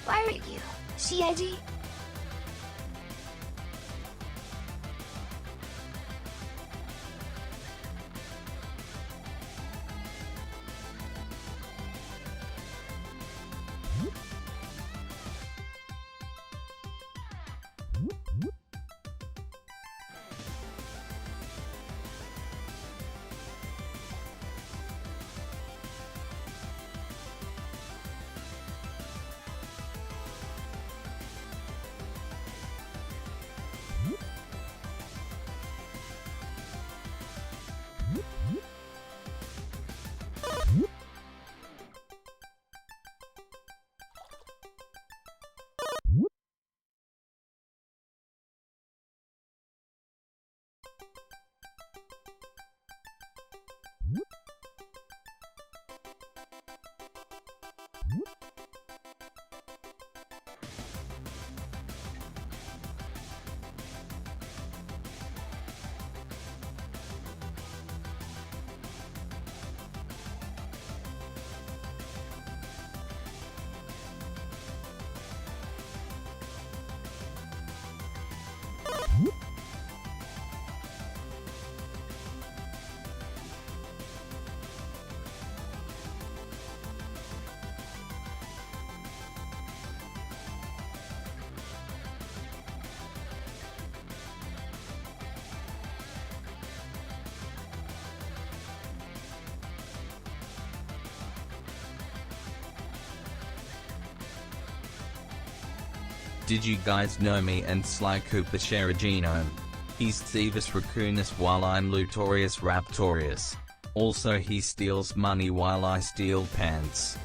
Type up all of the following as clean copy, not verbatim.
Why are you? CID? Did you guys know me and Sly Cooper share a genome? He's Thievius Racoonus while I'm Lutorius Raptorius. Also he steals money while I steal pants.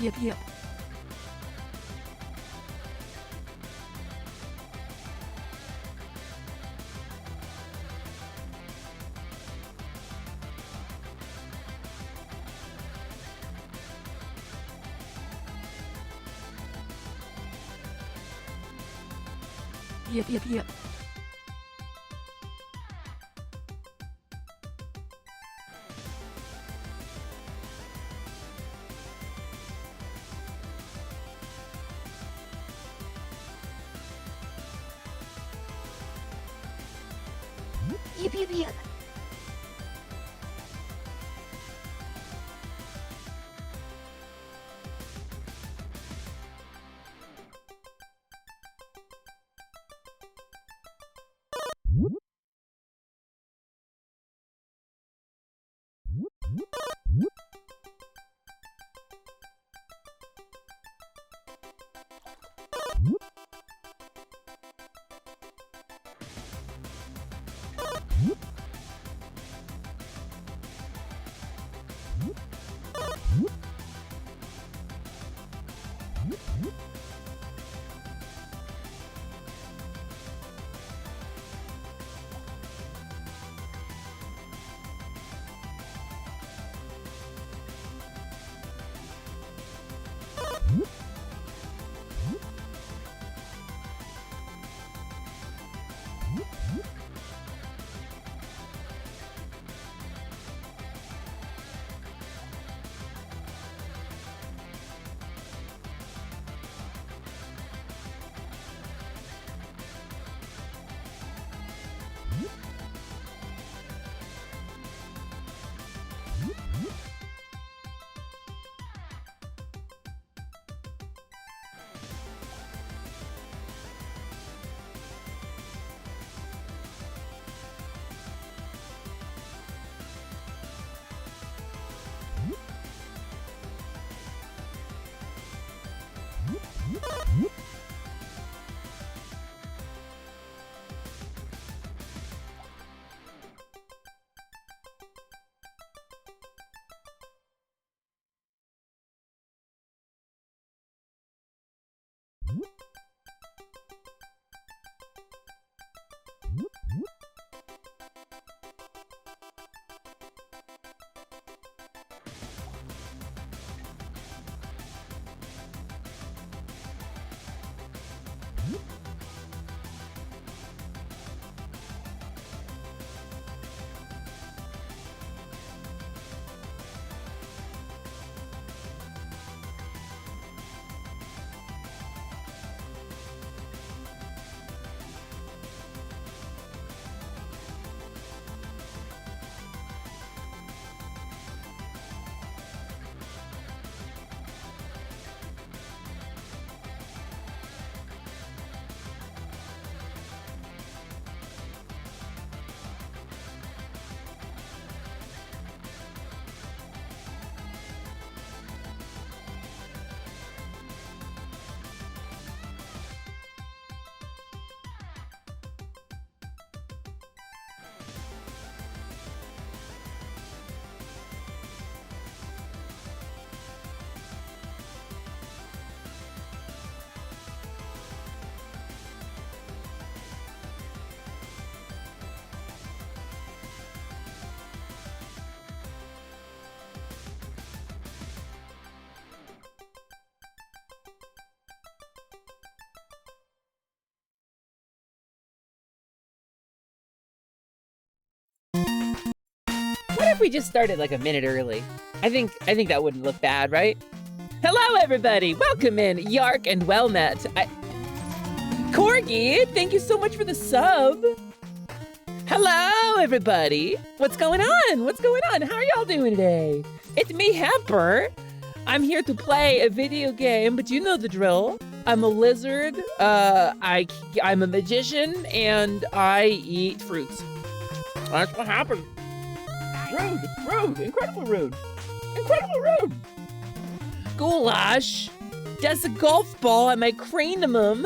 Yep. Yep. Yep. Yep. What if we just started like a minute early? I think that wouldn't look bad, right? Hello, everybody. Welcome in, Yark and well met. Corgi, thank you so much for the sub. Hello, everybody. What's going on? What's going on? How are y'all doing today? It's me, Hesper. I'm here to play a video game, but you know the drill. I'm a lizard. I'm a magician, and I eat fruits. That's what happens. Rude, incredibly rude. Goulash, that's a golf ball at my cranium.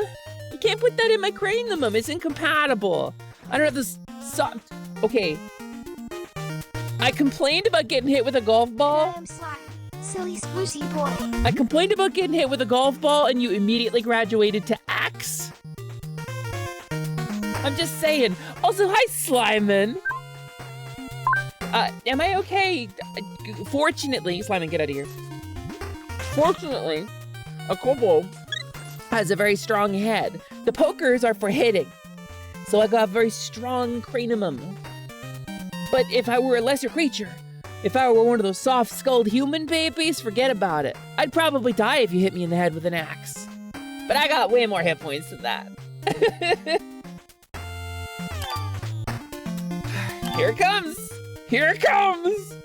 You can't put that in my cranium, it's incompatible. I don't have this soft, okay. I complained about getting hit with a golf ball. I'm Sly, silly sprucey boy. I complained about getting hit with a golf ball and you immediately graduated to axe. I'm just saying. Also, hi, Slyman. Am I okay? Fortunately, Slyman, get out of here. Fortunately, a kobold has a very strong head. The pokers are for hitting. So I got a very strong cranium. But if I were a lesser creature, if I were one of those soft-skulled human babies, forget about it. I'd probably die if you hit me in the head with an axe. But I got way more hit points than that. Here it comes! Here it comes!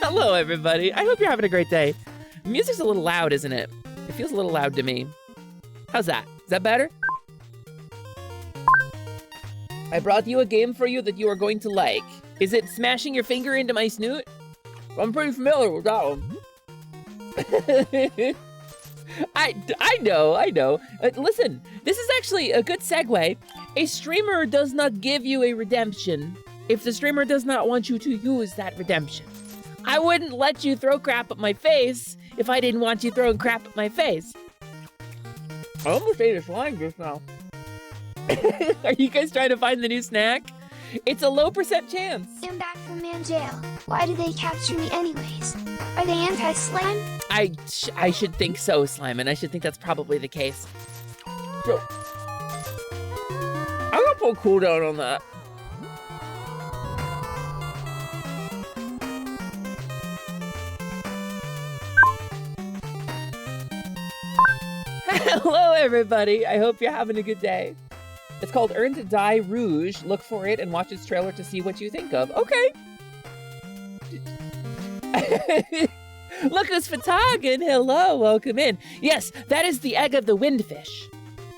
Hello, everybody. I hope you're having a great day. Music's a little loud, isn't it? It feels a little loud to me. How's that? Is that better? I brought you a game for you that you are going to like. Is it smashing your finger into my snoot? I'm pretty familiar with that one. I know. Listen, this is actually a good segue. A streamer does not give you a redemption if the streamer does not want you to use that redemption. I wouldn't let you throw crap at my face if I didn't want you throwing crap at my face. I almost ate a slime just now. Are you guys trying to find the new snack? It's a low % chance. I'm back from man jail. Why did they capture me anyways? Are they anti-slime? I should think so, Slyman. I should think that's probably the case. Bro, I'm gonna put a cooldown on that. Hello, everybody. I hope you're having a good day. It's called Earn to Die Rouge. Look for it and watch its trailer to see what you think of. Okay. Look who's Fatagan. Hello, welcome in. Yes, that is the egg of the windfish,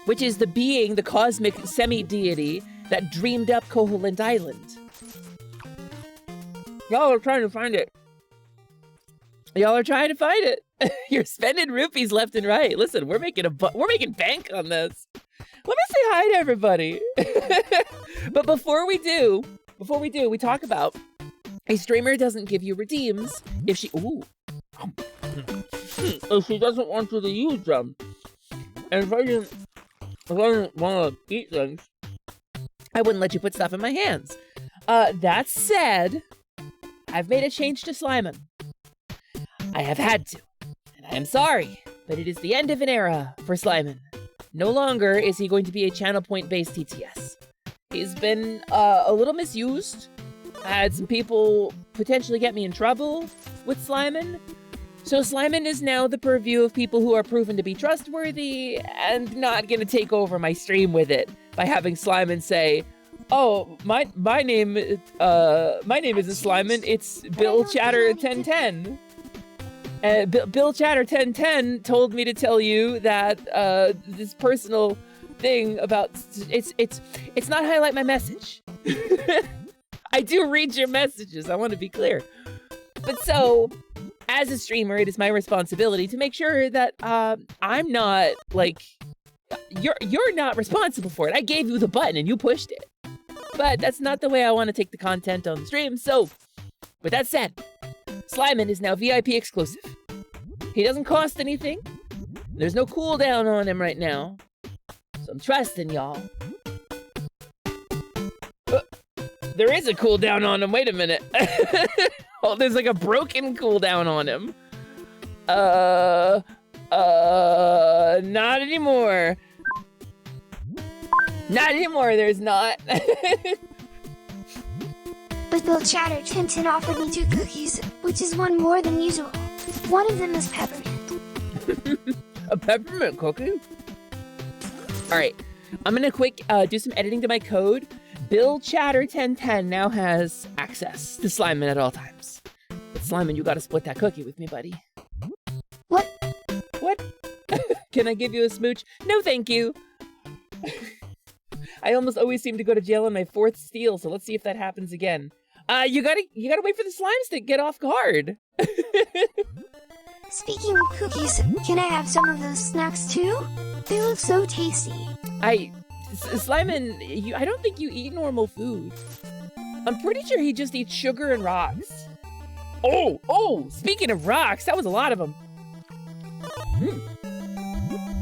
which is the being, the cosmic semi-deity that dreamed up Koholint Island. Y'all are trying to find it. You're spending rupees left and right. Listen, we're making bank on this. Let me say hi to everybody. But before we do, we talk about a streamer doesn't give you redeems if she if she doesn't want you to use them. And if I didn't want to eat things, I wouldn't let you put stuff in my hands. That said, I've made a change to Slyman. I have had to, and I am sorry. but it is the end of an era for Slyman. No longer is he going to be a channel point-based TTS. He's been a little misused. I had some people potentially get me in trouble with Slyman. So Slyman is now the purview of people who are proven to be trustworthy and not going to take over my stream with it by having Slyman say, "Oh, my name isn't Slyman, it's Bill Chatter 1010. Bill Chatter 1010 told me to tell you that this personal thing about it's not highlight my message." I do read your messages, I want to be clear. But so, as a streamer, it is my responsibility to make sure that I'm not, like, you're not responsible for it. I gave you the button and you pushed it. But that's not the way I want to take the content on the stream. So, with that said, Slyman is now VIP exclusive. He doesn't cost anything. There's no cooldown on him right now. So I'm trusting y'all. There is a cooldown on him. Wait a minute. Oh, there's like a broken cooldown on him. Not anymore. Not anymore, there's not. But Bill Chatter 1010 offered me 2 cookies, which is one more than usual. One of them is peppermint. A peppermint cookie? Alright, I'm gonna quick do some editing to my code. Bill Chatter 1010 now has access to Slyman at all times. But Slyman, you gotta split that cookie with me, buddy. What? What? Can I give you a smooch? No, thank you. I almost always seem to go to jail on my 4th steal, so let's see if that happens again. You gotta wait for the slimes to get off guard. Speaking of cookies, can I have some of those snacks too? They look so tasty. Slyman, I don't think you eat normal food. I'm pretty sure he just eats sugar and rocks. Oh, speaking of rocks, that was a lot of them.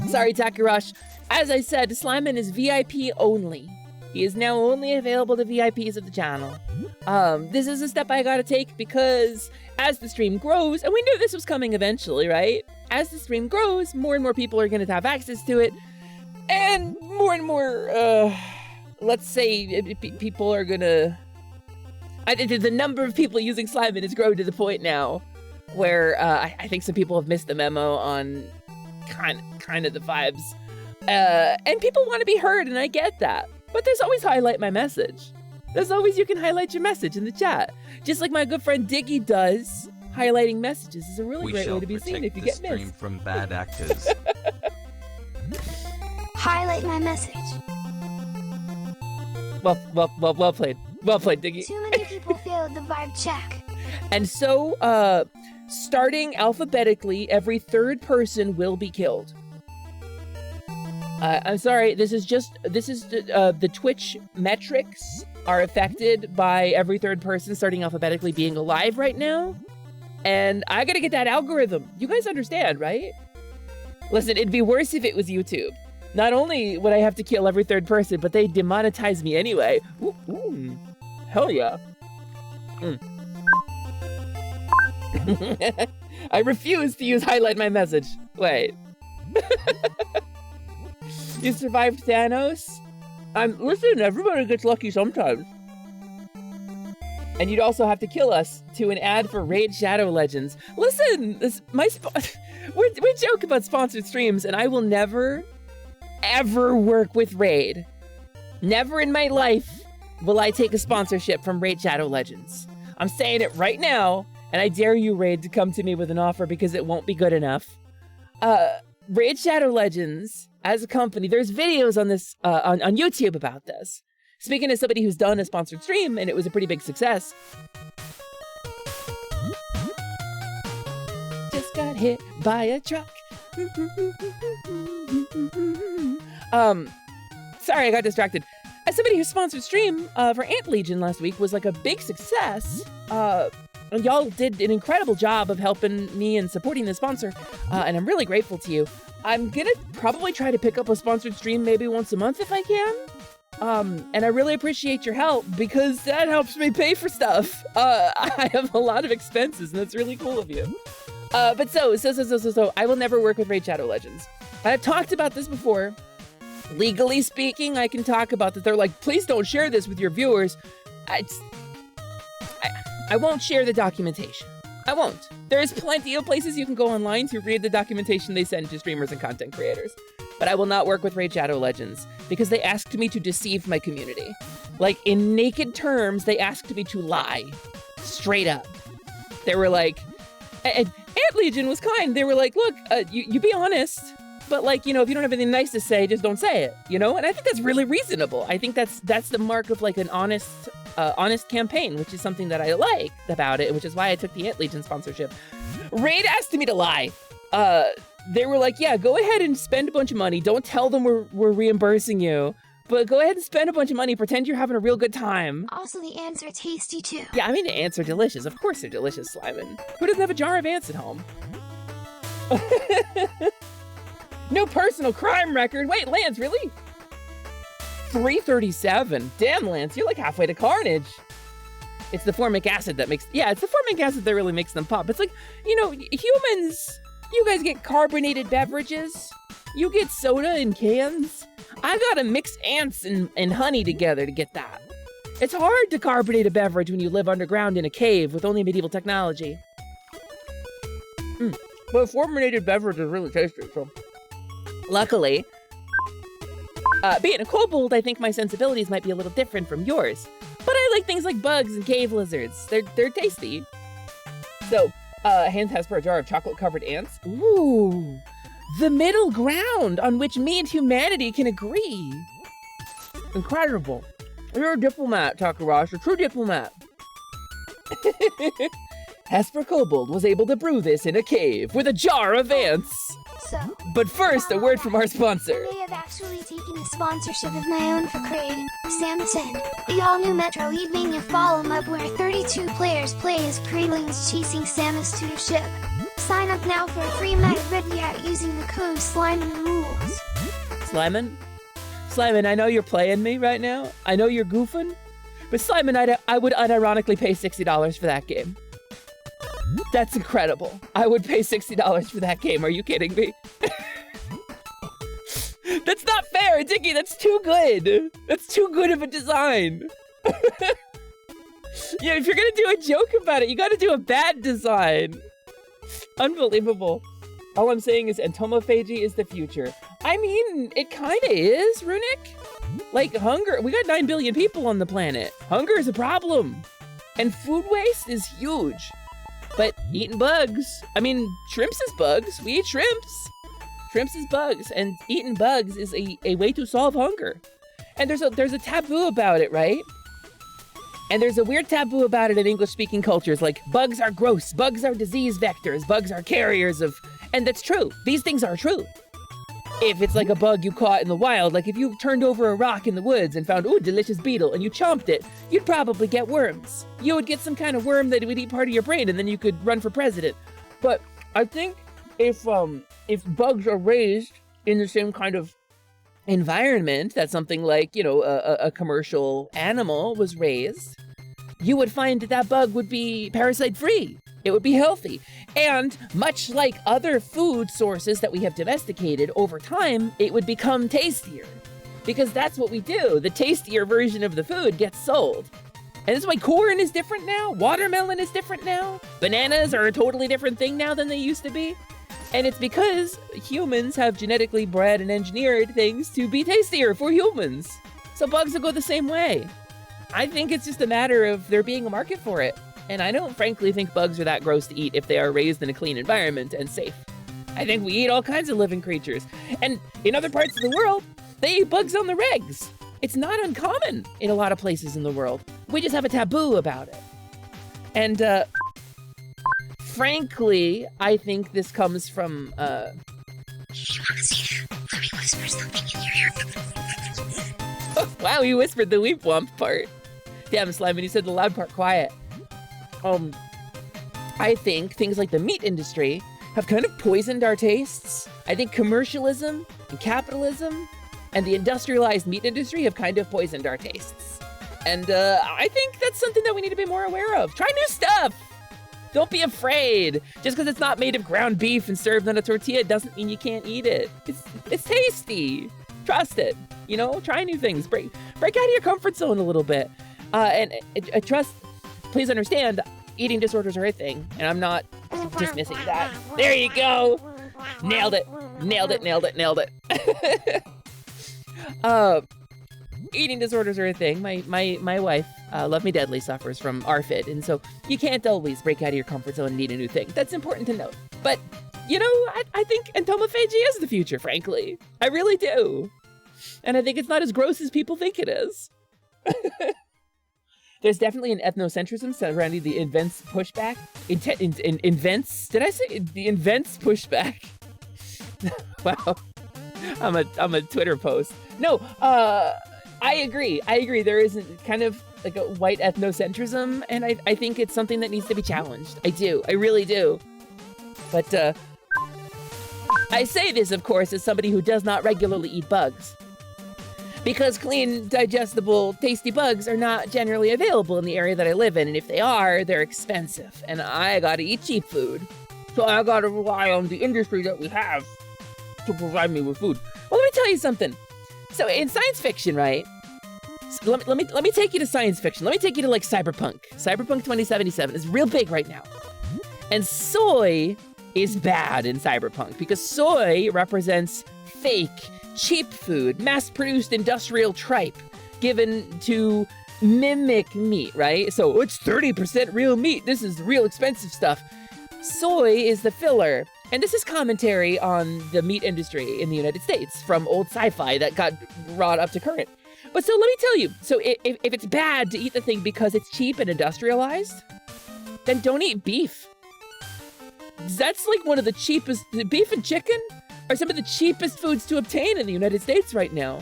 Sorry, Takarash. As I said, Slyman is VIP only. He is now only available to VIPs of the channel. This is a step I gotta take because as the stream grows, and we knew this was coming eventually, right? As the stream grows, more and more people are gonna have access to it. And more, let's say, people are gonna... the number of people using Slyman has grown to the point now where I think some people have missed the memo on kind of the vibes. And people want to be heard, and I get that. But there's always highlight my message. There's always you can highlight your message in the chat. Just like my good friend Diggy does. Highlighting messages is a really great way to be seen if you get missed. We shall protect the stream from bad actors. Highlight my message. Well played. Well played, Diggy. Too many people failed the vibe check. And so, starting alphabetically, every 3rd person will be killed. I'm sorry, the Twitch metrics are affected by every 3rd person starting alphabetically being alive right now. And I gotta get that algorithm. You guys understand, right? Listen, it'd be worse if it was YouTube. Not only would I have to kill every 3rd person, but they demonetize me anyway. Ooh. Hell yeah. I refuse to use highlight my message. Wait. You survived Thanos? Listen, everybody gets lucky sometimes. And you'd also have to kill us to an ad for Raid Shadow Legends. Listen, we joke about sponsored streams, and I will never, ever work with Raid. Never in my life will I take a sponsorship from Raid Shadow Legends. I'm saying it right now, and I dare you, Raid, to come to me with an offer because it won't be good enough. Raid Shadow Legends, as a company, there's videos on this on YouTube about this. Speaking as somebody who's done a sponsored stream, and it was a pretty big success. Just got hit by a truck. Sorry, I got distracted. As somebody who sponsored stream for Ant Legion last week was like a big success. Y'all did an incredible job of helping me and supporting the sponsor, and I'm really grateful to you. I'm gonna probably try to pick up a sponsored stream maybe once a month if I can. And I really appreciate your help because that helps me pay for stuff. I have a lot of expenses and that's really cool of you. But so, I will never work with Raid Shadow Legends. I've talked about this before. Legally speaking, I can talk about that. They're like, please don't share this with your viewers. I won't share the documentation. I won't. There's plenty of places you can go online to read the documentation they send to streamers and content creators. But I will not work with Raid Shadow Legends because they asked me to deceive my community. Like, in naked terms, they asked me to lie. Straight up. They were like, and Ant Legion was kind. They were like, look, you be honest. But like, you know, if you don't have anything nice to say, just don't say it, you know? And I think that's really reasonable. I think that's the mark of like an honest campaign, which is something that I like about it, which is why I took the Ant Legion sponsorship. Raid asked me to lie. They were like, yeah, go ahead and spend a bunch of money. Don't tell them we're reimbursing you, but go ahead and spend a bunch of money. Pretend you're having a real good time. Also, the ants are tasty too. Yeah, I mean, the ants are delicious. Of course they're delicious, Slyman. Who doesn't have a jar of ants at home? No personal crime record. Wait, Lance, really? 337. Damn, Lance, you're like halfway to carnage. It's the formic acid that makes... Yeah, it's the formic acid that really makes them pop. It's like, you know, humans, you guys get carbonated beverages. You get soda in cans. I gotta mix ants and honey together to get that. It's hard to carbonate a beverage when you live underground in a cave with only medieval technology. But a carbonated beverage is really tasty, so... Luckily, being a kobold, I think my sensibilities might be a little different from yours. But I like things like bugs and cave lizards. They're tasty. So, hand Hesper a jar of chocolate-covered ants. Ooh, the middle ground on which me and humanity can agree. Incredible. You're a diplomat, Takarash, a true diplomat. Hesper Kobold was able to brew this in a cave with a jar of ants. So, but first, a word from our sponsor. I have actually taken a sponsorship of my own for Kraid, Samus End, the all-new Metro Evening Follow Up where 32 players play as Kraidlings chasing Samus to the ship. Sign up now for a free map video using the code SLYMANRULES. Slyman, I know you're playing me right now. I know you're goofing. But Slyman, I would unironically pay $60 for that game. That's incredible. I would pay $60 for that game. Are you kidding me? That's not fair, Dicky. That's too good. That's too good of a design. Yeah, if you're gonna do a joke about it, you gotta do a bad design. Unbelievable. All I'm saying is entomophagy is the future. I mean, it kinda is, Runic. Like, hunger. We got 9 billion people on the planet. Hunger is a problem. And food waste is huge. But eating bugs, I mean, shrimps is bugs. We eat shrimps. Shrimps is bugs, and eating bugs is a way to solve hunger. And there's a taboo about it, right? And there's a weird taboo about it in English-speaking cultures, like bugs are gross, bugs are disease vectors, bugs are carriers of... And that's true. These things are true. If it's like a bug you caught in the wild, like if you turned over a rock in the woods and found, ooh, delicious beetle, and you chomped it, you'd probably get worms. You would get some kind of worm that would eat part of your brain, and then you could run for president. But I think if bugs are raised in the same kind of environment that something like, you know, a commercial animal was raised, you would find that bug would be parasite-free. It would be healthy. And much like other food sources that we have domesticated over time, it would become tastier. Because that's what we do. The tastier version of the food gets sold. And that's why corn is different now. Watermelon is different now. Bananas are a totally different thing now than they used to be. And it's because humans have genetically bred and engineered things to be tastier for humans. So bugs will go the same way. I think it's just a matter of there being a market for it. And I don't frankly think bugs are that gross to eat if they are raised in a clean environment and safe. I think we eat all kinds of living creatures. And in other parts of the world, they eat bugs on the regs. It's not uncommon in a lot of places in the world. We just have a taboo about it. And frankly, I think this comes from Let me whisper something in your ear. Wow, you whispered the weep womp part. Damn, Slyman, you said the loud part quiet. I think things like the meat industry have kind of poisoned our tastes. I think commercialism and capitalism and the industrialized meat industry have kind of poisoned our tastes. And I think that's something that we need to be more aware of. Try new stuff. Don't be afraid. Just because it's not made of ground beef and served on a tortilla doesn't mean you can't eat it. It's tasty. Trust it. You know, try new things. Break out of your comfort zone a little bit. And trust, please understand, eating disorders are a thing, and I'm not dismissing that. There you go. Nailed it. Nailed it, nailed it, nailed it. Eating disorders are a thing. My wife, Love Me Deadly, suffers from ARFID, and so you can't always break out of your comfort zone and eat a new thing. That's important to note. But, you know, I think entomophagy is the future, frankly. I really do. And I think it's not as gross as people think it is. There's definitely an ethnocentrism surrounding the invents pushback. Invents? Did I say the invents pushback? Wow. I'm a Twitter post. No, I agree. There is kind of like a white ethnocentrism, and I think it's something that needs to be challenged. I do. I really do. But I say this, of course, as somebody who does not regularly eat bugs. Because clean, digestible, tasty bugs are not generally available in the area that I live in, and if they are, they're expensive. And I gotta eat cheap food. So I gotta rely on the industry that we have to provide me with food. Well, let me tell you something. So in science fiction, right? So let me take you to science fiction. Let me take you to like cyberpunk. Cyberpunk 2077 is real big right now. And soy is bad in cyberpunk because soy represents fake, cheap food, mass-produced industrial tripe given to mimic meat, right? So it's 30% real meat. This is real expensive stuff. Soy is the filler. And this is commentary on the meat industry in the United States from old sci-fi that got brought up to current. But so let me tell you, so if it's bad to eat the thing because it's cheap and industrialized, then don't eat beef. That's like one of the cheapest, beef and chicken are some of the cheapest foods to obtain in the United States right now.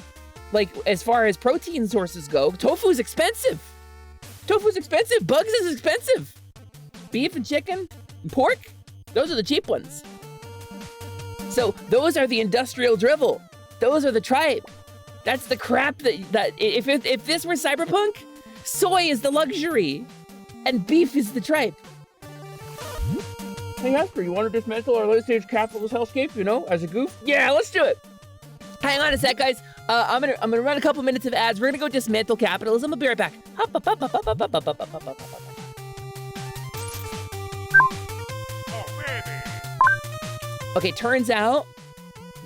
Like, as far as protein sources go, tofu's expensive. Tofu's expensive, bugs is expensive. Beef and chicken and pork, those are the cheap ones. So those are the industrial drivel. Those are the tripe. That's the crap that if this were cyberpunk, soy is the luxury and beef is the tripe. Hey Hesper, you want to dismantle our late-stage capitalist hellscape, you know, as a goof? Yeah, let's do it. Hang on a sec, guys. I'm gonna run a couple minutes of ads. We're gonna go dismantle capitalism. I'll be right back. Okay, turns out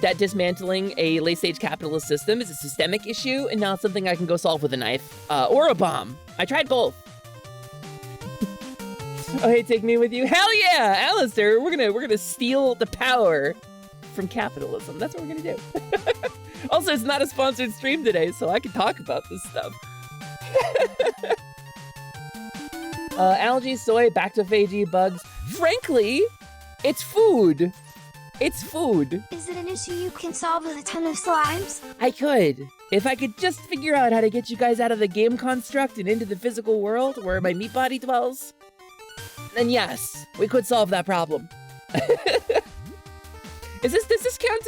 that dismantling a late-stage capitalist system is a systemic issue and not something I can go solve with a knife or a bomb. I tried both. Oh, hey, take me with you. Hell yeah, Alistair. We're gonna steal the power from capitalism. That's what we're gonna do. Also, it's not a sponsored stream today, so I can talk about this stuff. Algae, soy, bacteriophagy, bugs. Frankly, it's food. It's food. Is it an issue you can solve with a ton of slimes? I could. If I could just figure out how to get you guys out of the game construct and into the physical world where my meat body dwells, then yes, we could solve that problem. Does this count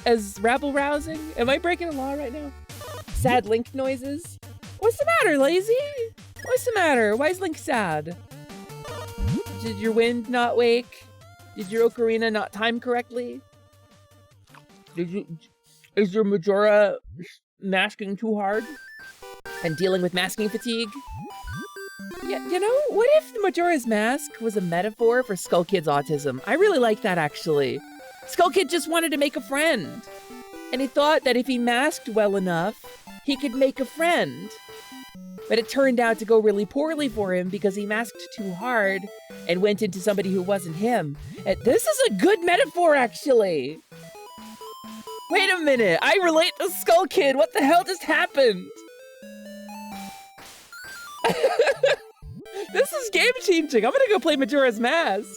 as rabble rousing? Am I breaking a law right now? Sad Link noises? What's the matter, Lazy? What's the matter? Why is Link sad? Did your wind not wake? Did your ocarina not time correctly? Is your Majora masking too hard? And dealing with masking fatigue? Yeah, you know, what if Majora's Mask was a metaphor for Skull Kid's autism? I really like that, actually. Skull Kid just wanted to make a friend. And he thought that if he masked well enough, he could make a friend. But it turned out to go really poorly for him because he masked too hard and went into somebody who wasn't him. And this is a good metaphor, actually. Wait a minute, I relate to Skull Kid. What the hell just happened? This is game-changing. I'm gonna go play Majora's Mask.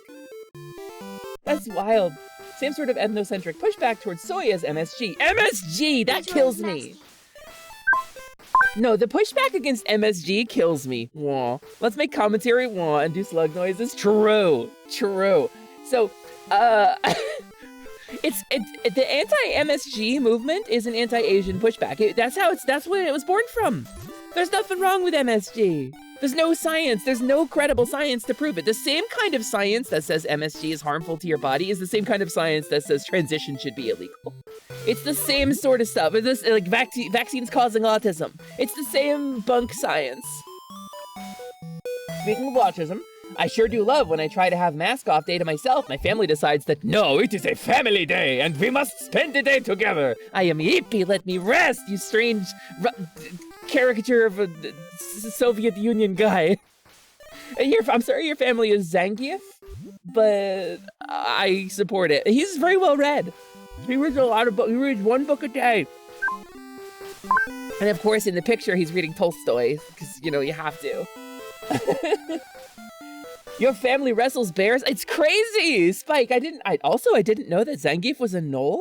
That's wild. Same sort of ethnocentric pushback towards soy as MSG. MSG! That kills me. No, the pushback against MSG kills me. Wah. Let's make commentary wah and do slug noises. True. True. So, it's the anti-MSG movement is an anti-Asian pushback. That's what it was born from. There's nothing wrong with MSG. There's no science. There's no credible science to prove it. The same kind of science that says MSG is harmful to your body is the same kind of science that says transition should be illegal. It's the same sort of stuff. It's this, like vaccines causing autism. It's the same bunk science. Speaking of autism, I sure do love when I try to have mask off day to myself. My family decides that, no, it is a family day and we must spend the day together. I am hippie, let me rest, you strange caricature of a Soviet Union guy. I'm sorry your family is Zangief, but I support it. He's very well read. He reads a lot of books. He reads one book a day. And of course, in the picture, he's reading Tolstoy, because, you know, you have to. Your family wrestles bears? It's crazy! Spike, I didn't know that Zangief was a gnoll.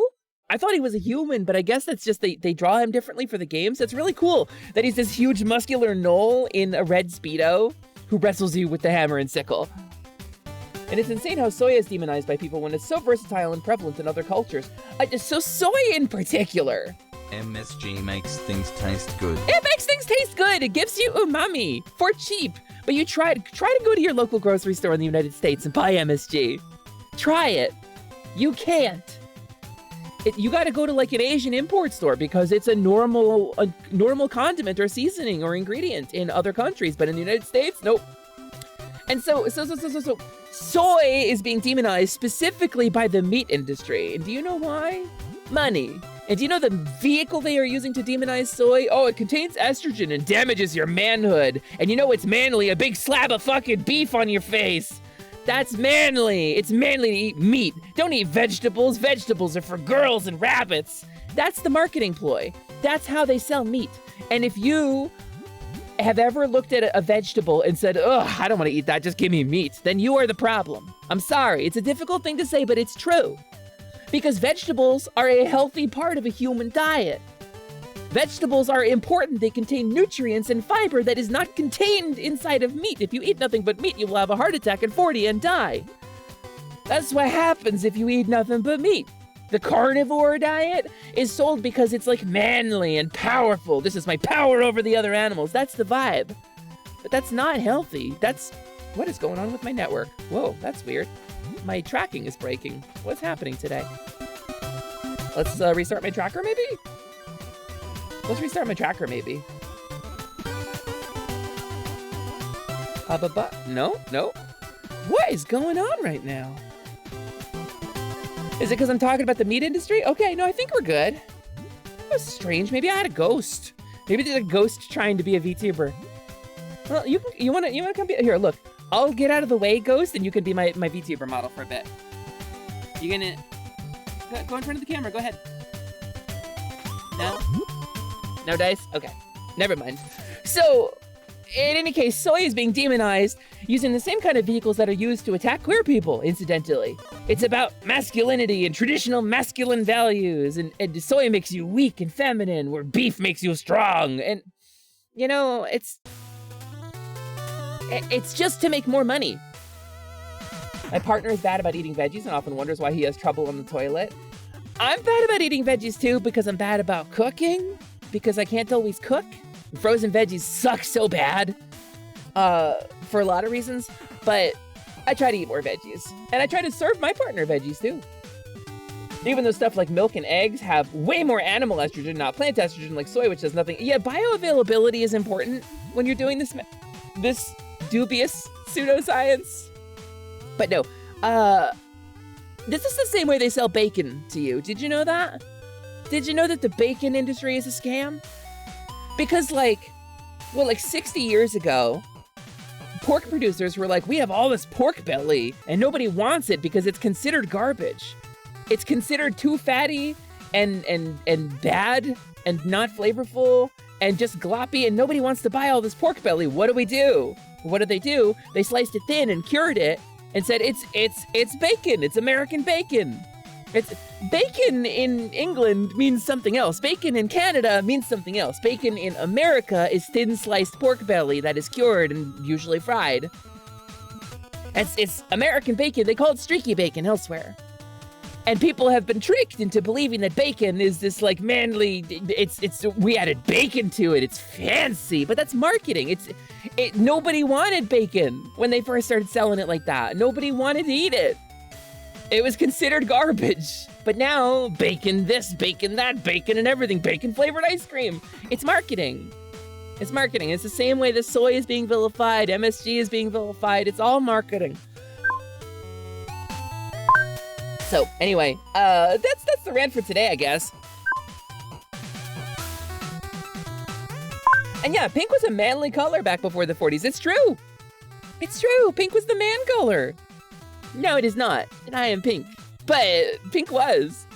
I thought he was a human, but I guess that's just they draw him differently for the games. It's really cool that he's this huge muscular gnoll in a red Speedo who wrestles you with the hammer and sickle. And it's insane how soy is demonized by people when it's so versatile and prevalent in other cultures. So soy in particular. MSG makes things taste good. It makes things taste good. It gives you umami for cheap. But you try to go to your local grocery store in the United States and buy MSG. Try it. You can't. You got to go to like an Asian import store because it's a normal condiment or seasoning or ingredient in other countries, but in the United States, nope. And so soy is being demonized specifically by the meat industry. And do you know why? Money. And do you know the vehicle they are using to demonize soy? Oh, it contains estrogen and damages your manhood. And you know it's manly, a big slab of fucking beef on your face. That's manly. It's manly to eat meat. Don't eat vegetables. Vegetables are for girls and rabbits. That's the marketing ploy. That's how they sell meat. And if you have ever looked at a vegetable and said, ugh, I don't want to eat that, just give me meat, then you are the problem. I'm sorry. It's a difficult thing to say, but it's true. Because vegetables are a healthy part of a human diet. Vegetables are important. They contain nutrients and fiber that is not contained inside of meat. If you eat nothing but meat, you will have a heart attack at 40 and die. That's what happens if you eat nothing but meat. The carnivore diet is sold because it's like manly and powerful. This is my power over the other animals. That's the vibe. But that's not healthy. What is going on with my network? Whoa, that's weird. My tracking is breaking. What's happening today? Let's restart my tracker, maybe? Let's restart my tracker, maybe. No. What is going on right now? Is it because I'm talking about the meat industry? Okay, no, I think we're good. That was strange. Maybe I had a ghost. Maybe there's a ghost trying to be a VTuber. Well, you wanna come be here? Look, I'll get out of the way, ghost, and you can be my VTuber model for a bit. You gonna go in front of the camera? Go ahead. No dice? Okay, never mind. So, in any case, soy is being demonized using the same kind of vehicles that are used to attack queer people, incidentally. It's about masculinity and traditional masculine values, and soy makes you weak and feminine, where beef makes you strong. And, you know, it's just to make more money. My partner is bad about eating veggies and often wonders why he has trouble on the toilet. I'm bad about eating veggies too because I'm bad about cooking, because I can't always cook. Frozen veggies suck so bad for a lot of reasons, but I try to eat more veggies. And I try to serve my partner veggies too. Even though stuff like milk and eggs have way more animal estrogen, not plant estrogen like soy, which does nothing. Yeah, bioavailability is important when you're doing this dubious pseudoscience. But no, this is the same way they sell bacon to you. Did you know that? Did you know that the bacon industry is a scam? Because like 60 years ago, pork producers were like, we have all this pork belly and nobody wants it because it's considered garbage. It's considered too fatty and bad and not flavorful and just gloppy, and nobody wants to buy all this pork belly. What do we do? What did they do? They sliced it thin and cured it and said, it's bacon. It's American bacon. It's bacon in England means something else. Bacon in Canada means something else. Bacon in America is thin sliced pork belly that is cured and usually fried. It's American bacon. They call it streaky bacon elsewhere. And people have been tricked into believing that bacon is this like manly, we added bacon to it, it's fancy, but that's marketing. Nobody wanted bacon when they first started selling it like that. Nobody wanted to eat it. It was considered garbage. But now, bacon this, bacon that, bacon and everything, bacon flavored ice cream. It's marketing. It's marketing. It's the same way the soy is being vilified, MSG is being vilified, it's all marketing. So anyway, that's the rant for today, I guess. And yeah, pink was a manly color back before the 40s. It's true. It's true. Pink was the man color. No, it is not. And I am pink. But pink was.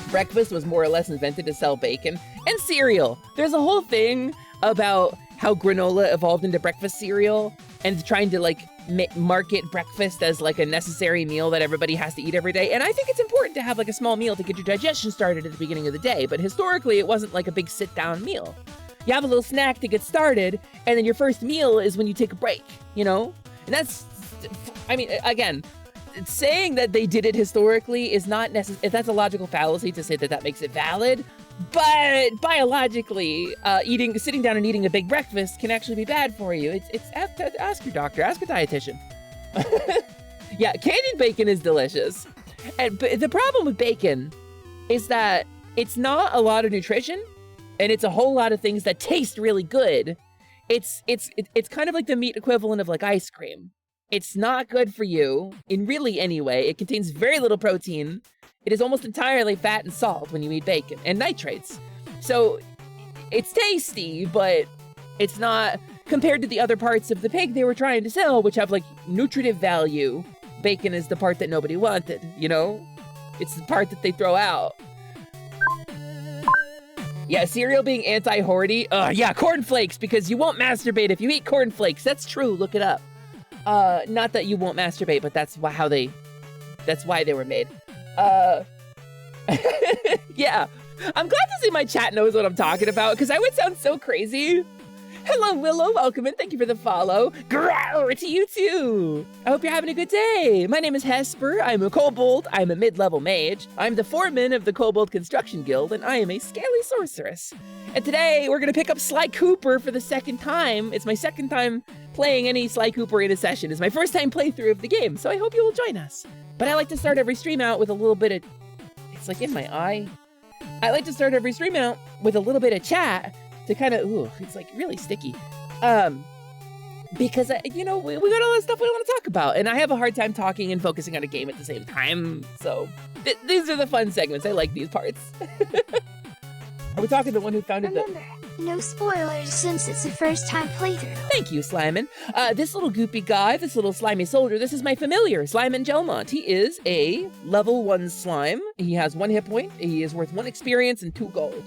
Breakfast was more or less invented to sell bacon and cereal. There's a whole thing about how granola evolved into breakfast cereal and trying to like market breakfast as like a necessary meal that everybody has to eat every day. And I think it's important to have like a small meal to get your digestion started at the beginning of the day. But historically, it wasn't like a big sit down meal. You have a little snack to get started, and then your first meal is when you take a break, you know? And that's, I mean, again, saying that they did it historically is not necessary. That's a logical fallacy to say that that makes it valid. But biologically, sitting down and eating a big breakfast can actually be bad for you. Ask your doctor, ask your dietitian. Yeah, candied bacon is delicious. But the problem with bacon is that it's not a lot of nutrition, and it's a whole lot of things that taste really good. It's kind of like the meat equivalent of like ice cream. It's not good for you in really any way. It contains very little protein. It is almost entirely fat and salt when you eat bacon, and nitrates. So it's tasty, but it's not, compared to the other parts of the pig they were trying to sell, which have like nutritive value. Bacon is the part that nobody wanted, you know? It's the part that they throw out. Yeah, cereal being anti-horny. Yeah, cornflakes, because you won't masturbate if you eat cornflakes. That's true, look it up. Not that you won't masturbate, but that's why they were made. Yeah, I'm glad to see my chat knows what I'm talking about, because I would sound so crazy. Hello, Willow, welcome and thank you for the follow. Grrr, to you too. I hope you're having a good day. My name is Hesper, I'm a kobold, I'm a mid-level mage, I'm the foreman of the Kobold Construction Guild, and I am a scaly sorceress. And today, we're gonna pick up Sly Cooper for the second time. It's my second time playing any Sly Cooper in a session. It's my first time playthrough of the game, so I hope you will join us. But I like to start every stream out with a little bit of, it's like in my eye. I like to start every stream out with a little bit of chat to kind of, ooh, it's like really sticky. Because, you know, we got all this stuff we want to talk about, and I have a hard time talking and focusing on a game at the same time, so these are the fun segments. I like these parts. Are we talking to the one who founded Remember, no spoilers since it's a first-time playthrough. Thank you, Slyman. This little goopy guy, this little slimy soldier, this is my familiar, Slyman Gelmont. He is a level 1 slime. He has 1 hit point. He is worth 1 experience and 2 gold.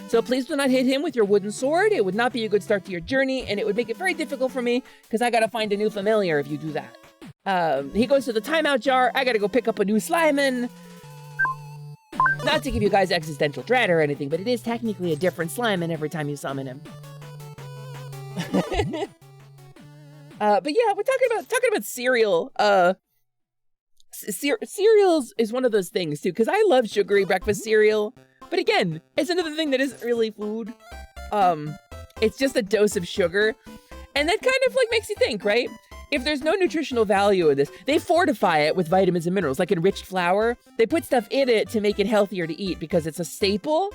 So please do not hit him with your wooden sword. It would not be a good start to your journey, and it would make it very difficult for me, because I gotta find a new familiar if you do that. He goes to the timeout jar. I gotta go pick up a new Slyman. Not to give you guys existential dread or anything, but it is technically a different Slyman every time you summon him. But yeah, we're talking about cereal. Cereals is one of those things too, because I love sugary breakfast cereal. But again, it's another thing that isn't really food. It's just a dose of sugar. And that kind of like makes you think, right? If there's no nutritional value in this, they fortify it with vitamins and minerals, like enriched flour. They put stuff in it to make it healthier to eat because it's a staple,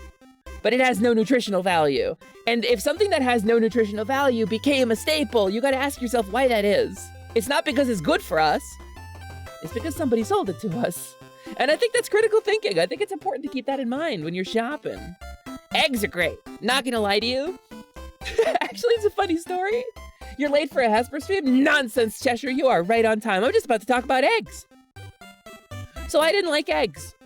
but it has no nutritional value. And if something that has no nutritional value became a staple, you gotta ask yourself why that is. It's not because it's good for us. It's because somebody sold it to us. And I think that's critical thinking. I think it's important to keep that in mind when you're shopping. Eggs are great. Not gonna lie to you. Actually, it's a funny story. You're late for a Hesper stream? Nonsense, Cheshire, you are right on time. I'm just about to talk about eggs. So I didn't like eggs.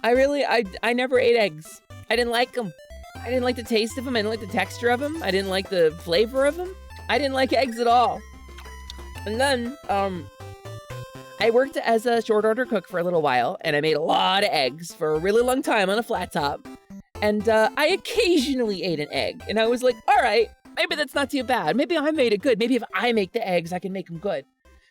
I never ate eggs. I didn't like them. I didn't like the taste of them. I didn't like the texture of them. I didn't like the flavor of them. I didn't like eggs at all. And then, I worked as a short order cook for a little while, and I made a lot of eggs for a really long time on a flat top. And I occasionally ate an egg, and I was like, all right, maybe that's not too bad. Maybe I made it good. Maybe if I make the eggs, I can make them good.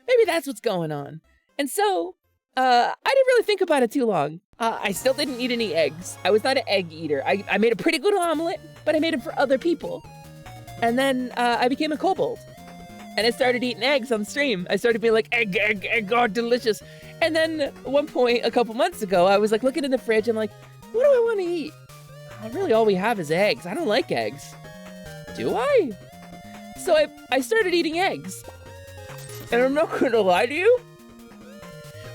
Maybe that's what's going on. And so, I didn't really think about it too long. I still didn't eat any eggs. I was not an egg eater. I made a pretty good omelet, but I made it for other people. And then I became a kobold. And I started eating eggs on stream. I started being like, egg, oh, delicious. And then at one point, a couple months ago, I was like looking in the fridge and like, what do I want to eat? Really, all we have is eggs. I don't like eggs. Do I? So I started eating eggs. And I'm not gonna lie to you,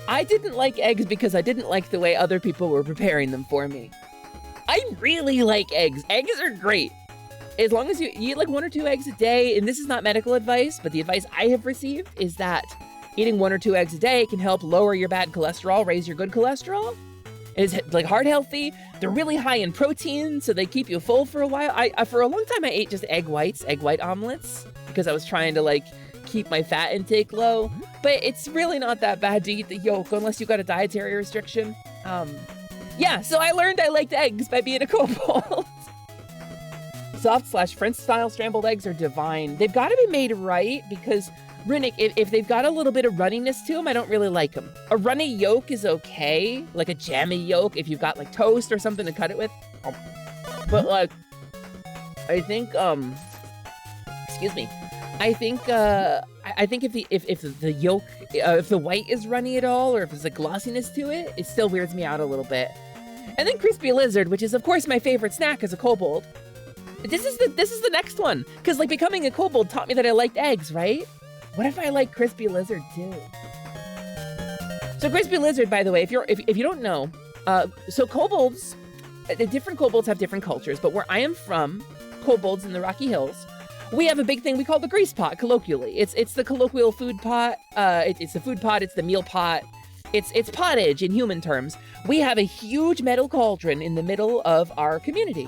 I didn't like eggs because I didn't like the way other people were preparing them for me. I really like eggs. Eggs are great. As long as you eat like 1 or 2 eggs a day, and this is not medical advice, but the advice I have received is that eating 1 or 2 eggs a day can help lower your bad cholesterol, raise your good cholesterol. It's like heart healthy. They're really high in protein, so they keep you full for a while. I for a long time I ate just egg white omelets, because I was trying to like keep my fat intake low. But it's really not that bad to eat the yolk unless you got a dietary restriction. Yeah, so I learned I liked eggs by being a kobold. Soft/French style scrambled eggs are divine. They've got to be made right because, Runic, if they've got a little bit of runniness to them, I don't really like them. A runny yolk is okay, like a jammy yolk if you've got like toast or something to cut it with. But like, I think, excuse me. I think if the yolk, if the white is runny at all, or if there's a glossiness to it, it still weirds me out a little bit. And then crispy lizard, which is of course my favorite snack as a kobold. This is the next one, because like becoming a kobold taught me that I liked eggs, right? What if I like crispy lizard too? So crispy lizard, by the way, if you don't know, so kobolds, the different kobolds have different cultures, but where I am from, kobolds in the Rocky Hills, we have a big thing we call the grease pot, colloquially. It's the colloquial food pot. It's the food pot. It's the meal pot. It's pottage in human terms. We have a huge metal cauldron in the middle of our community.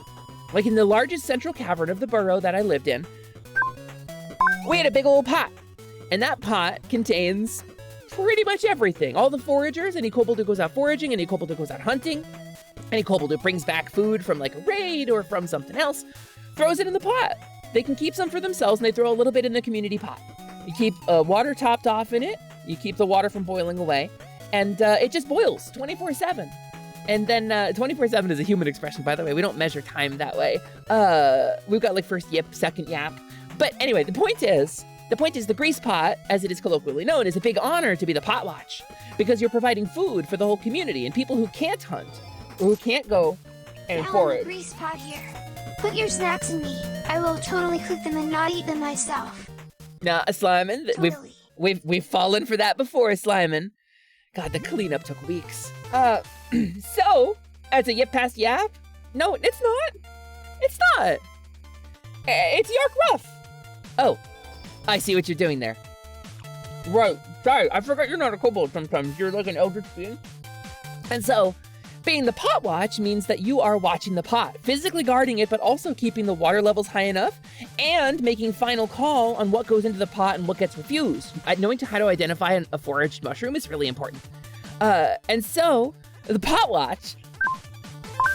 Like in the largest central cavern of the burrow that I lived in, we had a big old pot. And that pot contains pretty much everything. All the foragers, any kobold who goes out foraging, any kobold who goes out hunting, any kobold who brings back food from like a raid or from something else, throws it in the pot. They can keep some for themselves and they throw a little bit in the community pot. You keep water topped off in it. You keep the water from boiling away. And it just boils 24/7. And then 24/7 is a human expression, by the way. We don't measure time that way. We've got like first yip, second yap. But anyway, the point is the grease pot, as it is colloquially known, is a big honor to be the pot watch because you're providing food for the whole community and people who can't hunt or who can't go and forage. The grease pot here. Put your snacks in me. I will totally cook them and not eat them myself. Nah, Slimin, Totally. we've fallen for that before, Slimin. God, the cleanup took weeks. So, as a yip past yap? No, it's not. It's not. It's York Rough. Oh, I see what you're doing there. Right, sorry, I forgot you're not a kobold sometimes. You're like an eldritch being. And so, being the pot watch means that you are watching the pot, physically guarding it, but also keeping the water levels high enough and making final call on what goes into the pot and what gets refused. Knowing how to identify a foraged mushroom is really important. And so, the pot watch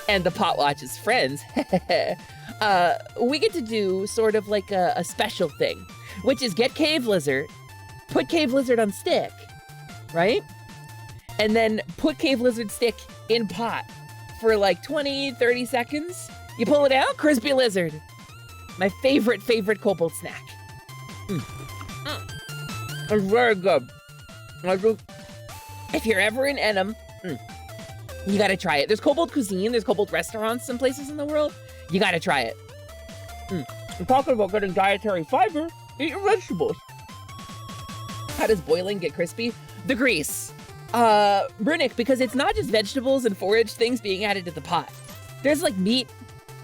and the pot watch's friends, we get to do sort of like a special thing, which is get cave lizard, put cave lizard on stick, right? And then put cave lizard stick in pot for like 20, 30 seconds. You pull it out, crispy lizard. My favorite kobold snack. It's very good. If you're ever in Enum, you gotta try it. There's kobold cuisine, there's kobold restaurants some places in the world. You gotta try it. I'm talking about getting dietary fiber, eat your vegetables. How does boiling get crispy? The grease. Runic, because it's not just vegetables and forage things being added to the pot. There's like meat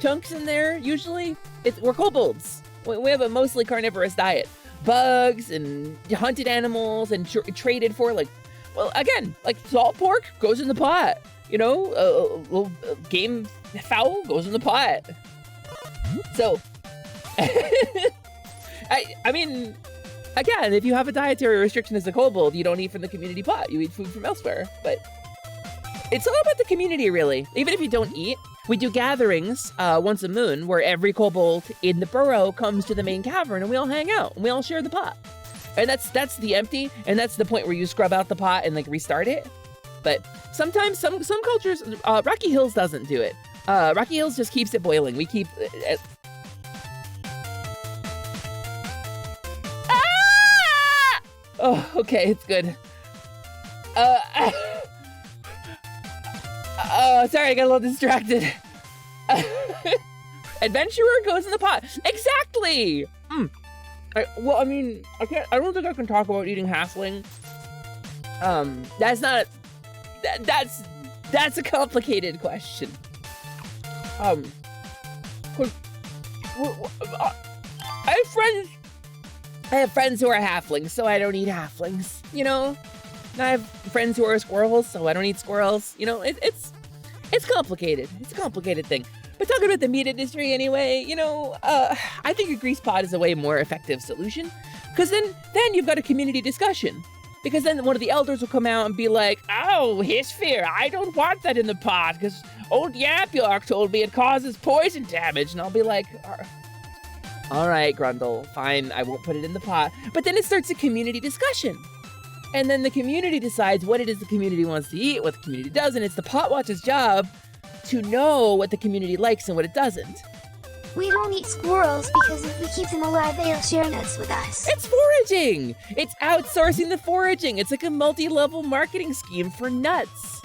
chunks in there, usually. We're kobolds. We have a mostly carnivorous diet. Bugs and hunted animals and traded for like, well, again, like salt pork goes in the pot. You know, little game fowl goes in the pot. So, I mean, again, if you have a dietary restriction as a kobold, you don't eat from the community pot. You eat food from elsewhere. But it's all about the community, really. Even if you don't eat, we do gatherings once a moon where every kobold in the burrow comes to the main cavern and we all hang out and we all share the pot. And that's the empty, and that's the point where you scrub out the pot and like restart it. but sometimes some cultures, Rocky Hills doesn't do it. Rocky Hills just keeps it boiling. We keep... Oh, okay, it's good. Sorry, I got a little distracted. Adventurer goes in the pot. Exactly! Well, I mean, I don't think I can talk about eating halfling. That's not... That's a complicated question. I have friends who are halflings, so I don't eat halflings, you know? And I have friends who are squirrels, so I don't eat squirrels. You know, it's complicated. It's a complicated thing. But talking about the meat industry anyway, you know, I think a grease pot is a way more effective solution. Because then you've got a community discussion. Because then one of the elders will come out and be like, oh, Hesper, I don't want that in the pot, because old Yap York told me it causes poison damage. And I'll be like, all right, Grundle, fine, I won't put it in the pot. But then it starts a community discussion. And then the community decides what it is the community wants to eat, what the community doesn't. It's the pot watch's job to know what the community likes and what it doesn't. We don't eat squirrels because if we keep them alive, they'll share nuts with us. It's foraging! It's outsourcing the foraging. It's like a multi-level marketing scheme for nuts.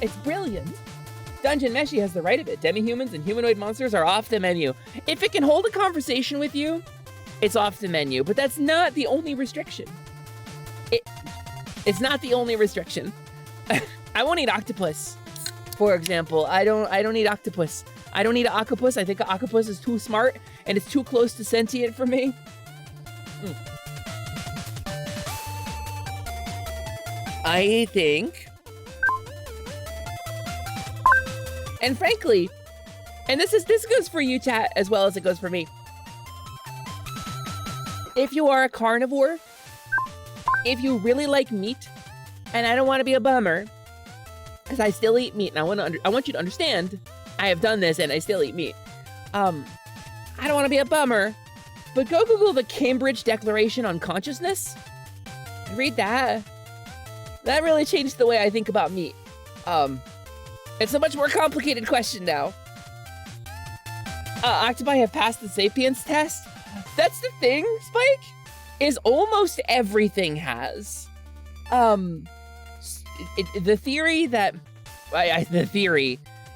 It's brilliant. Dungeon Meshi has the right of it. Demi-humans and humanoid monsters are off the menu. If it can hold a conversation with you, it's off the menu. But that's not the only restriction. It's not the only restriction. I won't eat octopus, for example. I don't eat octopus. I don't eat an octopus. I think an octopus is too smart and it's too close to sentient for me. I think, and frankly, and this goes for you, chat, as well as it goes for me. If you are a carnivore, if you really like meat, and I don't want to be a bummer, because I still eat meat, and I want you to understand, I have done this and I still eat meat. I don't want to be a bummer, but go Google the Cambridge Declaration on Consciousness. Read that. That really changed the way I think about meat. It's a much more complicated question now. Octopi have passed the Sapiens test. That's the thing, Spike, is almost everything has. The theory that,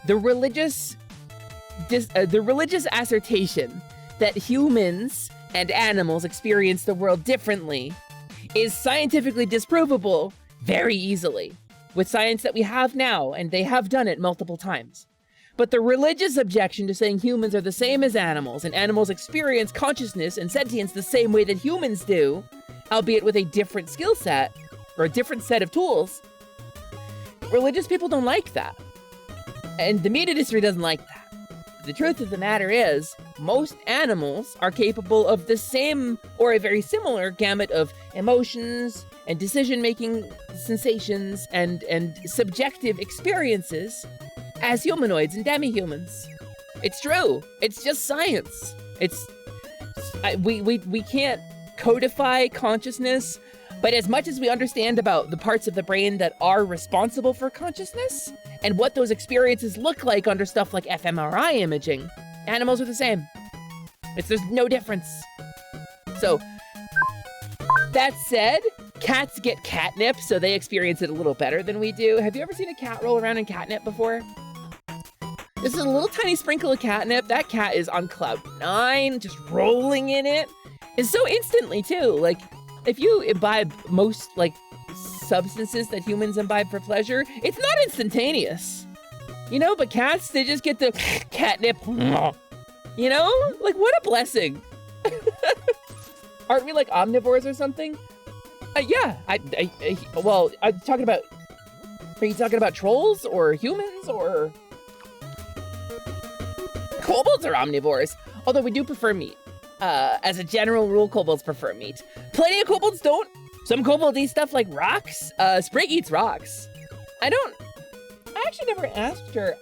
the religious assertion that humans and animals experience the world differently is scientifically disprovable very easily with science that we have now, and they have done it multiple times. But the religious objection to saying humans are the same as animals, and animals experience consciousness and sentience the same way that humans do, albeit with a different skill set or a different set of tools, religious people don't like that. And the meat industry doesn't like that. The truth of the matter is, most animals are capable of the same or a very similar gamut of emotions and decision-making sensations and subjective experiences as humanoids and demi-humans. It's true. It's just science. We can't codify consciousness, but as much as we understand about the parts of the brain that are responsible for consciousness and what those experiences look like under stuff like fMRI imaging, animals are the same. There's no difference. So, that said, cats get catnip, so they experience it a little better than we do. Have you ever seen a cat roll around in catnip before? This is a little tiny sprinkle of catnip. That cat is on cloud 9, just rolling in it. And so instantly, too. Like, if you imbibe most, like, substances that humans imbibe for pleasure, it's not instantaneous. You know, but cats, they just get the catnip. You know? Like, what a blessing. Aren't we like omnivores or something? Yeah. Well, I'm talking about, are you talking about trolls or humans or? Kobolds are omnivores, although we do prefer meat. As a general rule, kobolds prefer meat. Plenty of kobolds don't. Some kobolds eat stuff like rocks. Sprig eats rocks. I actually never asked her.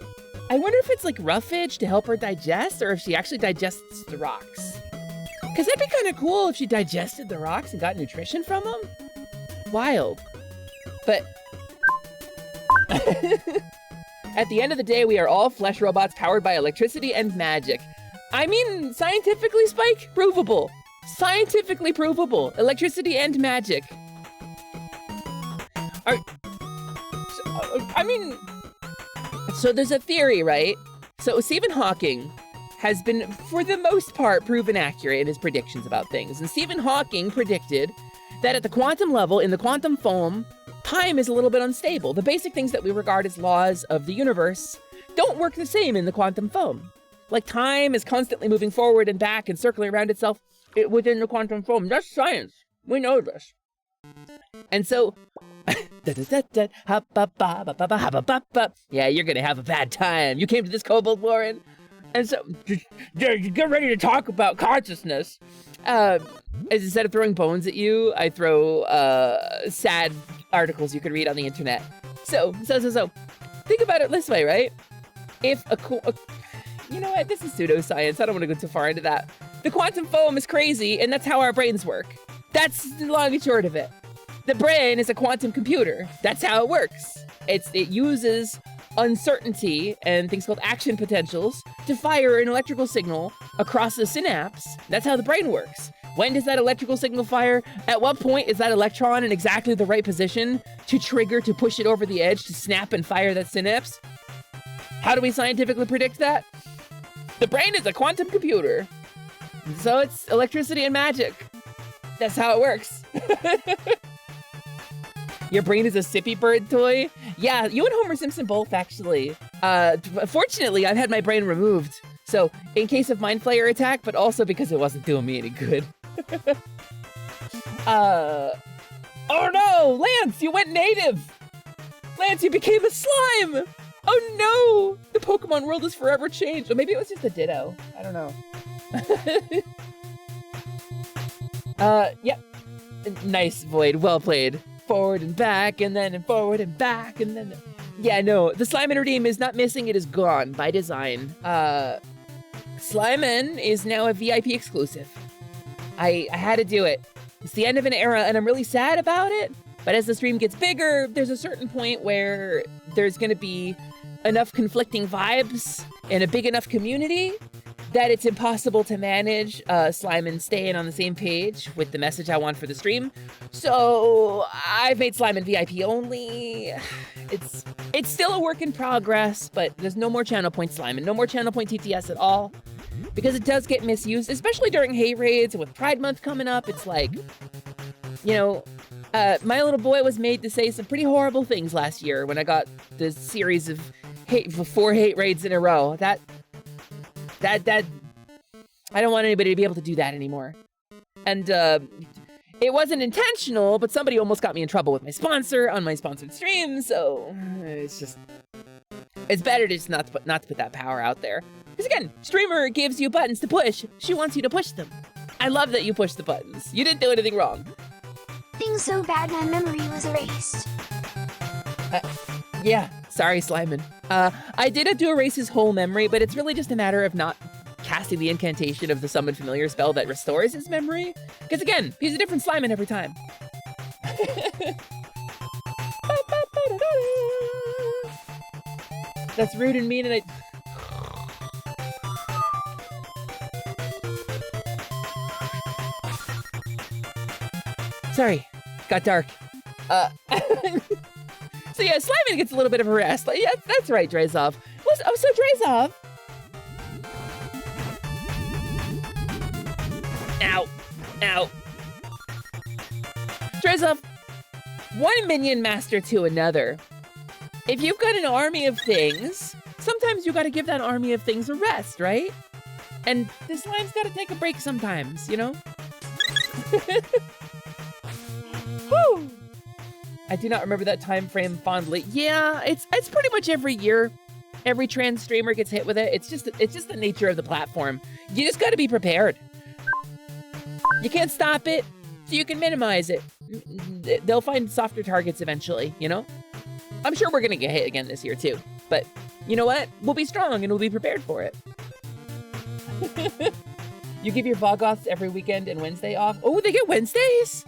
I wonder if it's like roughage to help her digest, or if she actually digests the rocks. Because that'd be kind of cool if she digested the rocks and got nutrition from them. Wild. But At the end of the day, we are all flesh robots powered by electricity and magic. I mean, scientifically, Spike, provable. Scientifically provable. Electricity and magic. So there's a theory, right? So Stephen Hawking has been, for the most part, proven accurate in his predictions about things. And Stephen Hawking predicted that at the quantum level, in the quantum foam, time is a little bit unstable. The basic things that we regard as laws of the universe don't work the same in the quantum foam. Like time is constantly moving forward and back and circling around itself within the quantum foam. That's science. We know this. And so, yeah, you're gonna have a bad time. You came to this kobold, Warren. And so, get ready to talk about consciousness. Instead of throwing bones at you, I throw sad articles you can read on the internet. So, think about it this way, right? If you know what? This is pseudoscience. I don't want to go too far into that. The quantum foam is crazy, and that's how our brains work. That's the long and short of it. The brain is a quantum computer. That's how it works. It uses uncertainty and things called action potentials to fire an electrical signal across the synapse. That's how the brain works. When does that electrical signal fire? At what point is that electron in exactly the right position to trigger, to push it over the edge, to snap and fire that synapse? How do we scientifically predict that? The brain is a quantum computer. So it's electricity and magic. That's how it works. Your brain is a sippy bird toy? Yeah, you and Homer Simpson both, actually. Fortunately, I've had my brain removed. So, in case of Mind Flayer attack, but also because it wasn't doing me any good. Oh no! Lance, you went native! Lance, you became a slime! Oh no! The Pokemon world is forever changed. Or maybe it was just a Ditto. I don't know. Yep. Nice, Void. Well played. Forward and back, and then forward and back, and then... Yeah, no. The Slime and Redeem is not missing. It is gone by design. Slimin is now a VIP exclusive. I had to do it. It's the end of an era, and I'm really sad about it. But as the stream gets bigger, there's a certain point where there's going to be enough conflicting vibes and a big enough community that it's impossible to manage Slimin staying on the same page with the message I want for the stream. So I've made Slimin VIP only. It's still a work in progress, but there's no more channel point Slimin, no more channel point TTS at all, because it does get misused, especially during hate raids and with Pride Month coming up. It's like, you know, my little boy was made to say some pretty horrible things last year when I got the series of 4 hate raids in a row. That I don't want anybody to be able to do that anymore. And it wasn't intentional, but somebody almost got me in trouble with my sponsor on my sponsored stream, so it's better to just not to put that power out there. Because again, streamer gives you buttons to push. She wants you to push them. I love that you push the buttons. You didn't do anything wrong. Things so bad my memory was erased. Yeah, sorry, Slimin. I did do erase his whole memory, but it's really just a matter of not casting the incantation of the Summon Familiar spell that restores his memory. Because again, he's a different Slimin every time. That's rude and mean, and I... Sorry, got dark. So yeah, Slimin gets a little bit of a rest. Like, yeah, that's right, Drezov. Oh, so Drezov. Ow. Ow. Drezov, one minion master to another. If you've got an army of things, sometimes you gotta give that army of things a rest, right? And the slime's gotta take a break sometimes, you know? Whew. I do not remember that time frame fondly. Yeah, it's pretty much every year. Every trans streamer gets hit with it. It's just the nature of the platform. You just got to be prepared. You can't stop it, so you can minimize it. They'll find softer targets eventually, you know? I'm sure we're gonna get hit again this year too. But you know what? We'll be strong and we'll be prepared for it. You give your Vogoths every weekend and Wednesday off. Oh, they get Wednesdays?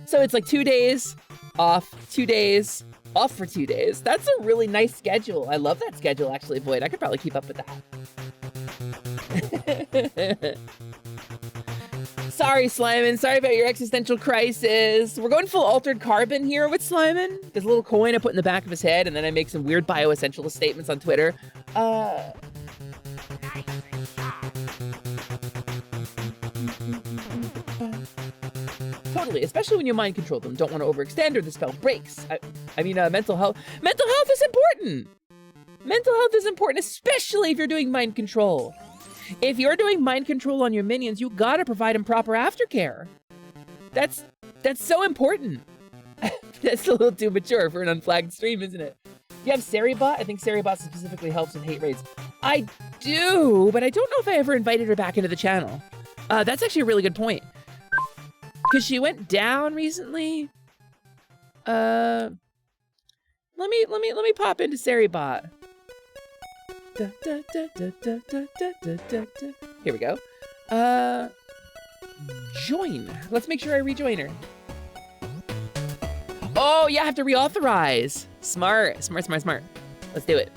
So it's like 2 days off, 2 days off for 2 days. That's a really nice schedule. I love that schedule, actually, Void. I could probably keep up with that. Sorry, Slimon. Sorry about your existential crisis. We're going full altered carbon here with Slimon. There's a little coin I put in the back of his head, and then I make some weird bioessentialist statements on Twitter. Totally, especially when you mind control them. Don't want to overextend or the spell breaks. I mean, mental health. Mental health is important. Mental health is important, especially if you're doing mind control. If you're doing mind control on your minions, you gotta provide them proper aftercare. That's so important. That's a little too mature for an unflagged stream, isn't it? You have Seribot? I think Seribot specifically helps with hate raids. I do, but I don't know if I ever invited her back into the channel. That's actually a really good point. Because she went down recently. Let me pop into Seribot. Here we go. Join. Let's make sure I rejoin her. Oh, yeah, I have to reauthorize. Smart. Let's do it.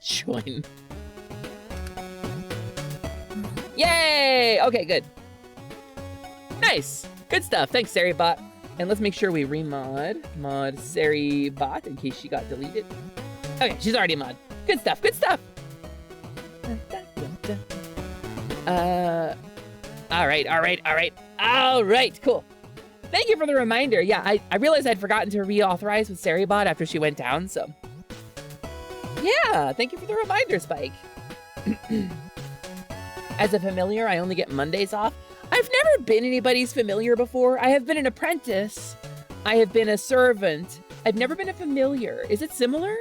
Join. Yay! Okay, good. Nice. Good stuff. Thanks, Seribot. And let's make sure we remod Seribot in case she got deleted. Okay, she's already mod. Good stuff. All right, cool. Thank you for the reminder. Yeah, I realized I'd forgotten to reauthorize with Seribot after she went down, so. Yeah, thank you for the reminder, Spike. As a familiar, I only get Mondays off. I've never been anybody's familiar before. I have been an apprentice. I have been a servant. I've never been a familiar. Is it similar?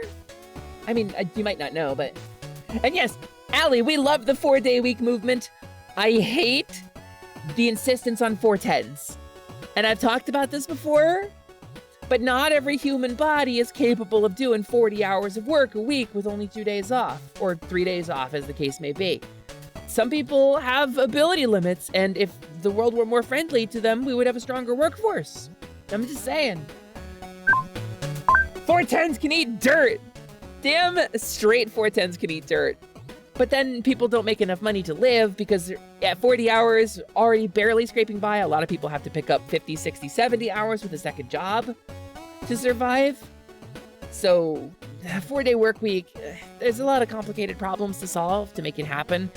I mean, you might not know, but... And yes, Allie, we love the 4-day week movement. I hate the insistence on 410s. And I've talked about this before, but not every human body is capable of doing 40 hours of work a week with only 2 days off, or 3 days off, as the case may be. Some people have ability limits, and if the world were more friendly to them, we would have a stronger workforce. I'm just saying. 410s can eat dirt. Damn straight 410s can eat dirt. But then people don't make enough money to live because at 40 hours, already barely scraping by, a lot of people have to pick up 50, 60, 70 hours with a second job to survive. So, 4-day work week, there's a lot of complicated problems to solve to make it happen.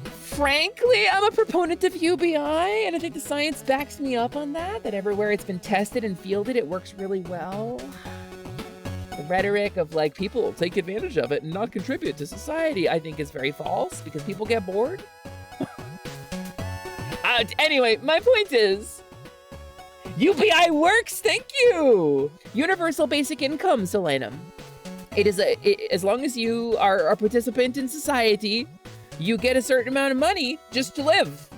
Frankly, I'm a proponent of UBI, and I think the science backs me up on that everywhere it's been tested and fielded, it works really well. The rhetoric of, like, people will take advantage of it and not contribute to society, I think is very false, because people get bored. Anyway, my point is, UBI works, thank you! Universal basic income, Solanum. It is as long as you are a participant in society, you get a certain amount of money just to live.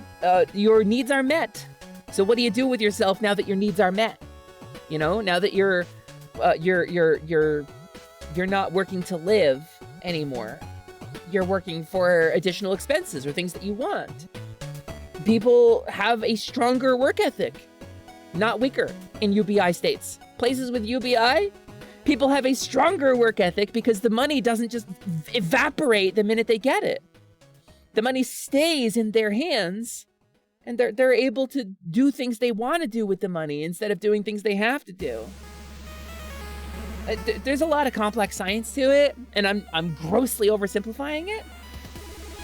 Your needs are met. So what do you do with yourself now that your needs are met? You know, now that you're not working to live anymore. You're working for additional expenses or things that you want. People have a stronger work ethic, not weaker in UBI states. Places with UBI, people have a stronger work ethic because the money doesn't just evaporate the minute they get it. The money stays in their hands, and they're able to do things they want to do with the money instead of doing things they have to do. There's a lot of complex science to it, and I'm grossly oversimplifying it.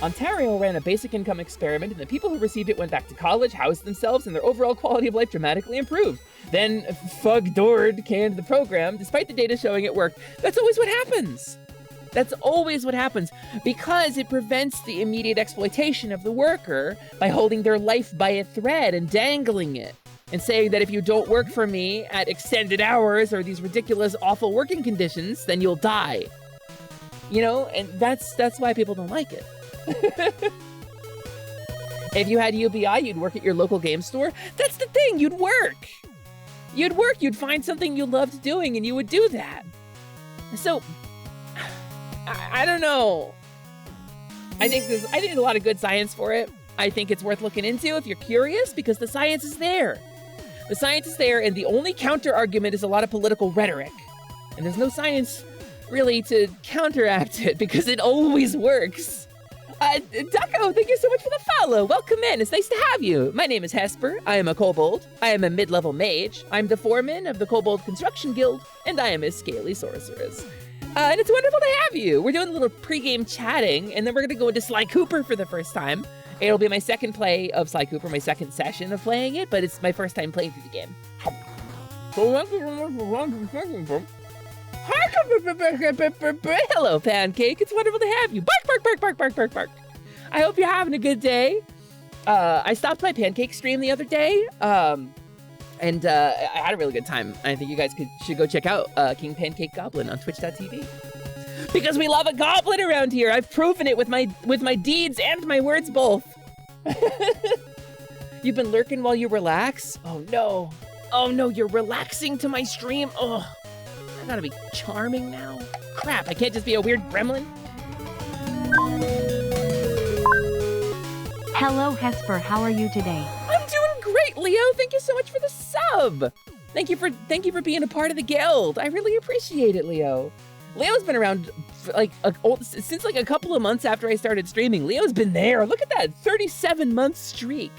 Ontario ran a basic income experiment, and the people who received it went back to college, housed themselves, and their overall quality of life dramatically improved. Then Fug Dord canned the program, despite the data showing it worked. That's always what happens. That's always what happens, because it prevents the immediate exploitation of the worker by holding their life by a thread and dangling it, and saying that if you don't work for me at extended hours or these ridiculous, awful working conditions, then you'll die. You know, and that's why people don't like it. If you had UBI, you'd work at your local game store. That's the thing, you'd work. You'd find something you loved doing, and you would do that. So, I don't know. I think there's a lot of good science for it. I think it's worth looking into if you're curious, because the science is there. The science is there, and the only counter argument is a lot of political rhetoric. And there's no science really to counteract it, because it always works. Ducko, thank you so much for the follow. Welcome in. It's nice to have you. My name is Hesper. I am a kobold. I am a mid-level mage. I'm the foreman of the Kobold Construction Guild, and I am a scaly sorceress. And it's wonderful to have you. We're doing a little pre-game chatting, and then we're going to go into Sly Cooper for the first time. It'll be my second play of Sly Cooper, my second session of playing it, but it's my first time playing through the game. Hello, Pancake. It's wonderful to have you. Bark, bark, bark, bark, bark, bark, bark. I hope you're having a good day. I stopped my Pancake stream the other day, and I had a really good time. I think you guys should go check out King Pancake Goblin on twitch.tv. Because we love a goblin around here. I've proven it with my deeds and my words both. You've been lurking while you relax? Oh no. Oh no, you're relaxing to my stream? Oh, I gotta be charming now. Crap, I can't just be a weird gremlin. Hello Hesper, how are you today? I'm doing great, Leo. Thank you so much for the sub. Thank you for being a part of the guild. I really appreciate it, Leo. Leo's been around since like a couple of months after I started streaming. Leo's been there. Look at that 37-month streak.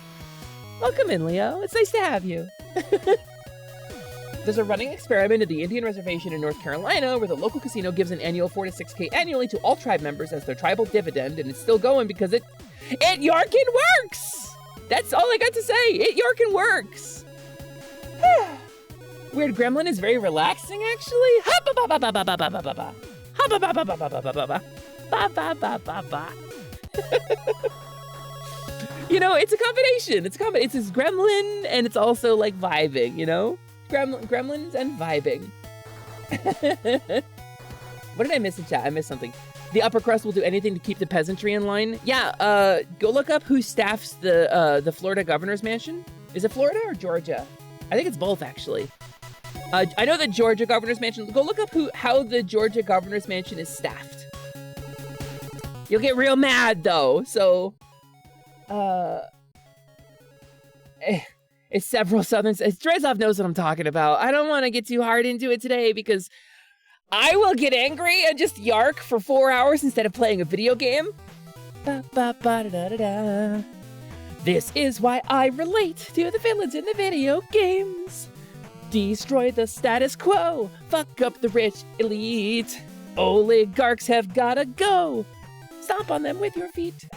Welcome in, Leo. It's nice to have you. There's a running experiment at the Indian Reservation in North Carolina where the local casino gives an annual 4 to 6K annually to all tribe members as their tribal dividend, and it's still going because it Yarkin works! That's all I got to say. It Yarkin works. Weird Gremlin is very relaxing, actually. You know, it's a combination. It's this gremlin, and it's also like vibing, you know? Gremlins and vibing. What did I miss in chat? I missed something. The upper crust will do anything to keep the peasantry in line. Yeah, go look up who staffs the Florida governor's mansion. Is it Florida or Georgia? I think it's both, actually. I know the Georgia governor's mansion. Go look up how the Georgia governor's mansion is staffed. You'll get real mad, though. So, it's several southern. Drezov knows what I'm talking about. I don't want to get too hard into it today because I will get angry and just yark for 4 hours instead of playing a video game. This is why I relate to the villains in the video games. Destroy the status quo. Fuck up the rich elite. Oligarchs have gotta go. Stomp on them with your feet.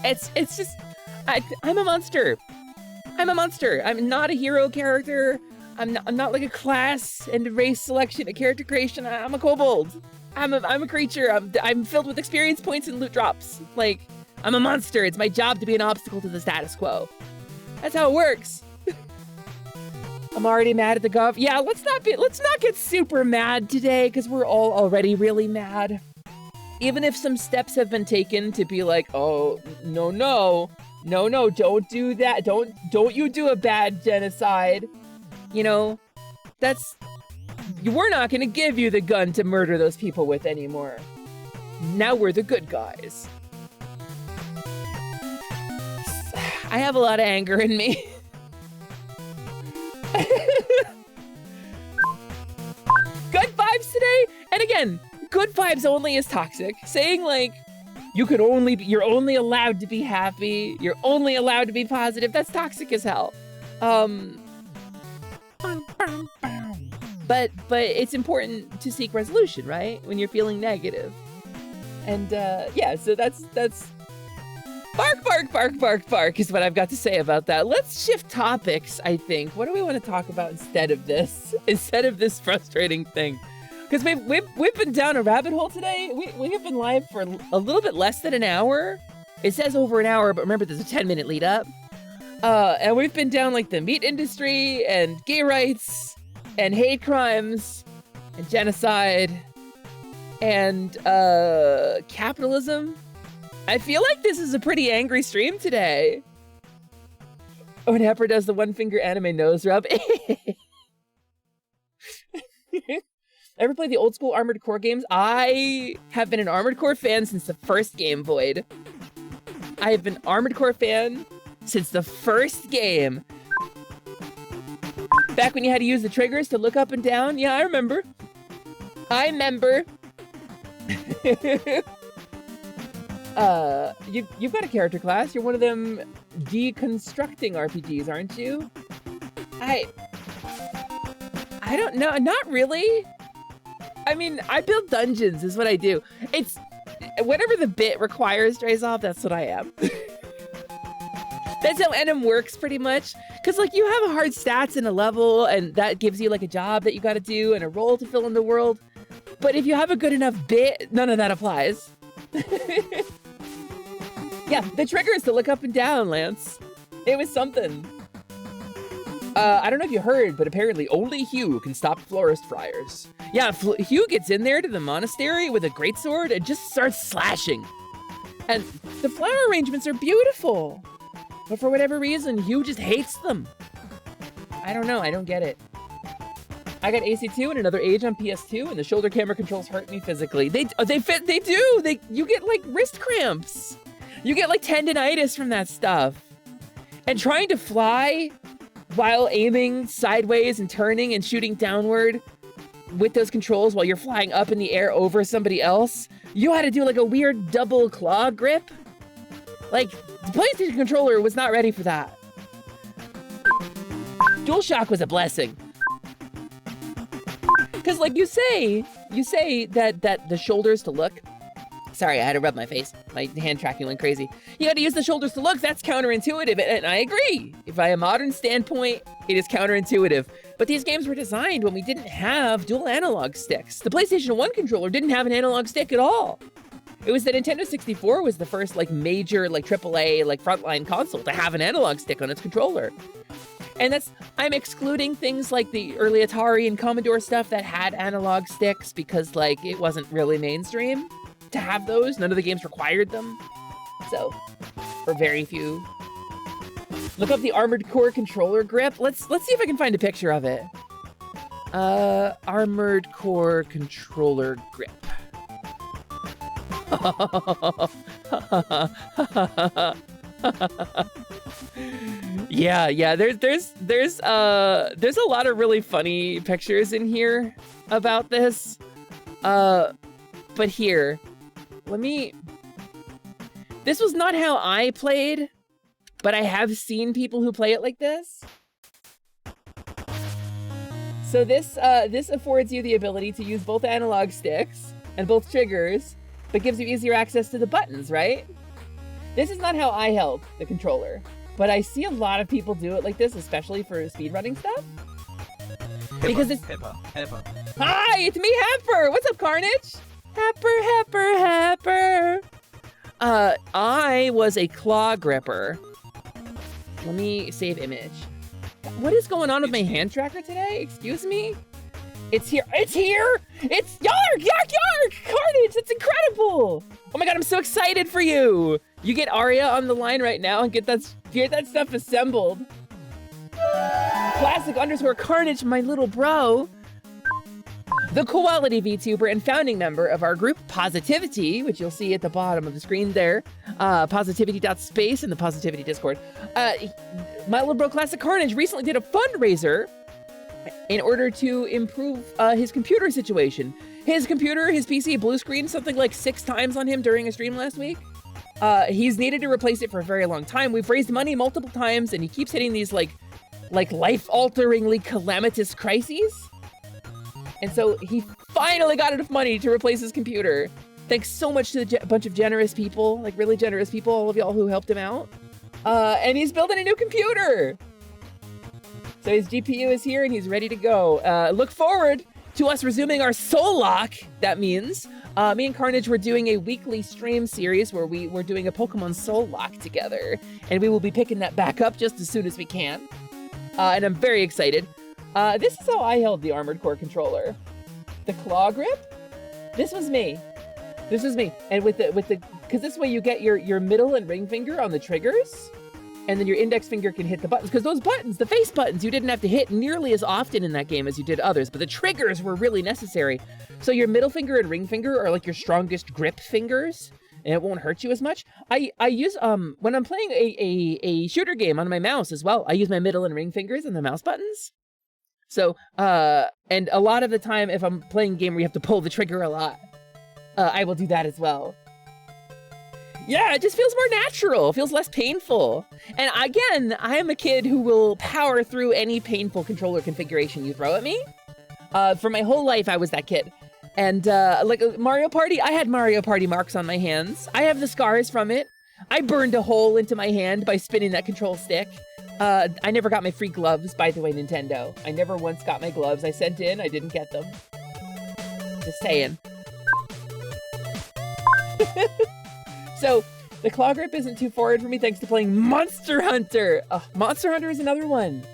It's just, I'm a monster. I'm a monster. I'm not a hero character. I'm not like a class and race selection, a character creation. I'm a kobold. I'm a creature. I'm filled with experience points and loot drops. Like, I'm a monster. It's my job to be an obstacle to the status quo. That's how it works. I'm already mad at the gov. Yeah, let's not get super mad today because we're all already really mad. Even if some steps have been taken to be like, oh, no, don't do that. Don't you do a bad genocide. You know, we're not gonna give you the gun to murder those people with anymore. Now we're the good guys. I have a lot of anger in me. Good vibes today, and again, good vibes only is toxic. Saying like, you're only allowed to be happy, you're only allowed to be positive, that's toxic as hell. But it's important to seek resolution, right? When you're feeling negative. And yeah, so that's bark, bark, bark, bark, bark is what I've got to say about that. Let's shift topics, I think. What do we want to talk about instead of this? Instead of this frustrating thing? Because we've been down a rabbit hole today. We have been live for a little bit less than an hour. It says over an hour, but remember there's a 10-minute lead up. And we've been down like the meat industry and gay rights and hate crimes and genocide and capitalism. I feel like this is a pretty angry stream today. When Hesper does the one finger anime nose rub. Ever play the old school Armored Core games? I have been an Armored Core fan since the first game, Void. I have been Armored Core fan since the first game. Back when you had to use the triggers to look up and down? Yeah, I remember. I remember. You've got a character class. You're one of them deconstructing RPGs, aren't you? I don't know. Not really. I mean, I build dungeons is what I do. It's whatever the bit requires, Drazov, that's what I am. That's how NM works pretty much. Because like you have a hard stats in a level and that gives you like a job that you got to do and a role to fill in the world. But if you have a good enough bit, none of that applies. Yeah, the trigger is to look up and down, Lance. It was something. I don't know if you heard, but apparently only Hugh can stop florist friars. Yeah, Hugh gets in there to the monastery with a greatsword and just starts slashing. And the flower arrangements are beautiful. But for whatever reason, Hugh just hates them. I don't know, I don't get it. I got AC2 and another age on PS2, and the shoulder camera controls hurt me physically. They do. You get like wrist cramps. You get like tendonitis from that stuff. And trying to fly while aiming sideways and turning and shooting downward with those controls while you're flying up in the air over somebody else, you had to do like a weird double claw grip. Like, the PlayStation controller was not ready for that. DualShock was a blessing. Because like you say that the shoulders to look. Sorry, I had to rub my face. My hand tracking went crazy. You gotta use the shoulders to look, that's counterintuitive, and I agree. By a modern standpoint, it is counterintuitive. But these games were designed when we didn't have dual analog sticks. The PlayStation 1 controller didn't have an analog stick at all. It was the Nintendo 64 was the first like major like AAA like frontline console to have an analog stick on its controller. And I'm excluding things like the early Atari and Commodore stuff that had analog sticks because like it wasn't really mainstream to have those. None of the games required them. So, or very few. Look up the Armored Core controller grip. Let's see if I can find a picture of it. Armored Core controller grip. Yeah, there's a lot of really funny pictures in here about this. But here, this was not how I played, but I have seen people who play it like this. So this affords you the ability to use both analog sticks and both triggers, but gives you easier access to the buttons, right? This is not how I held the controller, but I see a lot of people do it like this, especially for speedrunning stuff. Because it's Hesper. Hi, it's me, Hesper. What's up, Carnage? Hesper. I was a claw gripper. Let me save image. What is going on with my hand tracker today? Excuse me? It's here. It's Yark! Carnage, that's incredible! Oh my god, I'm so excited for you! You get Arya on the line right now and get that stuff assembled. Classic_Carnage, my little bro. The quality VTuber and founding member of our group Positivity, which you'll see at the bottom of the screen there, positivity.space in the Positivity Discord. My little bro Classic Carnage recently did a fundraiser in order to improve his computer situation. His PC blue screened something like 6 times on him during a stream last week. He's needed to replace it for a very long time. We've raised money multiple times and he keeps hitting these like life-alteringly calamitous crises. And so he finally got enough money to replace his computer. Thanks so much to a bunch of generous people, like really generous people, all of y'all who helped him out. And he's building a new computer. So his GPU is here and he's ready to go. Look forward to us resuming our Soul Lock. That means me and Carnage were doing a weekly stream series where we were doing a Pokemon Soul Lock together. And we will be picking that back up just as soon as we can. And I'm very excited. This is how I held the Armored Core controller. The claw grip? This was me. And with the, because this way you get your middle and ring finger on the triggers. and then your index finger can hit the buttons, because those buttons, the face buttons, you didn't have to hit nearly as often in that game as you did others, but the triggers were really necessary. So your middle finger and ring finger are like your strongest grip fingers, and it won't hurt you as much. I use, when I'm playing a shooter game on my mouse as well, I use my middle and ring fingers and the mouse buttons. So, and a lot of the time, if I'm playing a game where you have to pull the trigger a lot, I will do that as well. Yeah, it just feels more natural. It feels less painful. And again, I am a kid who will power through any painful controller configuration you throw at me. For my whole life, I was that kid. And like Mario Party, I had Mario Party marks on my hands. I have the scars from it. I burned a hole into my hand by spinning that control stick. I never got my free gloves, by the way, Nintendo. I never once got my gloves. I sent in, I didn't get them. Just saying. So, the claw grip isn't too forward for me thanks to playing Monster Hunter. Monster Hunter is another one.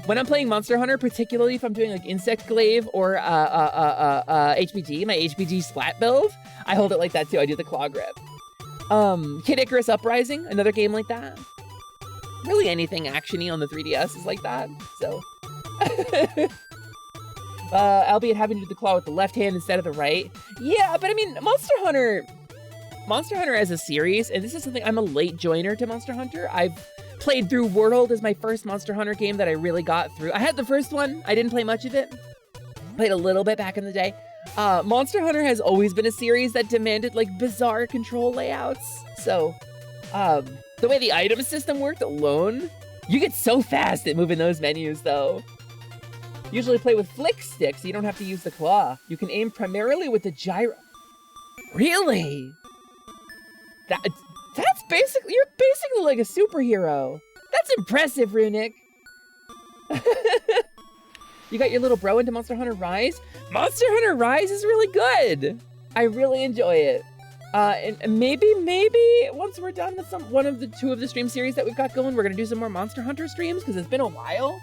When I'm playing Monster Hunter, particularly if I'm doing like Insect Glaive or HBG, my HBG Splat build, I hold it like that too. I do the claw grip. Kid Icarus Uprising, another game like that. Really anything action-y on the 3DS is like that, so. Albeit having to do the claw with the left hand instead of the right. Yeah, but I mean, Monster Hunter as a series, and this is something, I'm a late joiner to Monster Hunter. I've played through World as my first Monster Hunter game that I really got through. I had the first one, I didn't play much of it. Played a little bit back in the day. Monster Hunter has always been a series that demanded like bizarre control layouts. So, the way the item system worked alone, you get so fast at moving those menus though. Usually play with flick sticks, so you don't have to use the claw. You can aim primarily with the gyro. Really? That's basically, you're basically like a superhero. That's impressive, Runic. You got your little bro into Monster Hunter Rise? Monster Hunter Rise is really good. I really enjoy it. And maybe once we're done with one of the two of the stream series that we've got going, we're gonna do some more Monster Hunter streams because it's been a while.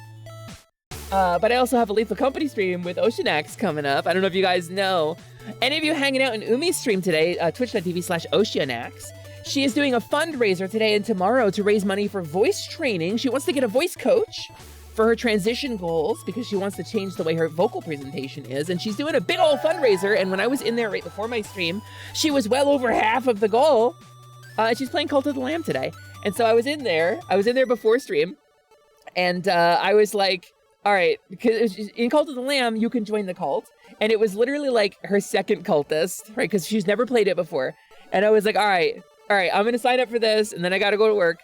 But I also have a Lethal Company stream with Oceanax coming up. I don't know if you guys know. Any of you hanging out in Umi's stream today, twitch.tv/Oceanax. She is doing a fundraiser today and tomorrow to raise money for voice training. She wants to get a voice coach for her transition goals because she wants to change the way her vocal presentation is. And she's doing a big old fundraiser. And when I was in there right before my stream, she was well over half of the goal. She's playing Cult of the Lamb today. And so I was in there before stream. And I was like, all right, because in Cult of the Lamb, you can join the cult. And it was literally like her second cultist, right? Because she's never played it before. And I was like, all right, I'm going to sign up for this. And then I got to go to work.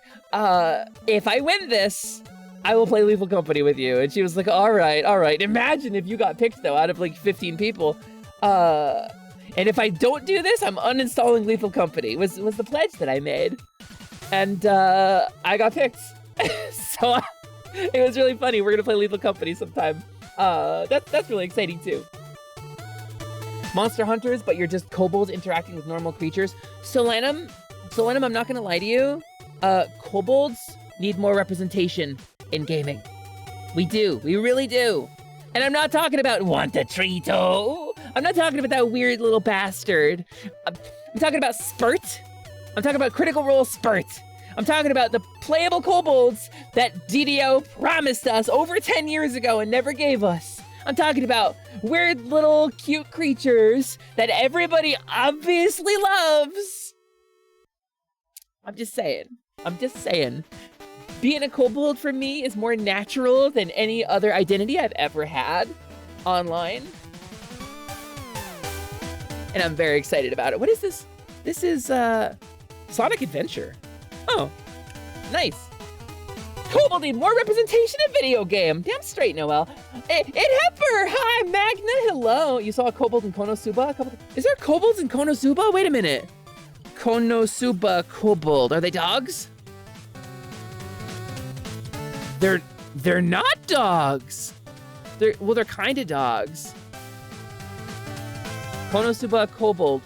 If I win this, I will play Lethal Company with you. And she was like, all right. Imagine if you got picked, though, out of like 15 people. And if I don't do this, I'm uninstalling Lethal Company, was the pledge that I made. And I got picked. So it was really funny. We're going to play Lethal Company sometime. That's really exciting, too. Monster Hunters, but you're just kobolds interacting with normal creatures. Solanum, I'm not going to lie to you. Kobolds need more representation in gaming. We do. We really do. And I'm not talking about Want-a-Treato. I'm not talking about that weird little bastard. I'm talking about Spurt. I'm talking about Critical Role Spurt. I'm talking about the playable kobolds that DDO promised us over 10 years ago and never gave us. I'm talking about weird little cute creatures that everybody obviously loves. I'm just saying. Being a kobold for me is more natural than any other identity I've ever had online. And I'm very excited about it. What is this? This is Sonic Adventure. Oh, nice. Kobold need more representation in video game. Damn straight, Noel. Hesper! Hi, Magna, hello. You saw a kobold in Konosuba? Is there kobolds in Konosuba? Wait a minute. Konosuba kobold. Are they dogs? They're not dogs. They're kind of dogs. Konosuba kobold.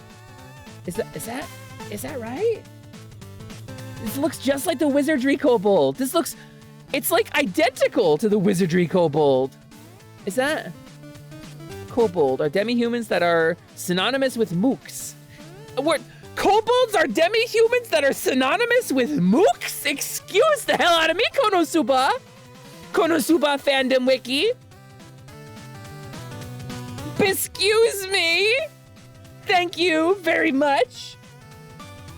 Is that right? This looks just like the wizardry kobold. It's like identical to the wizardry kobold. Is that? Kobold are demi-humans that are synonymous with mooks. Kobolds are demi-humans that are synonymous with mooks? Excuse the hell out of me, Konosuba! Konosuba fandom wiki. Excuse me! Thank you very much.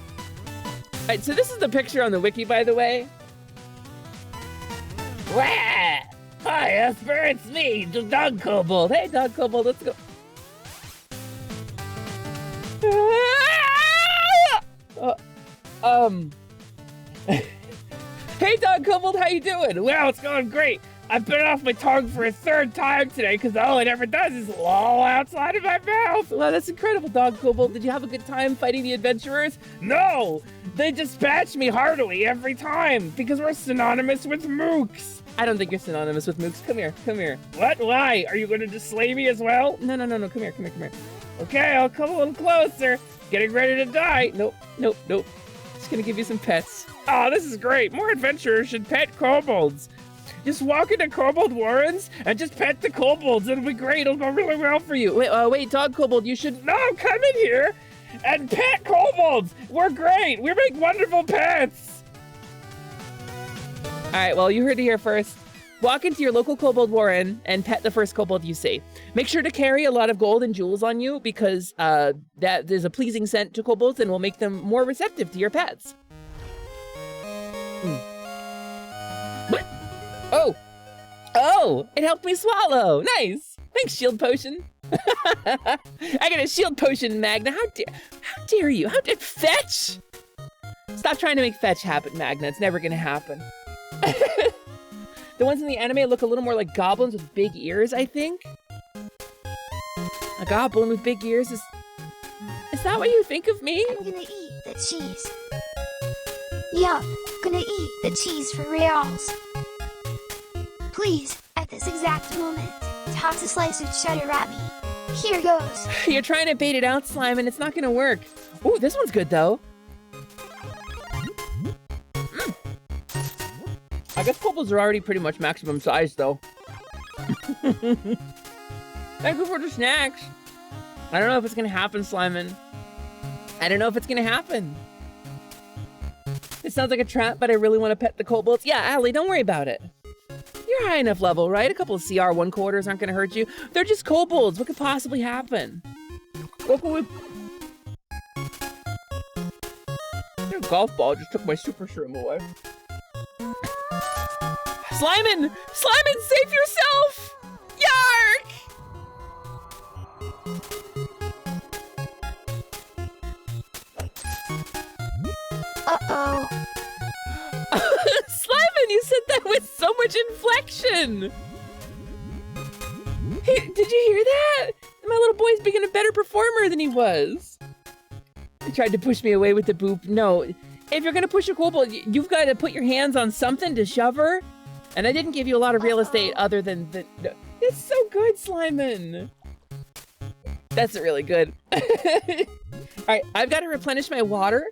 All right, so this is the picture on the wiki, by the way. Wah! Hi, Hesper, it's me, the Dog Kobold. Hey, Dog Kobold, let's go. Hey, Dog Kobold, how you doing? Well, it's going great. I've been off my tongue for a third time today because all it ever does is loll outside of my mouth. Wow, that's incredible, Dog Kobold. Did you have a good time fighting the adventurers? No, they dispatch me heartily every time because we're synonymous with mooks. I don't think you're synonymous with mooks. Come here, come here. What? Why? Are you going to just slay me as well? No, come here, come here, come here. Okay, I'll come a little closer. Getting ready to die. Nope. Just gonna give you some pets. Oh, this is great. More adventurers should pet kobolds. Just walk into kobold warrens and just pet the kobolds. It'll be great. It'll go really well for you. Wait, Dog Kobold, you should... No, come in here and pet kobolds. We're great. We make wonderful pets. All right, well, you heard it here first. Walk into your local kobold warren and pet the first kobold you see. Make sure to carry a lot of gold and jewels on you because that is a pleasing scent to kobolds and will make them more receptive to your pets. What? Oh, it helped me swallow. Nice. Thanks, shield potion. I got a shield potion, Magna. How dare you? How dare fetch? Stop trying to make fetch happen, Magna. It's never gonna happen. The ones in the anime look a little more like goblins with big ears, I think. A goblin with big ears is that what you think of me? I'm gonna eat the cheese. Yum, gonna eat the cheese for reals. Please, at this exact moment, toss a slice of cheddar at me. Here goes. You're trying to bait it out, Slime, and it's not gonna work. Ooh, this one's good though. I guess kobolds are already pretty much maximum size, though. Thank you for the snacks. I don't know if it's gonna happen, Slimin. I don't know if it's gonna happen. It sounds like a trap, but I really want to pet the kobolds. Yeah, Allie, don't worry about it. You're high enough level, right? A couple of CR 1/4s aren't gonna hurt you. They're just kobolds. What could possibly happen? Their golf ball just took my super shroom away. Slimin! Slimin, save yourself! Yark! Uh-oh. Slimin, you said that with so much inflection! Hey, did you hear that? My little boy's becoming a better performer than he was. He tried to push me away with the boop. No, if you're gonna push a kobold, you've got to put your hands on something to shove her. And I didn't give you a lot of real estate other than the... It's so good, Slimin. That's really good. All right, I've got to replenish my water.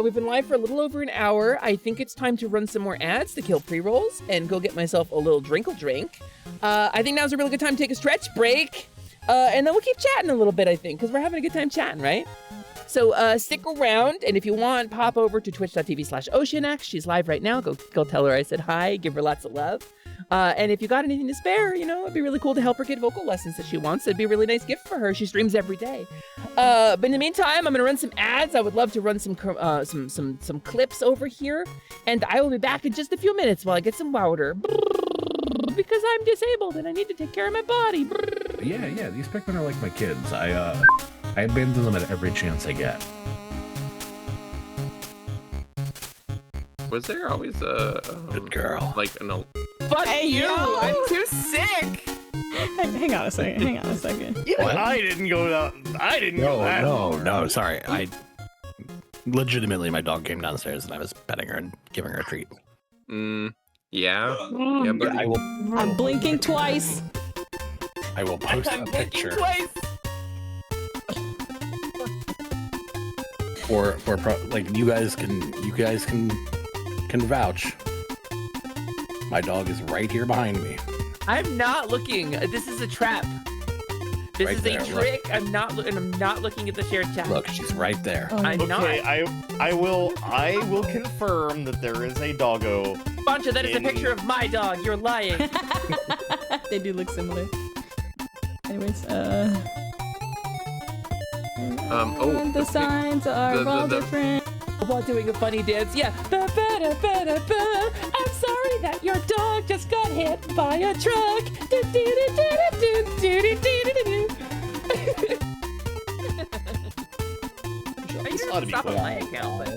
We've been live for a little over an hour. I think it's time to run some more ads to kill pre-rolls and go get myself a little drinkle drink. I think now's a really good time to take a stretch break. And then we'll keep chatting a little bit, I think, because we're having a good time chatting, right? So stick around, and if you want, pop over to twitch.tv/OceanX. She's live right now. Go tell her I said hi. Give her lots of love. And if you got anything to spare, you know, it'd be really cool to help her get vocal lessons that she wants. It'd be a really nice gift for her. She streams every day. But in the meantime, I'm gonna run some ads. I would love to run some clips over here, and I will be back in just a few minutes while I get some water. Because I'm disabled and I need to take care of my body. Yeah, these Pikmin are like my kids. I abandon them at every chance I get. Was there always a Good girl. like an Fuck you! I'm too sick. Hang on a second. What? I didn't go that. No, sorry. I legitimately, my dog came downstairs and I was petting her and giving her a treat. Yeah, but I will. I'm blinking twice. I will post a picture. Or like you guys can vouch. My dog is right here behind me. I'm not looking. This is a trap. This right is there. a trick. I'm not looking at the shared chat. Look, she's right there. I'm not. I will confirm that there is a doggo. Bancha, that is a picture of my dog. You're lying. They do look similar. Anyways, the signs are all different. While doing a funny dance, yeah. I'm sorry that your dog just got hit by a truck. I used to stop on my account, but...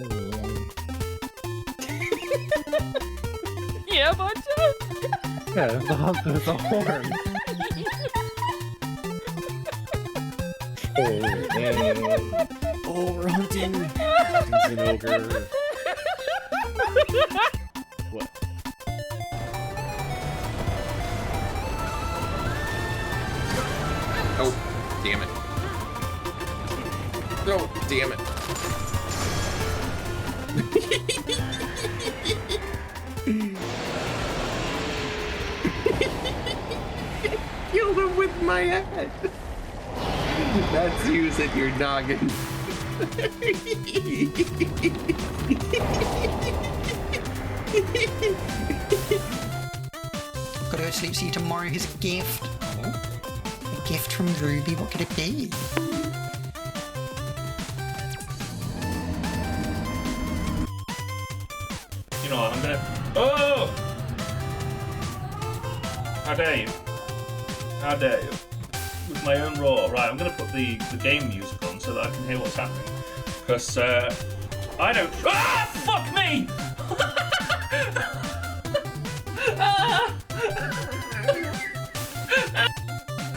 Yeah, Bancha? Yeah, there's a horn. Oh, we're hunting. Hunting's an ogre. What? Oh, damn it. Oh, damn it. Killed him with my head. That's using your noggin. Gotta go to sleep, see you tomorrow. Here's a gift. A gift from Ruby. What could it be? You know what, I'm gonna... Oh! How dare you? How dare you? With my own roar. Right, I'm gonna put the game music on so that I can hear what's happening. Because, I don't... Ah! Fuck me!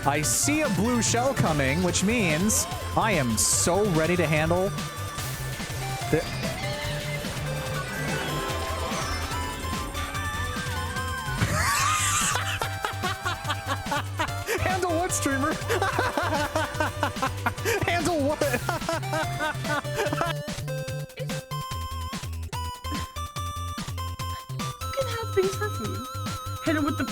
I see a blue shell coming, which means I am so ready to handle the... Handle what, streamer? Handle what? You can have things for food. Hit it with the...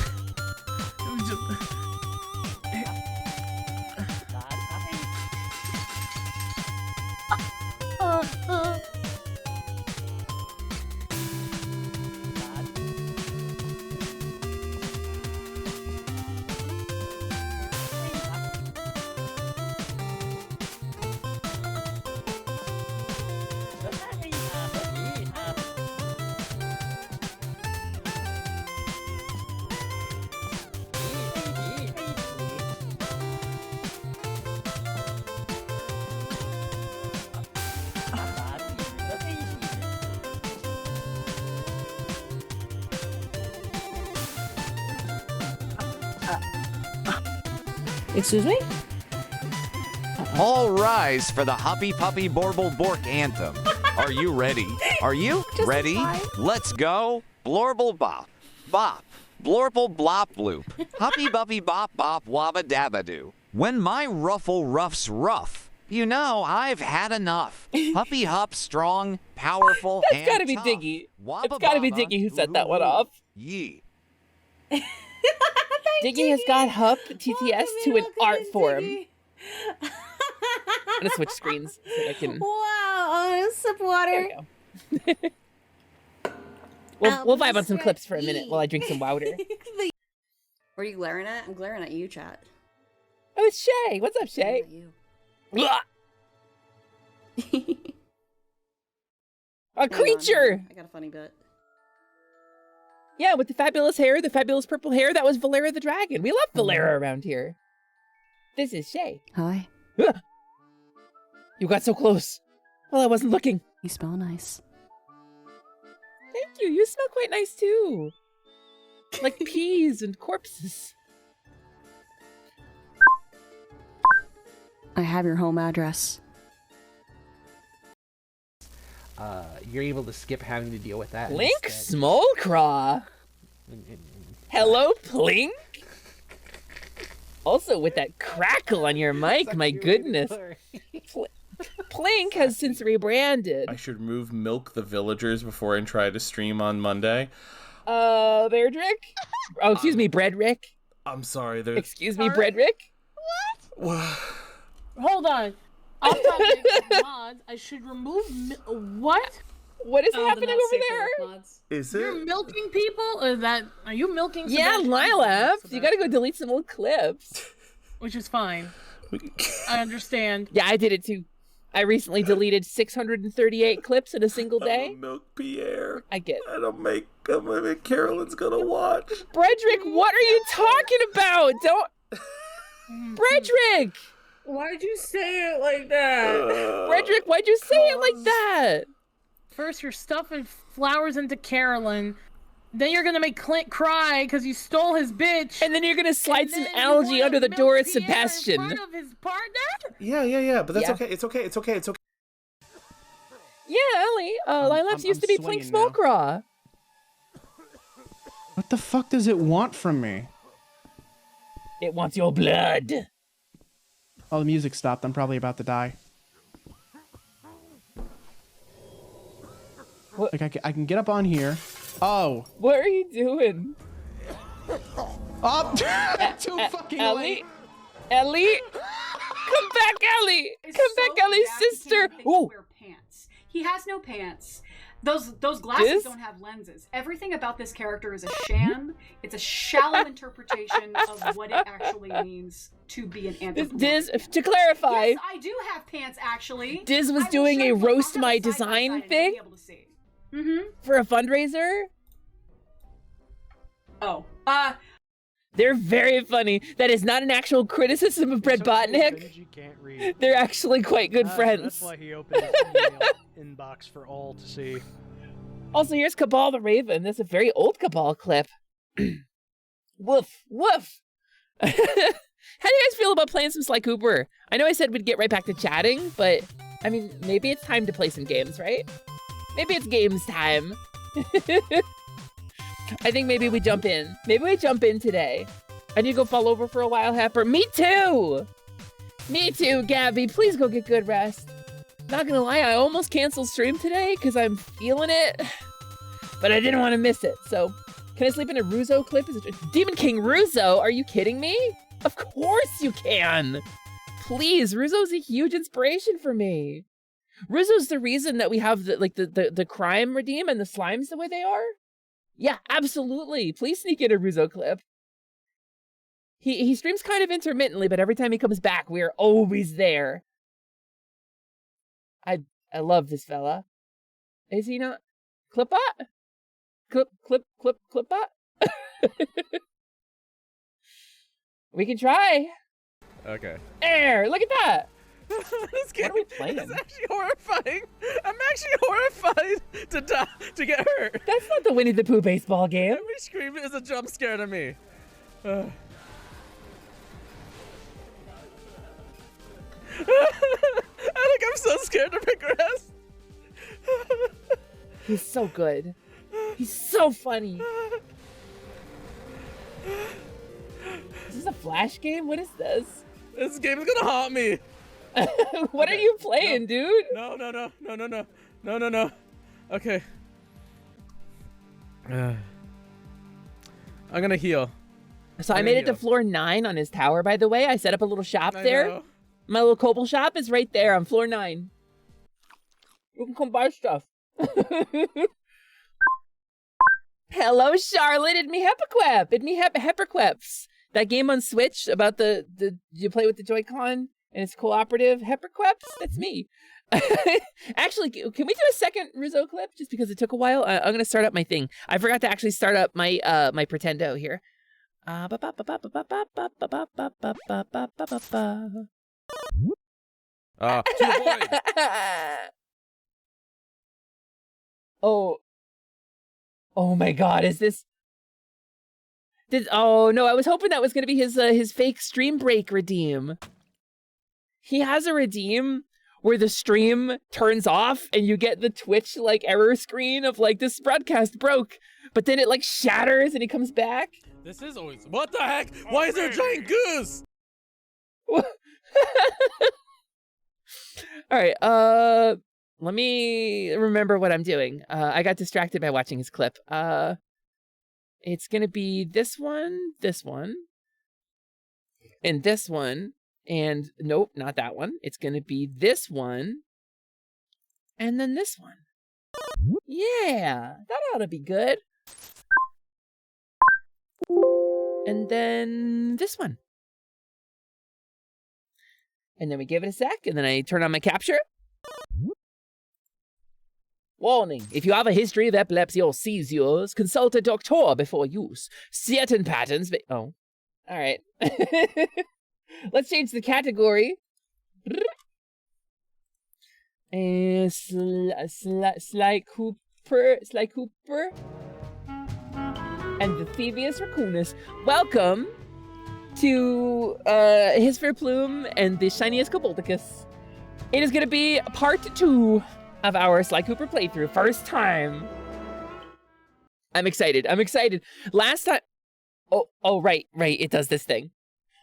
Excuse me? All rise for the Hoppy Puppy Borble Bork anthem. Are you ready? Are you ready? Let's go. Blorble bop. Bop. Blorble blop bloop. Hoppy buppy bop bop wabba dabba doo. When my ruffle ruffs rough, you know I've had enough. Huppy hup strong, powerful, That's gotta be Diggy. It's gotta be Diggy who set that one off. Yee. Diggy has got Hup TTS to an art form. I'm gonna switch screens so that I can. Wow, oh, sip water. We'll vibe on some clips for a minute while I drink some water. What are you glaring at? I'm glaring at you, chat. Oh, it's Shay. What's up, Shay? A creature! I got a funny bit. Yeah, with the fabulous hair, the fabulous purple hair, that was Valera the dragon. We love Valera around here. This is Shay. Hi. You got so close. Well, I wasn't looking. You smell nice. Thank you. You smell quite nice too. Like peas and corpses. I have your home address. You're able to skip having to deal with that. Plink Smolcraw. Hello, Plink. Also, with that crackle on your mic, my goodness. Plink has since rebranded. I should remove Milk the Villagers before I try to stream on Monday. Bairdrick? Oh, excuse me, Breadrick. I'm sorry. Excuse me, Breadrick? What? Hold on. Off topic of mods, I should remove what? What is happening over there? Is it? You're milking people? Are you milking? Yeah, Lilaf. You gotta go delete some old clips. Which is fine. I understand. Yeah, I did it too. I recently deleted 638 clips in a single day. I'm Milk Pierre. I get. I don't make. Carolyn's gonna watch. Bredrick, what are you talking about? Don't. Bredrick! Why'd you say it like that? Bredrick, why'd you say it like that? First, you're stuffing flowers into Carolyn. Then you're gonna make Clint cry because you stole his bitch. And then you're gonna slide some algae under the door of Sebastian. In front of his partner? Yeah. But that's okay. It's okay. Yeah, Ellie. Lilaf used to be Plink Smoke Raw. What the fuck does it want from me? It wants your blood. Oh, the music stopped. I'm probably about to die. What? Like I can get up on here. Oh. What are you doing? Oh, too fucking late. Ellie? Come back, Ellie! Come back, Ellie's sister! Ooh. Wear pants. He has no pants. Those glasses don't have lenses. Everything about this character is a sham. It's a shallow interpretation of what it actually means to be an anthropomorphic. Diz, to clarify. Yes, I do have pants, actually. Diz was doing a roast my design thing for a fundraiser. Oh. They're very funny. That is not an actual criticism of Brett Botnick. They're actually quite good friends. That's why he opened his email inbox for all to see. Also, here's Cabal the Raven. That's a very old Cabal clip. Woof, woof. How do you guys feel about playing some Sly Cooper? I know I said we'd get right back to chatting, but I mean, maybe it's time to play some games, right? Maybe it's games time. I think maybe we jump in. Maybe we jump in today. I need to go fall over for a while, Hesper. Me too! Me too, Gabby. Please go get good rest. Not gonna lie, I almost canceled stream today because I'm feeling it. But I didn't want to miss it, so... Can I sleep in a Russo clip? Is it Demon King Russo? Are you kidding me? Of course you can! Please, Russo's a huge inspiration for me. Russo's the reason that we have the crime redeem and the slimes the way they are. Yeah, absolutely. Please sneak in a Russo clip. He streams kind of intermittently, but every time he comes back, we're always there. I love this fella. Is he not? Clipbot? Clipbot? We can try. Okay. Air, look at that. This game what are we playing? is actually horrifying. I'm actually horrified to get hurt. That's not the Winnie the Pooh baseball game. Every scream is a jump scare to me. I think I'm so scared to progress. He's so good. He's so funny. Is this a Flash game? What is this? This game is gonna haunt me. What are you playing, dude? No. Okay. I'm gonna heal. So I made it to floor 9 on his tower, by the way. I set up a little shop there. Know. My little Cobble shop is right there on floor 9. You can come buy stuff. Hello, Charlotte. It's me, Hepperquep. It's me, Hepperqueps. That game on Switch about the you play with the Joy-Con and it's cooperative. Hepperqueps. That's me. Actually, can we do a second Rizzo clip just because it took a while? I'm gonna start up my thing. I forgot to actually start up my my Pretendo here. To the void. Oh my God! Is this? Oh no! I was hoping that was gonna be his fake stream break redeem. He has a redeem where the stream turns off and you get the Twitch like error screen of like this broadcast broke, but then it like shatters and he comes back. This is always what the heck? Why is there a giant goose? All right, let me remember what I'm doing. I got distracted by watching his clip. It's gonna be this one, and this one, And nope, not that one. It's going to be this one. And then this one. Yeah, that ought to be good. And then this one. And then we give it a sec, and then I turn on my capture. Warning, if you have a history of epilepsy or seizures, consult a doctor before use. Certain patterns may... Oh, all right. Let's change the category. Sly Cooper. And the Thievius Racoonus. Welcome to Hesper Plume and the Shiniest Coboldicus. It is going to be part 2 of our Sly Cooper playthrough. First time. I'm excited. Last time... Oh, right. It does this thing.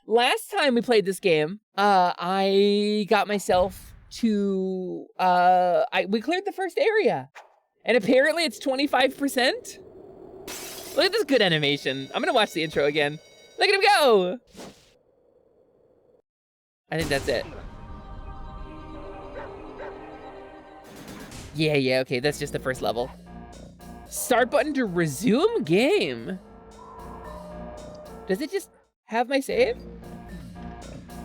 Last time we played this game, I got myself to... we cleared the first area. And apparently it's 25%. Look at this good animation. I'm going to watch the intro again. Look at him go! I think that's it. Yeah, okay, that's just the first level. Start button to resume game. Does it just have my save?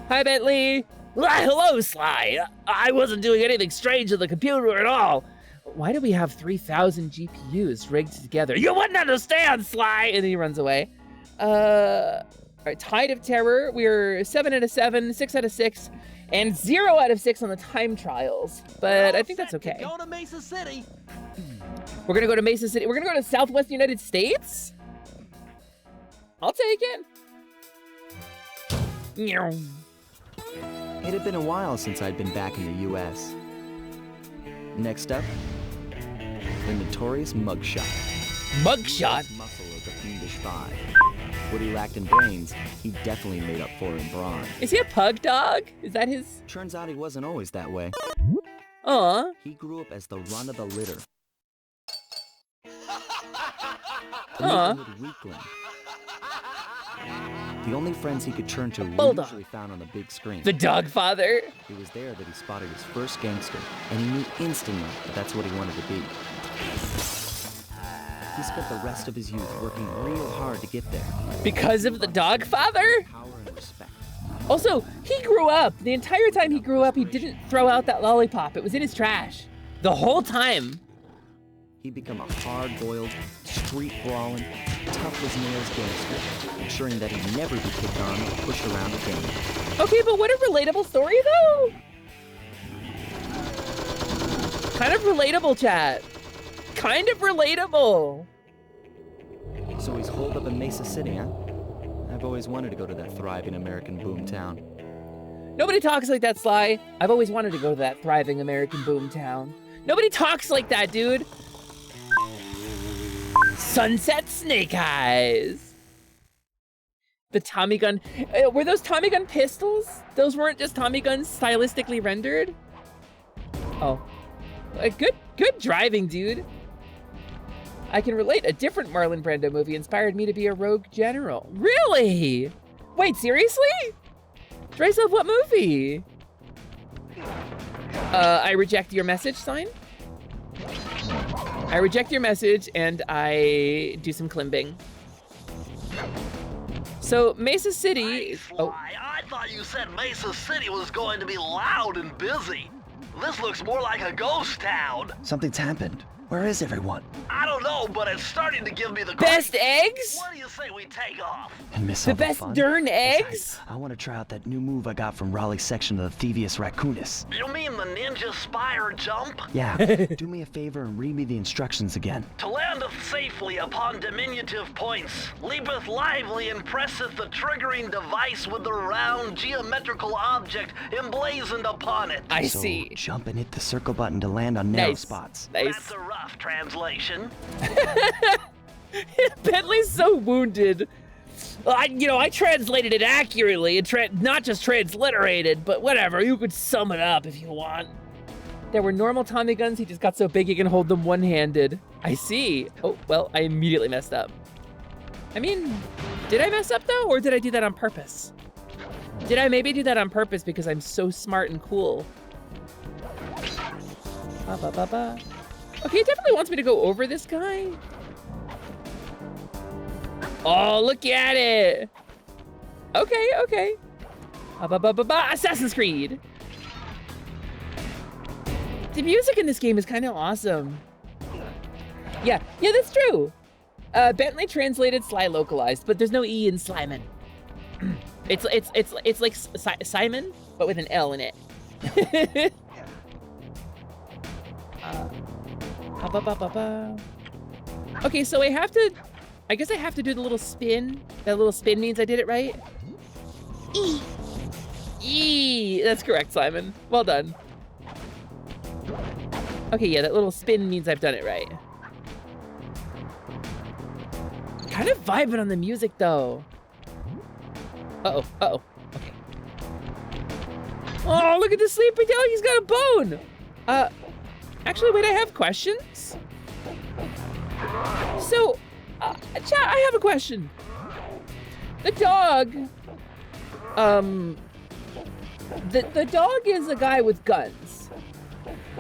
Hi, Bentley. Hello, Sly. I wasn't doing anything strange on the computer at all. Why do we have 3,000 GPUs rigged together? You wouldn't understand, Sly! And then he runs away. All right, Tide of Terror. We're 7 out of 7, 6 out of 6, and 0 out of 6 on the time trials. But I think that's okay. Go to Mesa City. We're gonna go to Mesa City. We're gonna go to Southwest United States? I'll take it. It had been a while since I'd been back in the U.S. Next up, the notorious Mugshot. Mugshot? Muscle of the fiendish five. What he lacked in brains, he definitely made up for in brawn. Is he a pug dog? Is that his? Turns out he wasn't always that way. Aw. He grew up as the run of the litter. Aw. Weakling. The only friends he could turn to were Bulldog. usually found on the big screen. The dog father. It was there that he spotted his first gangster, and he knew instantly that that's what he wanted to be. He spent the rest of his youth working real hard to get there. Because of the dog father? Power and respect. Also, he grew up. The entire time he grew up, he didn't throw out that lollipop. It was in his trash. The whole time. He'd become a hard-boiled, street-brawling, tough-as-nails gangster, ensuring that he'd never be kicked on or pushed around again. Okay, but what a relatable story, though. Kind of relatable, chat. Kind of relatable. So he's holed up in Mesa City, huh? I've always wanted to go to that thriving American boom town. Nobody talks like that, Sly. I've always wanted to go to that thriving American boom town. Nobody talks like that, dude. Sunset Snake Eyes. The Tommy gun. Were those Tommy gun pistols? Those weren't just Tommy guns stylistically rendered? Oh. Good driving, dude. I can relate. A different Marlon Brando movie inspired me to be a rogue general. Really? Wait, seriously? Trace of what movie? I reject your message sign. I reject your message and I do some climbing. So Mesa City. Hey, Sly, I thought you said Mesa City was going to be loud and busy. This looks more like a ghost town. Something's happened. Where is everyone? I don't know, but it's starting to give me the best creeps. eggs? What do you say we take off? And miss the all best fun? darn eggs? Besides, I want to try out that new move I got from Raleigh's section of the Thievius Racoonus. You mean the ninja spire jump? Yeah, do me a favor and read me the instructions again. To landeth safely upon diminutive points, leapeth lively and presseth the triggering device with the round geometrical object emblazoned upon it. I so see. Jump and hit the circle button to land on narrow Nice. spots. Nice. That's a rough translation. Bentley's so wounded. I translated it accurately and not just transliterated, but whatever, you could sum it up if you want. There were normal Tommy guns, he just got so big he can hold them one-handed. I see. Oh, well, I immediately messed up. I mean, did I mess up though, or did I do that on purpose? Did I maybe do that on purpose because I'm so smart and cool? Ba, ba, ba, ba. Okay, it definitely wants me to go over this guy. Oh, look at it. Okay, okay. Ba, ba, ba, ba, ba. Assassin's Creed. The music in this game is kind of awesome. Yeah, that's true. Bentley translated Sly localized, but there's no E in Slyman. It's like Simon, but with an L in it. Okay, so I guess I have to do the little spin. That little spin means I did it right. E. E. That's correct, Simon. Well done. Okay, yeah, that little spin means I've done it right. Kind of vibing on the music, though. Uh-oh. Okay. Oh, look at the sleepy dog. He's got a bone. Actually, wait, I have questions. So, chat, I have a question. The dog, the dog is a guy with guns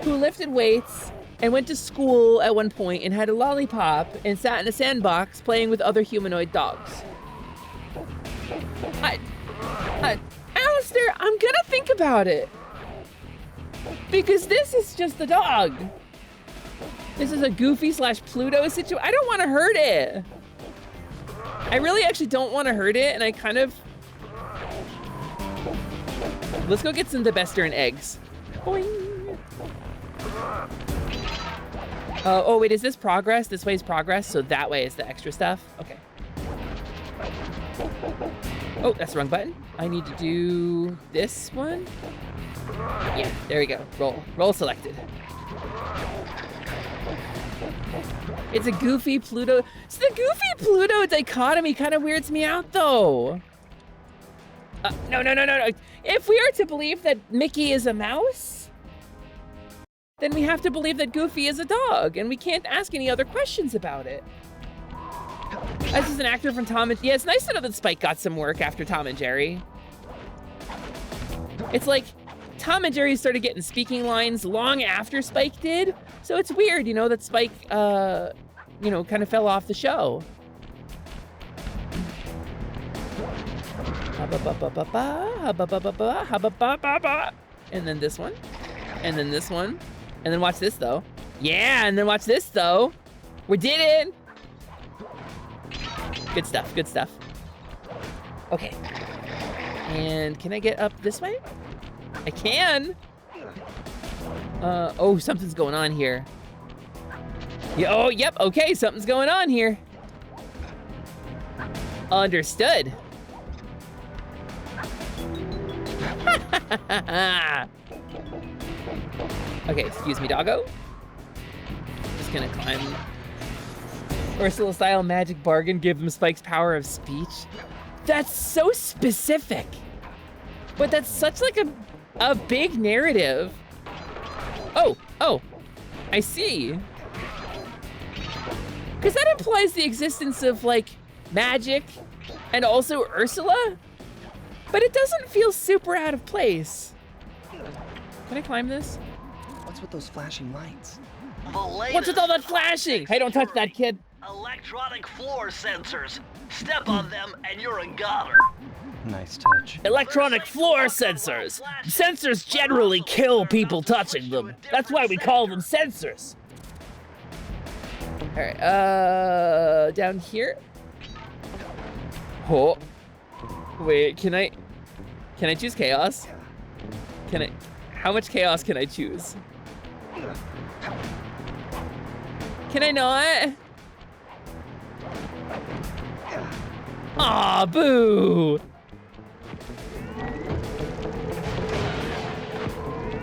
who lifted weights and went to school at one point and had a lollipop and sat in a sandbox playing with other humanoid dogs. Alistair, I'm gonna think about it. Because this is just the dog. This is a Goofy / Pluto situation. I don't want to hurt it. I really actually don't want to hurt it, and I kind of... Let's go get some of the bester and eggs. Boing. Oh, wait, is this progress? This way is progress, so that way is the extra stuff? Okay. Oh, that's the wrong button. I need to do this one. Yeah, there we go. Roll selected. It's a Goofy Pluto. So the Goofy Pluto dichotomy kind of weirds me out, though. No. If we are to believe that Mickey is a mouse, then we have to believe that Goofy is a dog, and we can't ask any other questions about it. This is an actor from Tom and... Yeah, it's nice to know that Spike got some work after Tom and Jerry. It's like Tom and Jerry started getting speaking lines long after Spike did, so it's weird, that Spike, kind of fell off the show. And then this one. And then this one. And then watch this, though. Yeah, and then watch this, though. We did it! Good stuff. Okay. And can I get up this way? I can! Oh, something's going on here. Yeah, oh, yep, okay, something's going on here. Understood. Okay, excuse me, doggo. Just gonna climb. Ursula style magic bargain, give him Spike's power of speech. That's so specific. But that's such like a big narrative. Oh, I see. Because that implies the existence of like magic and also Ursula, but it doesn't feel super out of place. Can I climb this? What's with those flashing lights? What's with all that flashing? Hey, don't touch that, kid. Electronic floor sensors. Step on them and you're a goner. Nice touch. Electronic floor sensors. Sensors generally kill people touching them. That's why we call them sensors. All right, down here. Oh, wait, can I choose chaos? How much chaos can I choose? Can I not? Aw, boo!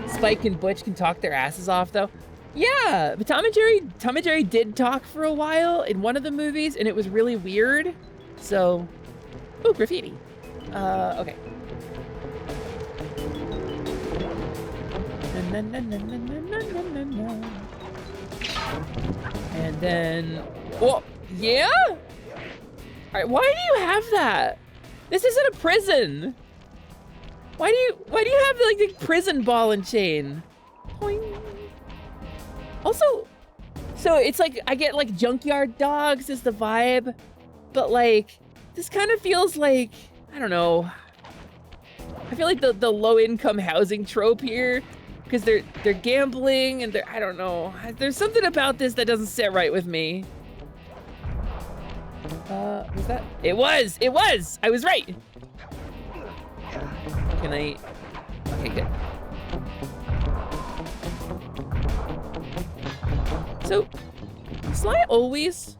Spike and Butch can talk their asses off, though. Yeah, but Tom and Jerry did talk for a while in one of the movies, and it was really weird. So, ooh, graffiti. Okay. And then, oh, yeah? All right, why do you have that? This isn't a prison. Why do you have like the prison ball and chain? Boing. Also, so it's like I get like junkyard dogs is the vibe, but like this kind of feels like, I don't know. I feel like the low income housing trope here, because they're gambling and I don't know. There's something about this that doesn't sit right with me. Was that? It was! I was right! Can I? Okay, good. So, does Sly always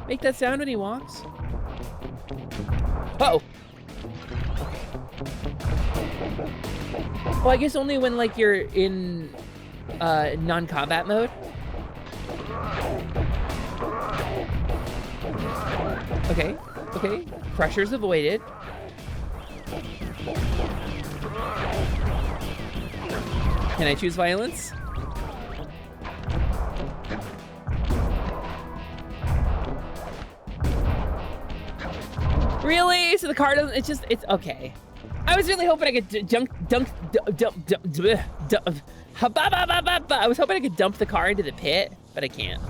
make that sound when he walks? Uh-oh! Well, I guess only when, like, you're in non-combat mode. Okay, okay. Pressure's avoided. Can I choose violence? Really? So the car doesn't, it's okay. I was really hoping I could I was hoping I could dump the car into the pit, but I can't.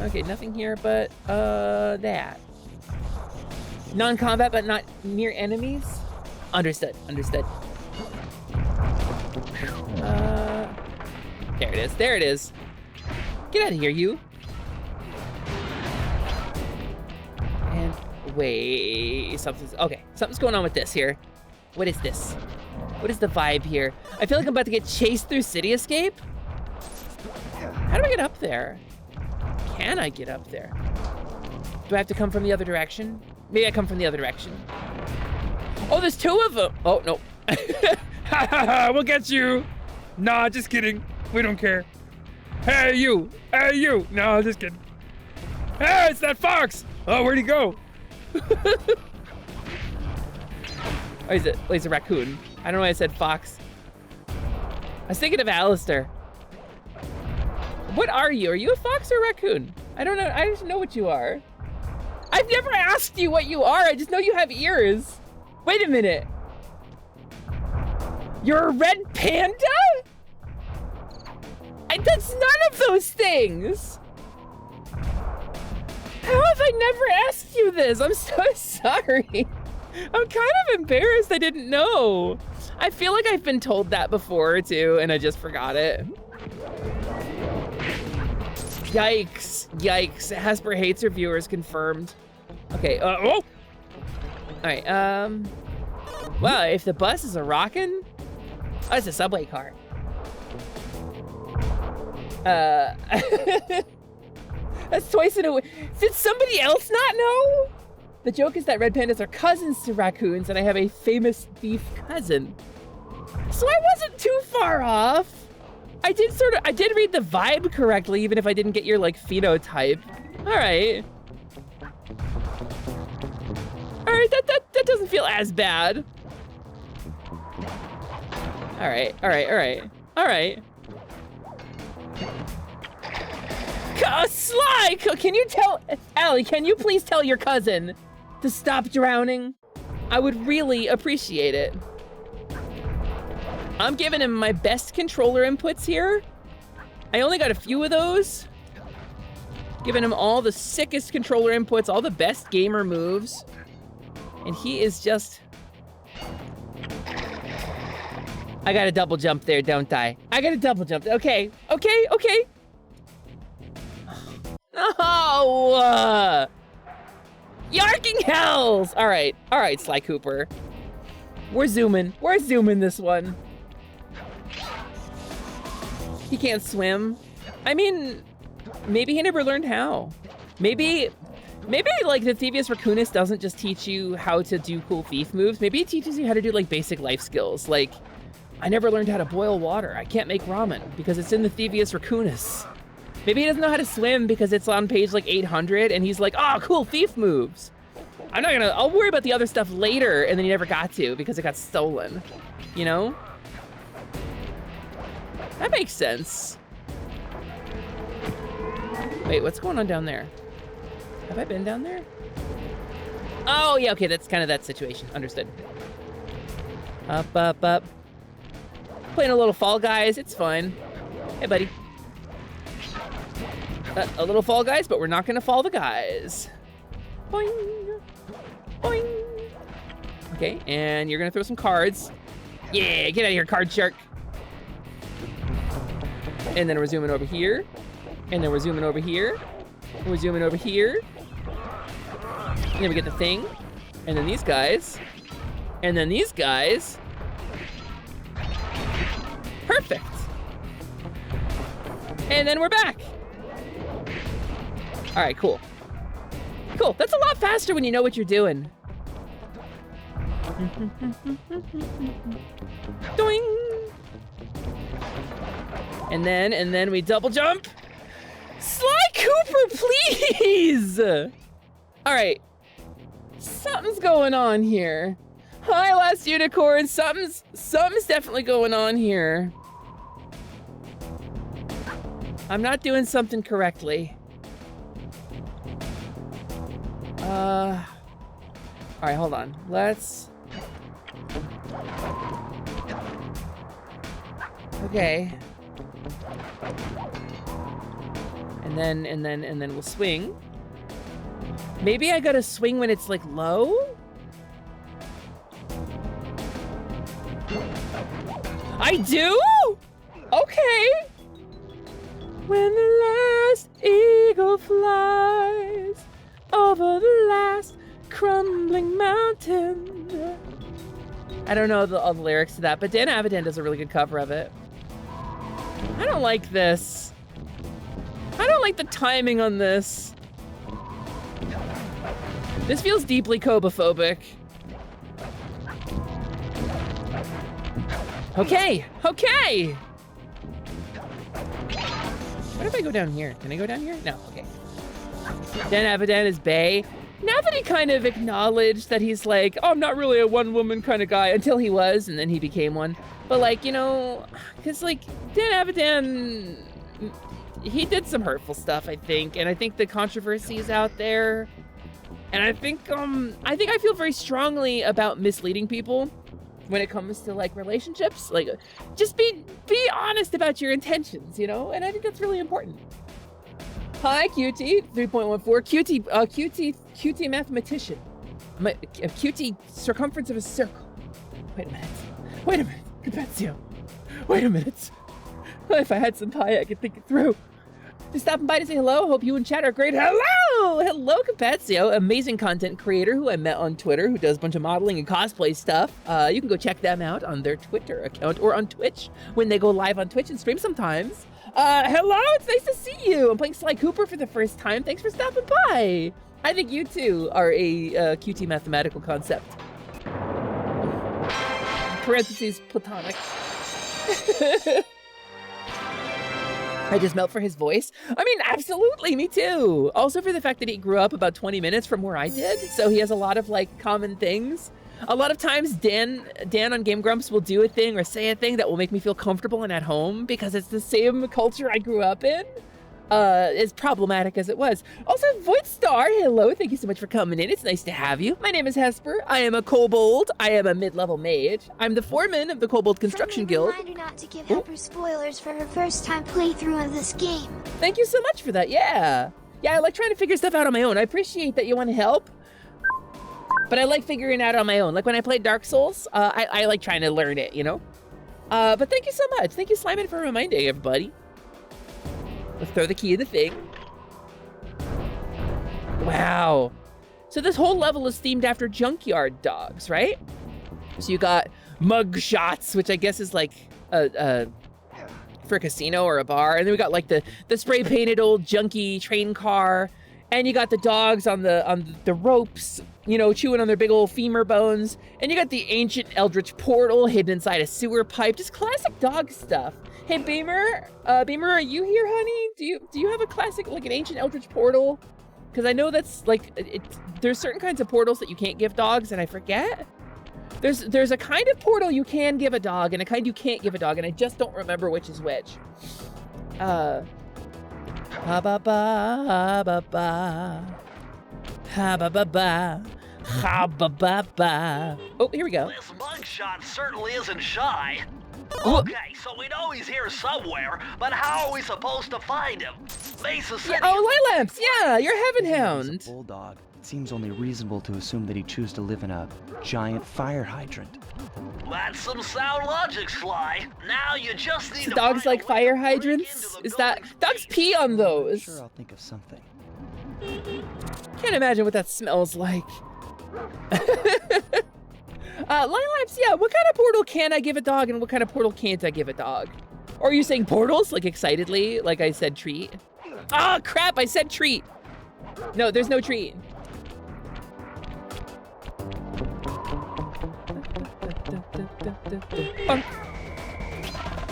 Okay, nothing here but, that. Non-combat, but not near enemies? Understood. There it is. Get out of here, you. And wait, something's going on with this here. What is this? What is the vibe here? I feel like I'm about to get chased through City Escape. How do I get up there? Can I get up there? Do I have to come from the other direction? Maybe I come from the other direction. Oh, there's two of them. Oh, no. Ha ha ha, we'll get you. Nah, just kidding. We don't care. Hey, you. Hey, you. No, just kidding. Hey, it's that fox. Oh, where'd he go? Oh, he's a raccoon. I don't know why I said fox. I was thinking of Alistair. What are you? Are you a fox or a raccoon? I don't know. I just know what you are. I've never asked you what you are. I just know you have ears. Wait a minute. You're a red panda? That's none of those things. How have I never asked you this? I'm so sorry. I'm kind of embarrassed I didn't know. I feel like I've been told that before too, and I just forgot it. Yikes. Hesper hates her viewers, confirmed. Okay, oh! Alright, wow, if the bus is a rockin', oh, it's a subway car. That's twice in a week. Did somebody else not know? The joke is that red pandas are cousins to raccoons, and I have a famous thief cousin. So I wasn't too far off. I did read the vibe correctly, even if I didn't get your, like, phenotype. All right. All right, that doesn't feel as bad. All right. Sly, can you tell, Allie, can you please tell your cousin to stop drowning? I would really appreciate it. I'm giving him my best controller inputs here. I only got a few of those. Giving him all the sickest controller inputs, all the best gamer moves. And he is just... I gotta double jump there, don't I? I gotta double jump. Okay. No! Yarking hells! All right, Sly Cooper. We're zooming this one. He can't swim. I mean, maybe he never learned how. Maybe like the Thievius Racoonus doesn't just teach you how to do cool thief moves. Maybe it teaches you how to do like basic life skills. Like, I never learned how to boil water. I can't make ramen because it's in the Thievius Racoonus. Maybe he doesn't know how to swim because it's on page like 800 and he's like, oh, cool thief moves. I'll worry about the other stuff later, and then he never got to because it got stolen, you know? That makes sense. Wait, what's going on down there? Have I been down there? Oh, yeah, okay, that's kind of that situation. Understood. Up, up, up. Playing a little Fall Guys, it's fun. Hey, buddy. A little Fall Guys, but we're not gonna fall the guys. Boing, boing. Okay, and you're gonna throw some cards. Yeah, get out of here, card shark. And then we're zooming over here. And then we're zooming over here. And we're zooming over here. And then we get the thing. And then these guys. And then these guys. Perfect. And then we're back. All right, cool. Cool, that's a lot faster when you know what you're doing. Doing. And then we double jump. Sly Cooper, please! All right, something's going on here. Hi, Last Unicorn, something's definitely going on here. I'm not doing something correctly. All right, hold on. Let's. Okay. And then we'll swing. Maybe I gotta swing when it's like low? I do? Okay. When the last eagle flies over the last crumbling mountain. I don't know all the lyrics to that, but Dan Avidan does a really good cover of it. I don't like this. I don't like the timing on this. This feels deeply cobophobic. Okay, okay. What if I go down here? Can I go down here? No, okay. Dan Avidan is Bae. Now that he kind of acknowledged that he's like, oh, I'm not really a one-woman kind of guy, until he was, and then he became one. But like, you know, because like Dan Avidan, he did some hurtful stuff, I think, and I think the controversy is out there. And I think I feel very strongly about misleading people when it comes to like relationships. Like, just be honest about your intentions, you know? And I think that's really important. Hi, QT 3.14. QT mathematician. A QT circumference of a circle. Wait a minute. Capezio. Wait a minute. If I had some pie, I could think it through. Just stopping by to say hello. Hope you and chat are great. Hello, Capezio. Amazing content creator who I met on Twitter, who does a bunch of modeling and cosplay stuff. You can go check them out on their Twitter account or on Twitch when they go live on Twitch and stream sometimes. Hello, it's nice to see you. I'm playing Sly Cooper for the first time. Thanks for stopping by. I think you too are a QT mathematical concept. Parentheses, platonic. I just melt for his voice. I mean, absolutely, me too. Also for the fact that he grew up about 20 minutes from where I did, so he has a lot of like common things. A lot of times Dan on Game Grumps will do a thing or say a thing that will make me feel comfortable and at home because it's the same culture I grew up in. As problematic as it was. Also, Void Star, hello, thank you so much for coming in. It's nice to have you. My name is Hesper. I am a kobold. I am a mid-level mage. I'm the foreman of the Kobold Construction Guild. Reminder not to give Hesper spoilers for her first time playthrough of this game. Thank you so much for that, yeah. Yeah, I like trying to figure stuff out on my own. I appreciate that you want to help, but I like figuring it out on my own. Like when I played Dark Souls, I like trying to learn it, you know? But thank you so much. Thank you, Sliman, for reminding everybody. Let's throw the key in the thing. Wow. So this whole level is themed after junkyard dogs, right? So you got mug shots, which I guess is like for a casino or a bar. And then we got like the spray painted old junky train car. And you got the dogs on the ropes, you know, chewing on their big old femur bones. And you got the ancient eldritch portal hidden inside a sewer pipe. Just classic dog stuff. Hey, Beamer, are you here, honey? Do you have a classic, like an ancient eldritch portal? Because I know that's like, there's certain kinds of portals that you can't give dogs, and I forget. There's a kind of portal you can give a dog, and a kind you can't give a dog, and I just don't remember which is which. Ha ba ba ba ba. Ha ba ba ba. Ha ba ba ba. Oh, here we go. This mugshot certainly isn't shy. Okay, so we know he's here somewhere, but how are we supposed to find him? Mesa City. Yeah, oh, Lilamps, yeah, you're Heaven Hound. He's a bulldog. It seems only reasonable to assume that he'd choose to live in a giant fire hydrant. That's some sound logic, Sly. Now you just need Do to dogs like fire hydrants? Is that dogs pee on those? Sure, I'll think of something. Can't imagine what that smells like. Lilaps, yeah, what kind of portal can I give a dog and what kind of portal can't I give a dog? Or are you saying portals, like excitedly, like I said treat? Oh, crap, I said treat. No, there's no treat.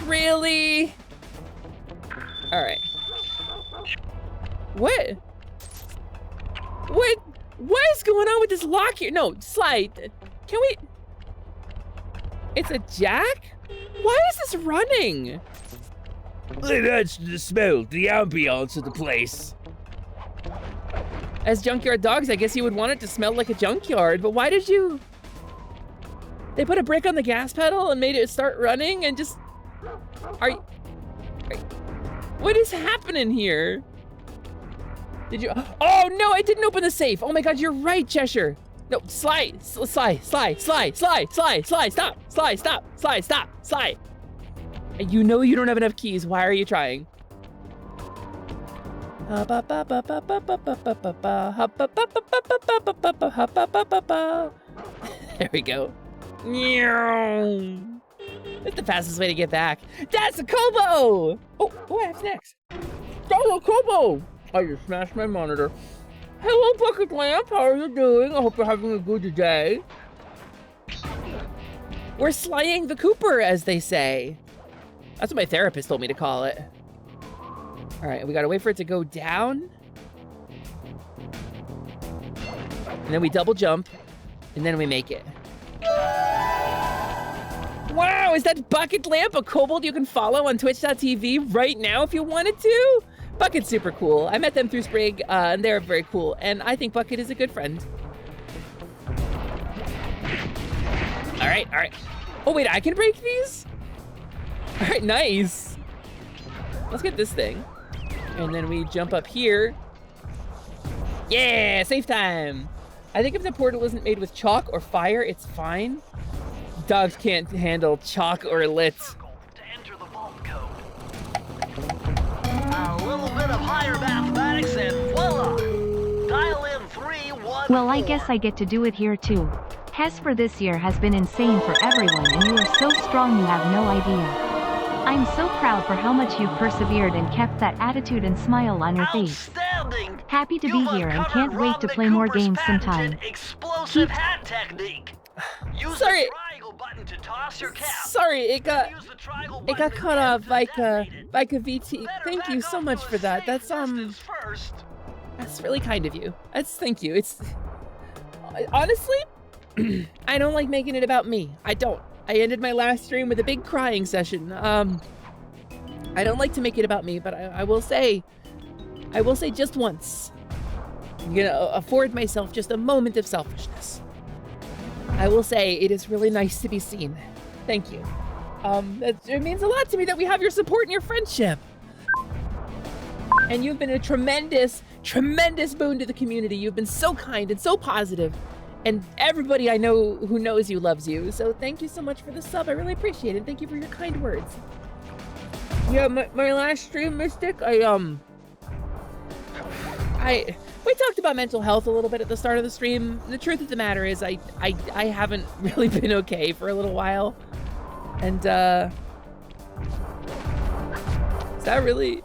Really? All right. What? What is going on with this lock here? No, slide. Can we? It's a jack? Why is this running? That's the smell, the ambiance of the place. As junkyard dogs, I guess you would want it to smell like a junkyard, but why did you? They put a brick on the gas pedal and made it start running and just... What is happening here? Did you... Oh no, I didn't open the safe. Oh my God, you're right, Cheshire. No, Sly, stop, Sly. You know you don't have enough keys. Why are you trying? There we go. That's the fastest way to get back. That's a Kobo! Oh, what happens next? Oh, a Kobo! I just smashed my monitor. Hello, Bucket Lamp. How are you doing? I hope you're having a good day. We're slaying the Cooper, as they say. That's what my therapist told me to call it. All right, we gotta wait for it to go down. And then we double jump, and then we make it. Wow, is that Bucket Lamp a kobold you can follow on twitch.tv right now if you wanted to? Bucket's super cool. I met them through Sprig, and they're very cool. And I think Bucket is a good friend. All right. Oh, wait, I can break these? All right, nice. Let's get this thing. And then we jump up here. Yeah, safe time. I think if the portal isn't made with chalk or fire, it's fine. Dogs can't handle chalk or lit. A little bit of higher mathematics and voila! Dial in 314. Well, I guess I get to do it here too. Hesper this year has been insane for everyone and you are so strong you have no idea. I'm so proud for how much you've persevered and kept that attitude and smile on your face. Happy to be here and can't wait to play more games sometime. Explosive hat technique. Use Sorry. the triangle button to toss your cap. Sorry, it got cut off Vika VT. Thank you so much for that. That's really kind of you. Thank you. It's honestly, I don't like making it about me. I don't. I ended my last stream with a big crying session. I don't like to make it about me, but I will say just once, I'm gonna afford myself just a moment of selfishness. I will say it is really nice to be seen. Thank you. It means a lot to me that we have your support and your friendship. And you've been a tremendous, tremendous boon to the community. You've been so kind and so positive. And everybody I know who knows you loves you. So thank you so much for the sub. I really appreciate it. Thank you for your kind words. Yeah, my last stream, Mystic, we talked about mental health a little bit at the start of the stream. The truth of the matter is I haven't really been okay for a little while. And, is that really...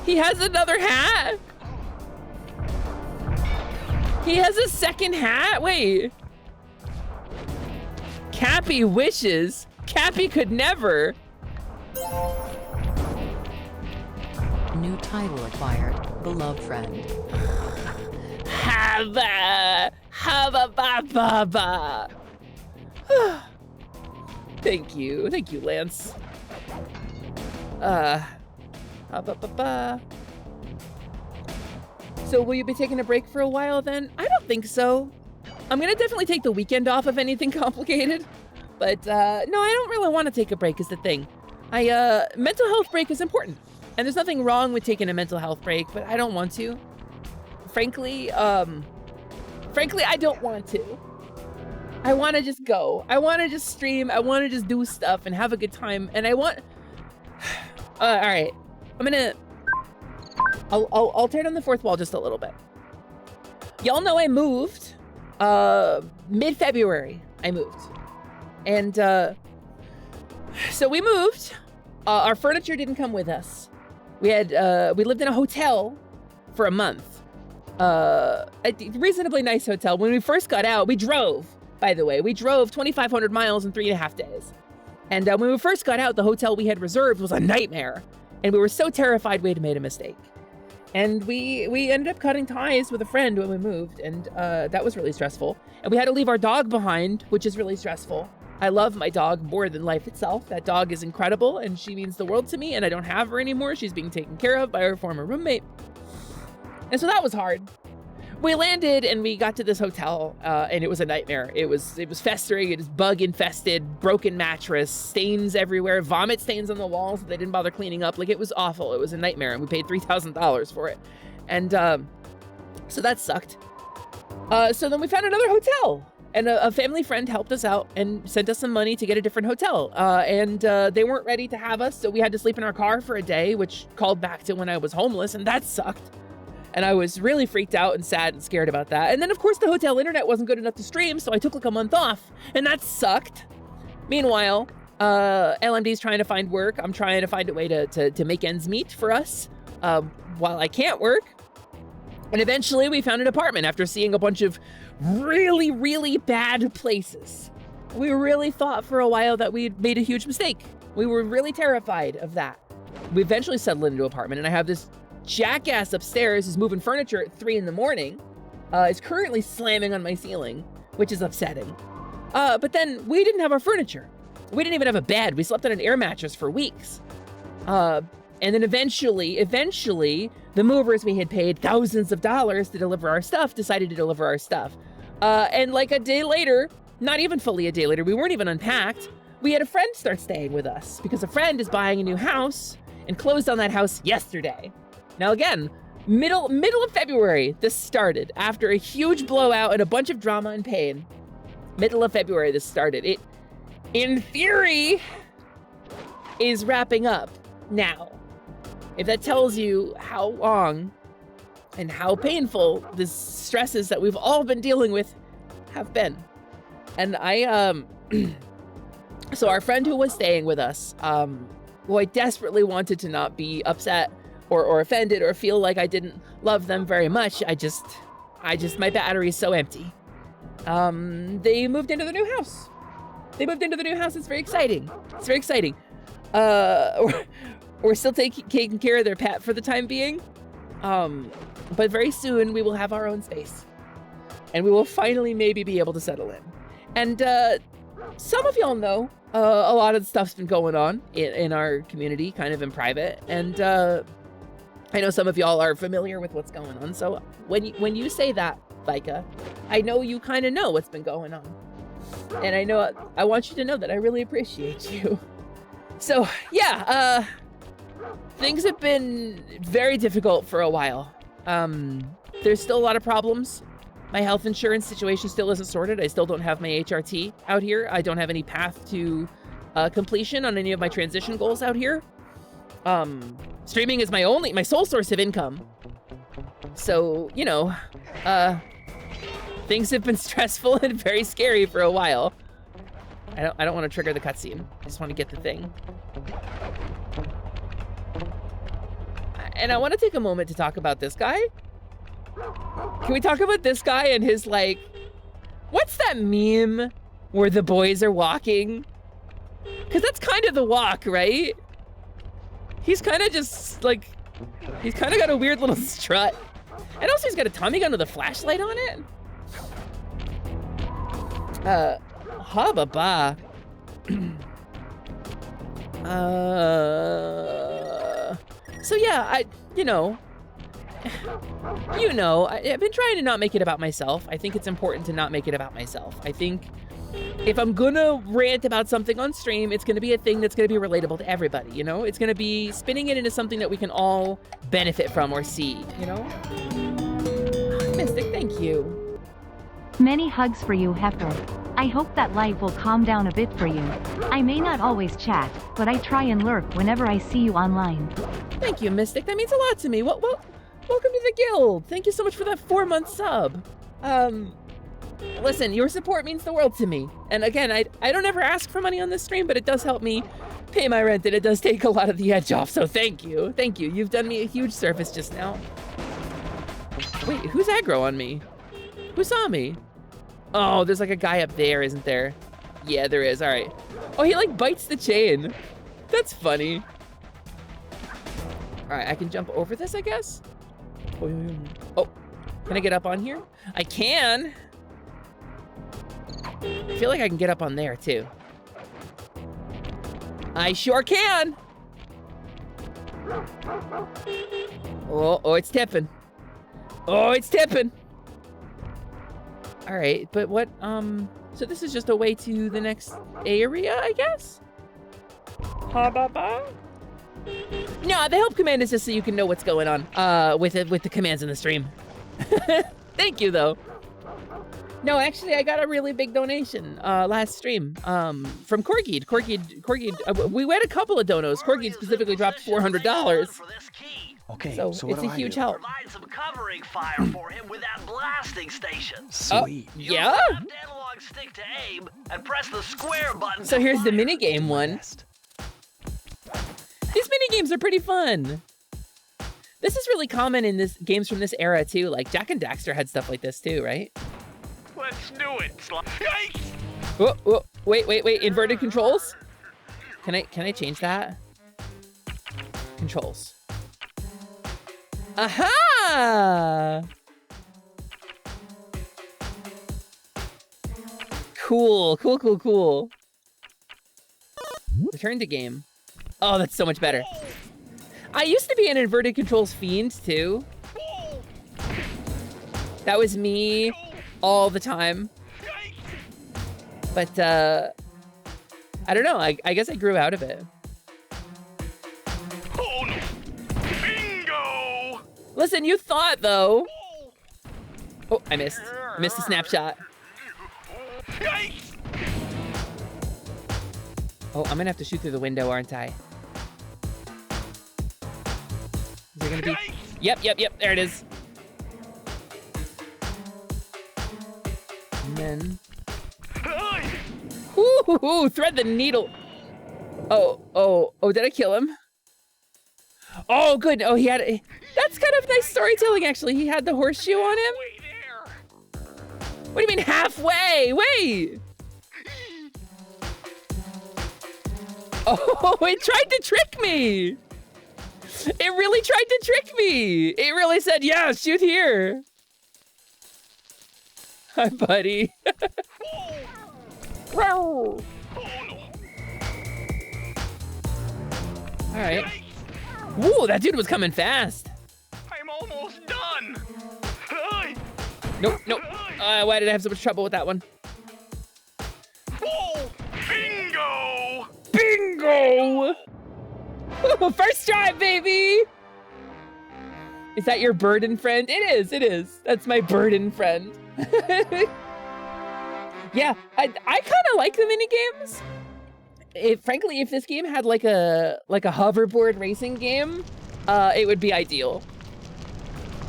He has another hat? He has a second hat? Wait. Cappy wishes. Cappy could never. New title acquired. Beloved friend. Haba ba ba ba. Thank you, Lance. So will you be taking a break for a while then? I don't think so. I'm gonna definitely take the weekend off if anything complicated. But, no, I don't really want to take a break is the thing. Mental health break is important. And there's nothing wrong with taking a mental health break, but I don't want to. Frankly, I don't want to. I want to just go. I want to just stream. I want to just do stuff and have a good time. And I want... all right. I'm gonna... I'll tear down the fourth wall just a little bit. Y'all know I moved. Mid-February, I moved. And, so we moved. Our furniture didn't come with us. We lived in a hotel for a month. A reasonably nice hotel. When we first got out, we drove, by the way. We drove 2,500 miles in 3.5 days. And when we first got out, the hotel we had reserved was a nightmare. And we were so terrified we had made a mistake. And we ended up cutting ties with a friend when we moved, and that was really stressful. And we had to leave our dog behind, which is really stressful. I love my dog more than life itself. That dog is incredible, and she means the world to me, and I don't have her anymore. She's being taken care of by her former roommate. And so that was hard. We landed, and we got to this hotel, and it was a nightmare. It was festering. It was bug-infested, broken mattress, stains everywhere, vomit stains on the walls that they didn't bother cleaning up. Like, it was awful. It was a nightmare, and we paid $3,000 for it. And so that sucked. So then we found another hotel. And a family friend helped us out and sent us some money to get a different hotel. And they weren't ready to have us, so we had to sleep in our car for a day, which called back to when I was homeless, and that sucked. And I was really freaked out and sad and scared about that. And then, of course, the hotel internet wasn't good enough to stream, so I took like a month off, and that sucked. Meanwhile, LMD's trying to find work. I'm trying to find a way to make ends meet for us while I can't work. And eventually we found an apartment after seeing a bunch of really, really bad places. We really thought for a while that we'd made a huge mistake. We were really terrified of that. We eventually settled into an apartment, and I have this jackass upstairs who's moving furniture at 3 in the morning. Is currently slamming on my ceiling, which is upsetting. But then we didn't have our furniture. We didn't even have a bed. We slept on an air mattress for weeks. And then eventually, the movers we had paid thousands of dollars to deliver our stuff decided to deliver our stuff. And like a day later, not even fully a day later, we weren't even unpacked. We had a friend start staying with us because a friend is buying a new house and closed on that house yesterday. Now again, middle of February, this started after a huge blowout and a bunch of drama and pain. Middle of February, this started. It, in theory, is wrapping up now. If that tells you how long and how painful the stresses that we've all been dealing with have been. And so our friend who was staying with us, who I desperately wanted to not be upset or offended or feel like I didn't love them very much, my battery is so empty. They moved into the new house. It's very exciting. We're still taking care of their pet for the time being. But very soon we will have our own space. And we will finally maybe be able to settle in. And some of y'all know a lot of the stuff's been going on in our community, kind of in private. And I know some of y'all are familiar with what's going on. So when you say that, Vika, I know you kind of know what's been going on. And I want you to know that I really appreciate you. So yeah, things have been very difficult for a while. There's still a lot of problems. My health insurance situation still isn't sorted. I still don't have my HRT out here. I don't have any path to completion on any of my transition goals out here. Streaming is my sole source of income. So, things have been stressful and very scary for a while. I don't want to trigger the cutscene. I just want to get the thing. And I want to take a moment to talk about this guy. Can we talk about this guy and his, what's that meme where the boys are walking? Because that's kind of the walk, right? He's kind of just, he's kind of got a weird little strut. And also he's got a Tommy gun with a flashlight on it. Ha-ba-ba. So yeah, you know, I've been trying to not make it about myself. I think it's important to not make it about myself. I think if I'm gonna rant about something on stream, it's gonna be a thing that's gonna be relatable to everybody, you know? It's gonna be spinning it into something that we can all benefit from or see, you know? Mystic, thank you. Many hugs for you, Hesper. I hope that life will calm down a bit for you. I may not always chat, but I try and lurk whenever I see you online. Thank you, Mystic. That means a lot to me. Welcome to the guild. Thank you so much for that 4-month sub. Listen, your support means the world to me. And again, I don't ever ask for money on this stream, but it does help me pay my rent, and it does take a lot of the edge off, so thank you. Thank you. You've done me a huge service just now. Wait, who's aggro on me? Who saw me? Oh, there's like a guy up there, isn't there? Yeah, there is. All right. Oh, he like bites the chain. That's funny. All right, I can jump over this, I guess. Oh, can I get up on here? I can. I feel like I can get up on there too. I sure can. Oh, it's tipping. Oh, it's tipping. All right, but what, so this is just a way to the next area, I guess? Ha-ba-ba? No, the help command is just so you can know what's going on, with the commands in the stream. Thank you, though. No, actually, I got a really big donation, last stream, from Corgid. Corgid, we had a couple of donos. Corgid specifically dropped $400. Okay, so what it's do a I huge do? help. Provide some covering fire for him with that blasting station. Sweet. Yeah? Use the analog stick to aim and press the square button. So here's the minigame one. These minigames are pretty fun. This is really common in games from this era too. Like Jak and Daxter had stuff like this too, right? Let's do it. Whoa, wait, inverted controls? Can I change that? Controls. Aha! Cool. Return to game. Oh, that's so much better. I used to be an inverted controls fiend too. That was me all the time. But I don't know, I guess I grew out of it. Listen, you thought though. Oh, I missed. Missed a snapshot. Oh, I'm gonna have to shoot through the window, aren't I? Is there gonna be? Yep, there it is. And then. Ooh, thread the needle. Oh, did I kill him? Oh, good. Oh, he had a... That's kind of nice storytelling, actually. He had the horseshoe on him. What do you mean halfway? Wait. Oh, it tried to trick me. It really tried to trick me. It really said, yeah, shoot here. Hi, buddy. All right. Whoa, that dude was coming fast. I'm almost done. Nope. Why did I have so much trouble with that one? Oh, Bingo! First try, baby! Is that your burden friend? It is. That's my burden friend. Yeah, I kind of like the minigames. Frankly, if this game had like a hoverboard racing game, it would be ideal.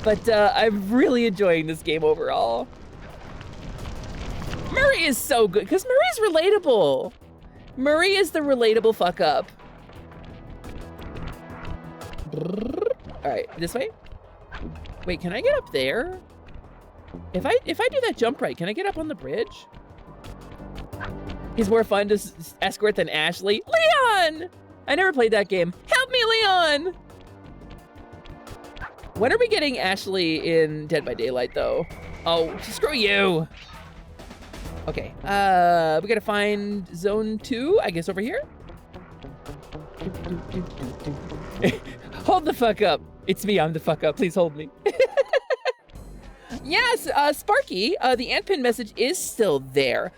But I'm really enjoying this game overall. Murray is so good, because Murray's relatable. Murray is the relatable fuck up. All right, this way. Wait, can I get up there? If I do that jump right, can I get up on the bridge? He's more fun to escort than Ashley. Leon! I never played that game. Help me, Leon! When are we getting Ashley in Dead by Daylight, though? Oh, screw you. Okay, we gotta find zone 2, I guess over here? Hold the fuck up. It's me, I'm the fuck up. Please hold me. Yes, Sparky, the ant pin message is still there.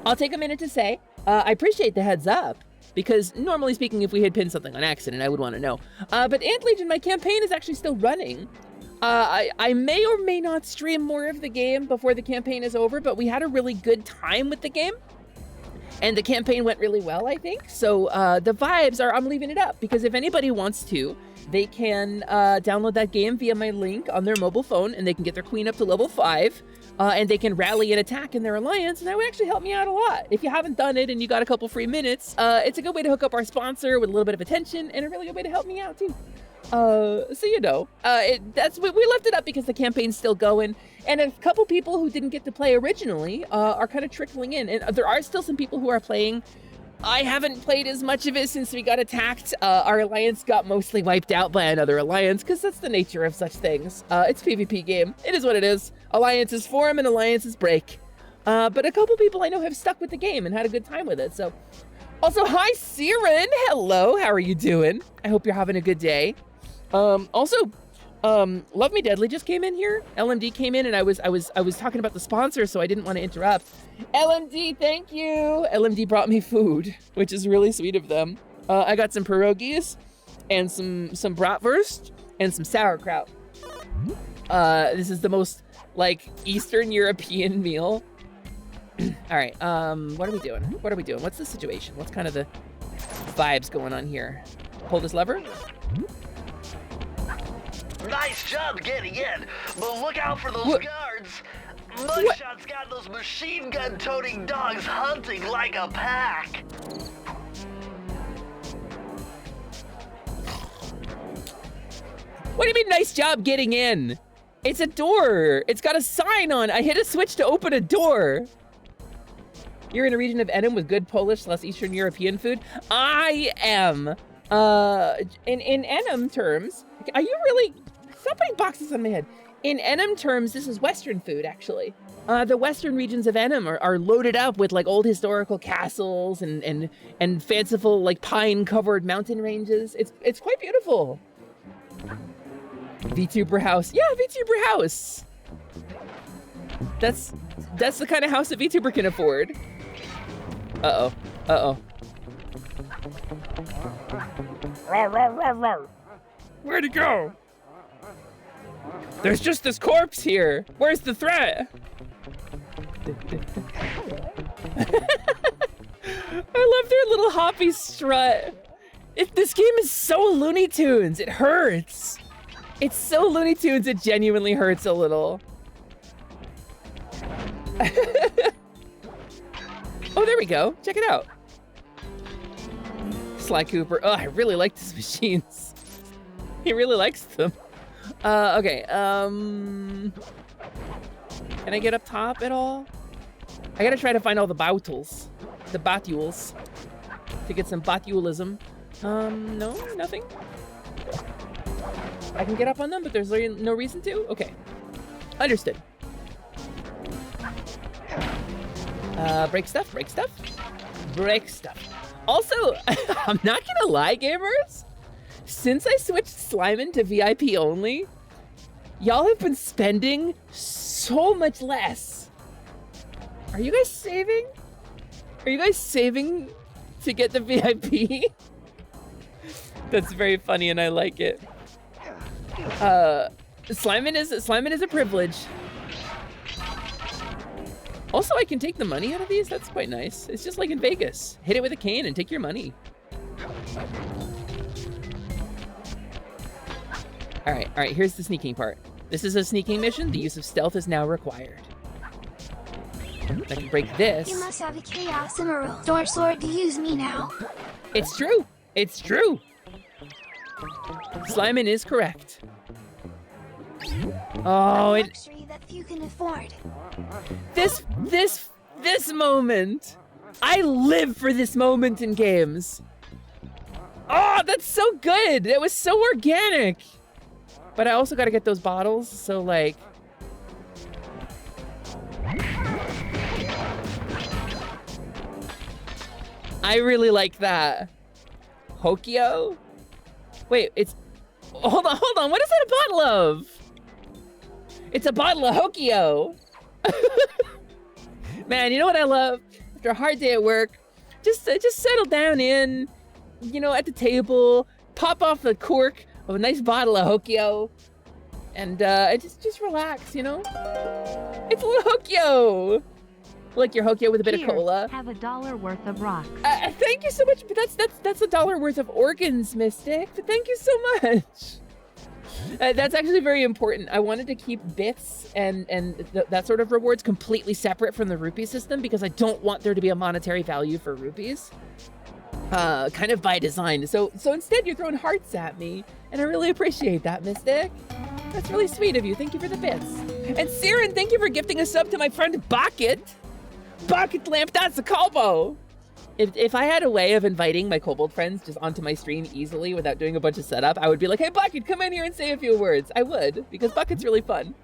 I'll take a minute to say, I appreciate the heads up, because normally speaking, if we had pinned something on accident, I would want to know. But Ant Legion, my campaign is actually still running. I may or may not stream more of the game before the campaign is over, but we had a really good time with the game. And the campaign went really well, I think. So the vibes are, I'm leaving it up, because if anybody wants to, they can download that game via my link on their mobile phone, and they can get their queen up to level 5, and they can rally and attack in their alliance, and that would actually help me out a lot. If you haven't done it and you got a couple free minutes, it's a good way to hook up our sponsor with a little bit of attention, and a really good way to help me out too. So you know, we left it up because the campaign's still going, and a couple people who didn't get to play originally are kind of trickling in, and there are still some people who are playing. I haven't played as much of it since we got attacked. Our alliance got mostly wiped out by another alliance, because that's the nature of such things. It's a PvP game. It is what it is. Alliances form and alliances break. But a couple people I know have stuck with the game and had a good time with it, so. Also, hi, Siren. Hello, how are you doing? I hope you're having a good day. Love Me Deadly just came in here. LMD came in, and I was talking about the sponsor, so I didn't want to interrupt. LMD, thank you. LMD brought me food, which is really sweet of them. I got some pierogies and some bratwurst and some sauerkraut. This is the most like Eastern European meal. All right, what are we doing? What's the situation? What's kind of the vibes going on here? Pull this lever. Nice job getting in, but look out for those guards. Mugshot's got those machine gun toting dogs hunting like a pack. What do you mean, nice job getting in? It's a door. It's got a sign on. I hit a switch to open a door. You're in a region of Enum with good Polish / Eastern European food? I am. In Enum terms, are you really? Stop putting boxes on my head. In Enum terms, this is Western food, actually. The Western regions of Enum are loaded up with like old historical castles and fanciful like pine-covered mountain ranges. It's quite beautiful. VTuber house. Yeah, VTuber house. That's the kind of house that VTuber can afford. Uh-oh. Where'd he go? There's just this corpse here. Where's the threat? I love their little hoppy strut. This game is so Looney Tunes. It hurts. It's so Looney Tunes, it genuinely hurts a little. Oh, there we go. Check it out. Sly Cooper. Oh, I really like these machines. He really likes them. Okay, can I get up top at all? I gotta try to find all the batules. The batules. To get some batulism. No, nothing? I can get up on them, but there's no reason to? Okay. Understood. Break stuff, break stuff. Break stuff. Also, I'm not gonna lie, gamers. Since I switched Slimin to VIP only, y'all have been spending so much less. Are you guys saving? Are you guys saving to get the VIP? That's very funny and I like it. Slimin is a privilege. Also, I can take the money out of these. That's quite nice. It's just like in Vegas. Hit it with a cane and take your money. All right, here's the sneaking part. This is a sneaking mission. The use of stealth is now required. I can break this. You must have a Chaos Emerald or sword to use me now. It's true. It's true. Slimin is correct. Oh, it... luxury that few can afford. This moment. I live for this moment in games. Oh, that's so good. It was so organic. But I also got to get those bottles, so like... I really like that. Hokyo? Wait, it's... Hold on. What is that a bottle of? It's a bottle of Hokio. Man, you know what I love? After a hard day at work, just settle down in, at the table, pop off the cork of a nice bottle of Hokio, and just relax, It's a little Hokio. Like your Hokio with a bit of cola. Have $1 worth of rocks. Thank you so much, but that's $1 worth of organs, Mystic. But thank you so much. That's actually very important. I wanted to keep bits and that sort of rewards completely separate from the rupee system because I don't want there to be a monetary value for rupees. Kind of by design. So instead you're throwing hearts at me, and I really appreciate that, Mystic. That's really sweet of you. Thank you for the bits. And Siren, thank you for gifting a sub to my friend Bucket. Bucket Lamp, that's a combo. If I had a way of inviting my kobold friends just onto my stream easily without doing a bunch of setup, I would be like, hey, Bucket, come in here and say a few words. I would, because Bucket's really fun.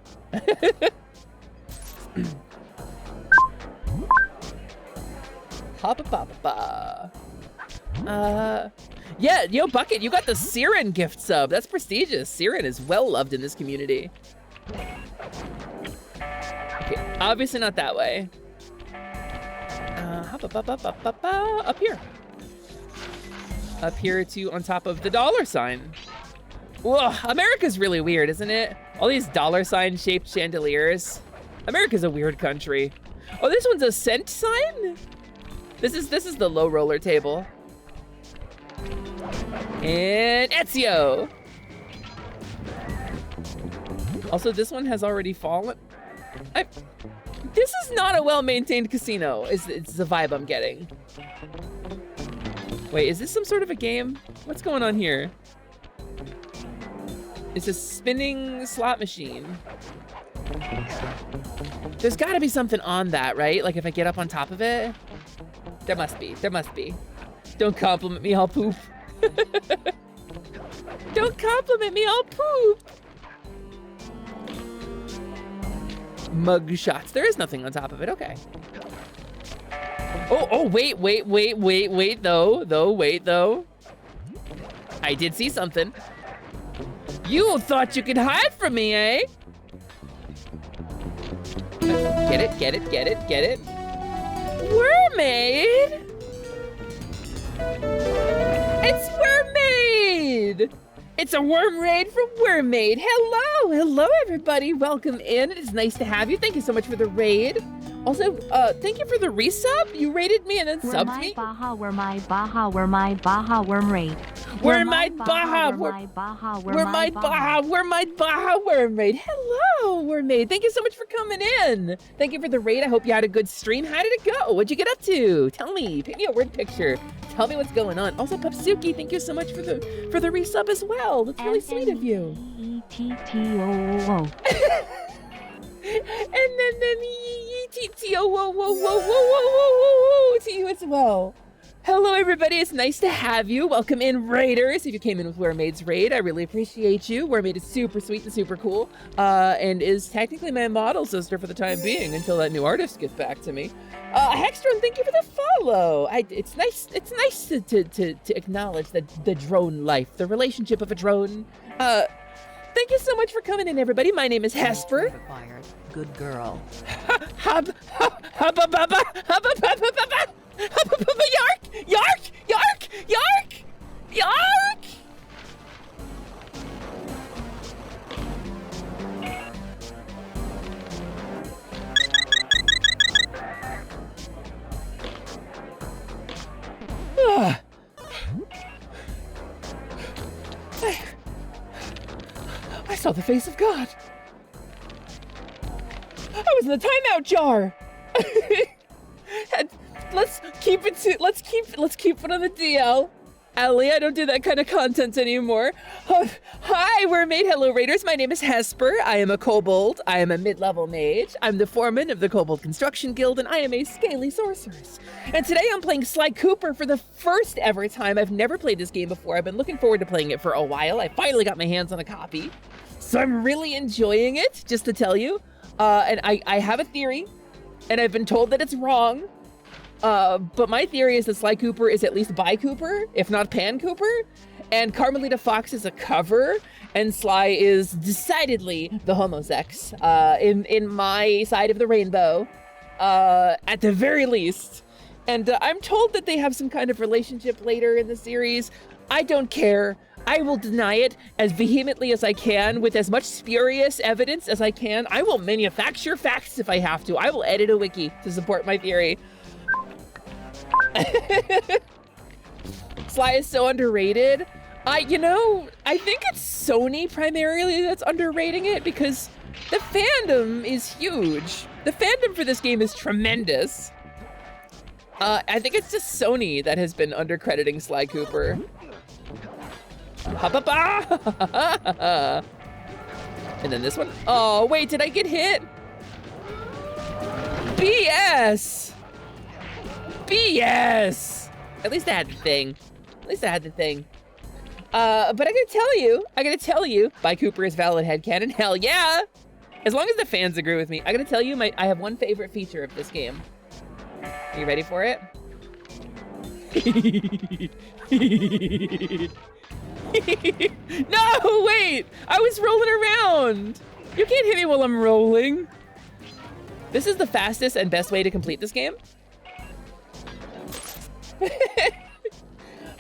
Hoppa-papa. Yeah, Bucket, you got the Siren gift sub. That's prestigious. Siren is well loved in this community. Okay, obviously not that way. Up here. Up here to on top of the $sign. Whoa, America's really weird, isn't it? All these $sign shaped chandeliers. America's a weird country. Oh, this one's a cent sign? This is the low roller table. And Ezio. Also, this one has already fallen. This is not a well-maintained casino, it's the vibe I'm getting. Wait, is this some sort of a game? What's going on here? It's a spinning slot machine. There's gotta be something on that, right? Like if I get up on top of it? There must be. Don't compliment me, I'll poop. Don't compliment me, I'll poop. Mug shots. There is nothing on top of it. Okay. Oh, wait, though. I did see something. You thought you could hide from me, eh? Get it. Mermaid? It's Mermaid! It's a worm raid from Wormmaid. Hello everybody. Welcome in. It is nice to have you. Thank you so much for the raid. Also, thank you for the resub. You raided me and then subbed me. We're my Baja worm raid. Worm raid. Hello, Wormmaid. Thank you so much for coming in. Thank you for the raid. I hope you had a good stream. How did it go? What'd you get up to? Tell me. Paint me a word picture. Tell me what's going on. Also, Papsuki, thank you so much for the resub as well. That's really sweet of you. And then to you as well. Hello everybody, it's nice to have you. Welcome in, Raiders. If you came in with Wormmaid's raid, I really appreciate you. Wormmaid is super sweet and super cool, and is technically my model sister for the time being until that new artist gets back to me. Hextron, thank you for the follow. It's nice to acknowledge the drone life, the relationship of a drone. Thank you so much for coming in, everybody. My name is Hesper. Good girl. Yark! I saw the face of God. I was in the timeout jar. And let's keep it on the DL. Ellie, I don't do that kind of content anymore. Hi, Wormmaid. Hello, Raiders. My name is Hesper. I am a kobold. I am a mid-level mage. I'm the foreman of the Kobold Construction Guild, and I am a scaly sorceress. And today I'm playing Sly Cooper for the first ever time. I've never played this game before. I've been looking forward to playing it for a while. I finally got my hands on a copy. So I'm really enjoying it, just to tell you. And I have a theory, and I've been told that it's wrong. But my theory is that Sly Cooper is at least bi Cooper, if not pan Cooper. And Carmelita Fox is a cover, and Sly is decidedly the homosex in my side of the rainbow, at the very least. And I'm told that they have some kind of relationship later in the series. I don't care. I will deny it as vehemently as I can with as much spurious evidence as I can. I will manufacture facts if I have to. I will edit a wiki to support my theory. Sly is so underrated. I think it's Sony primarily that's underrating it because the fandom is huge. The fandom for this game is tremendous. I think it's just Sony that has been undercrediting Sly Cooper. And then this one. Oh, wait, did I get hit? BS! BS! At least I had the thing. But I gotta tell you, By Cooper is valid headcanon. Hell yeah! As long as the fans agree with me. I gotta tell you, I have one favorite feature of this game. Are you ready for it? No, wait! I was rolling around! You can't hit me while I'm rolling. This is the fastest and best way to complete this game.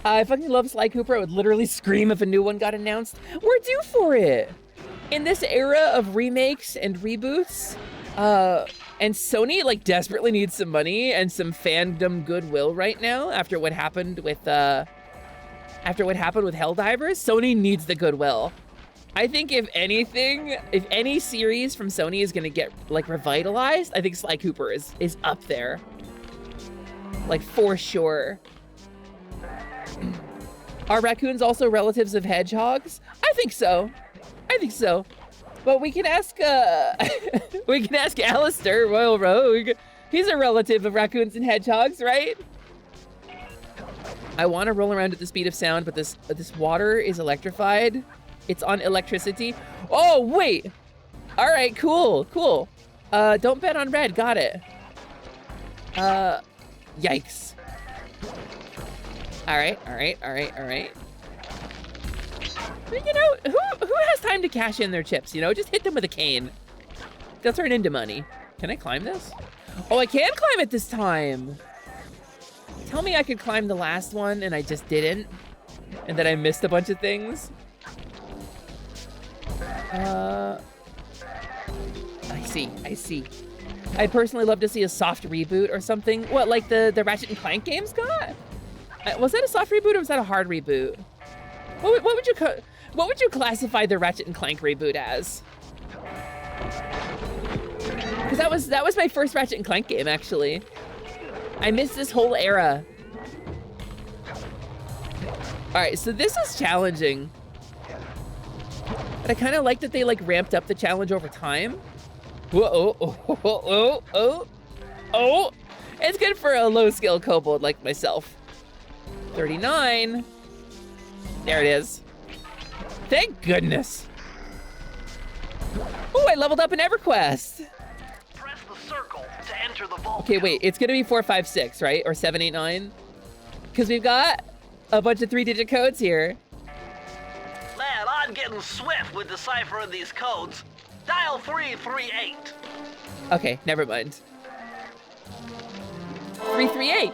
I fucking love Sly Cooper. I would literally scream if a new one got announced. We're due for it. In this era of remakes and reboots, and Sony like desperately needs some money and some fandom goodwill right now after what happened with Helldivers. Sony needs the goodwill. I think if anything, if any series from Sony is gonna get like revitalized, I think Sly Cooper is up there. Like for sure. Are raccoons also relatives of hedgehogs? I think so. But we can ask Alistair, Royal Rogue. He's a relative of raccoons and hedgehogs, right? I want to roll around at the speed of sound, but this water is electrified. It's on electricity. Oh, wait. All right, cool. Don't bet on red. Got it. Yikes. All right. You know, who has time to cash in their chips, you know? Just hit them with a cane. They'll turn into money. Can I climb this? Oh, I can climb it this time. Tell me I could climb the last one and I just didn't. And that I missed a bunch of things. I see. I'd personally love to see a soft reboot or something. What, like the Ratchet and Clank games got? Was that a soft reboot or was that a hard reboot? What would you classify the Ratchet and Clank reboot as? Because that was my first Ratchet and Clank game, actually. I missed this whole era. All right, so this is challenging. But I kind of like that they like ramped up the challenge over time. Whoa, oh. It's good for a low skill kobold like myself. 39. There it is. Thank goodness. Oh, I leveled up in EverQuest. Press the circle to enter the vault. Okay, wait, it's gonna be 4, 5, 6, right? Or 7, 8, 9? Because we've got a bunch of 3-digit codes here. Man, I'm getting swift with deciphering these codes. Dial 338. Okay, never mind. 338.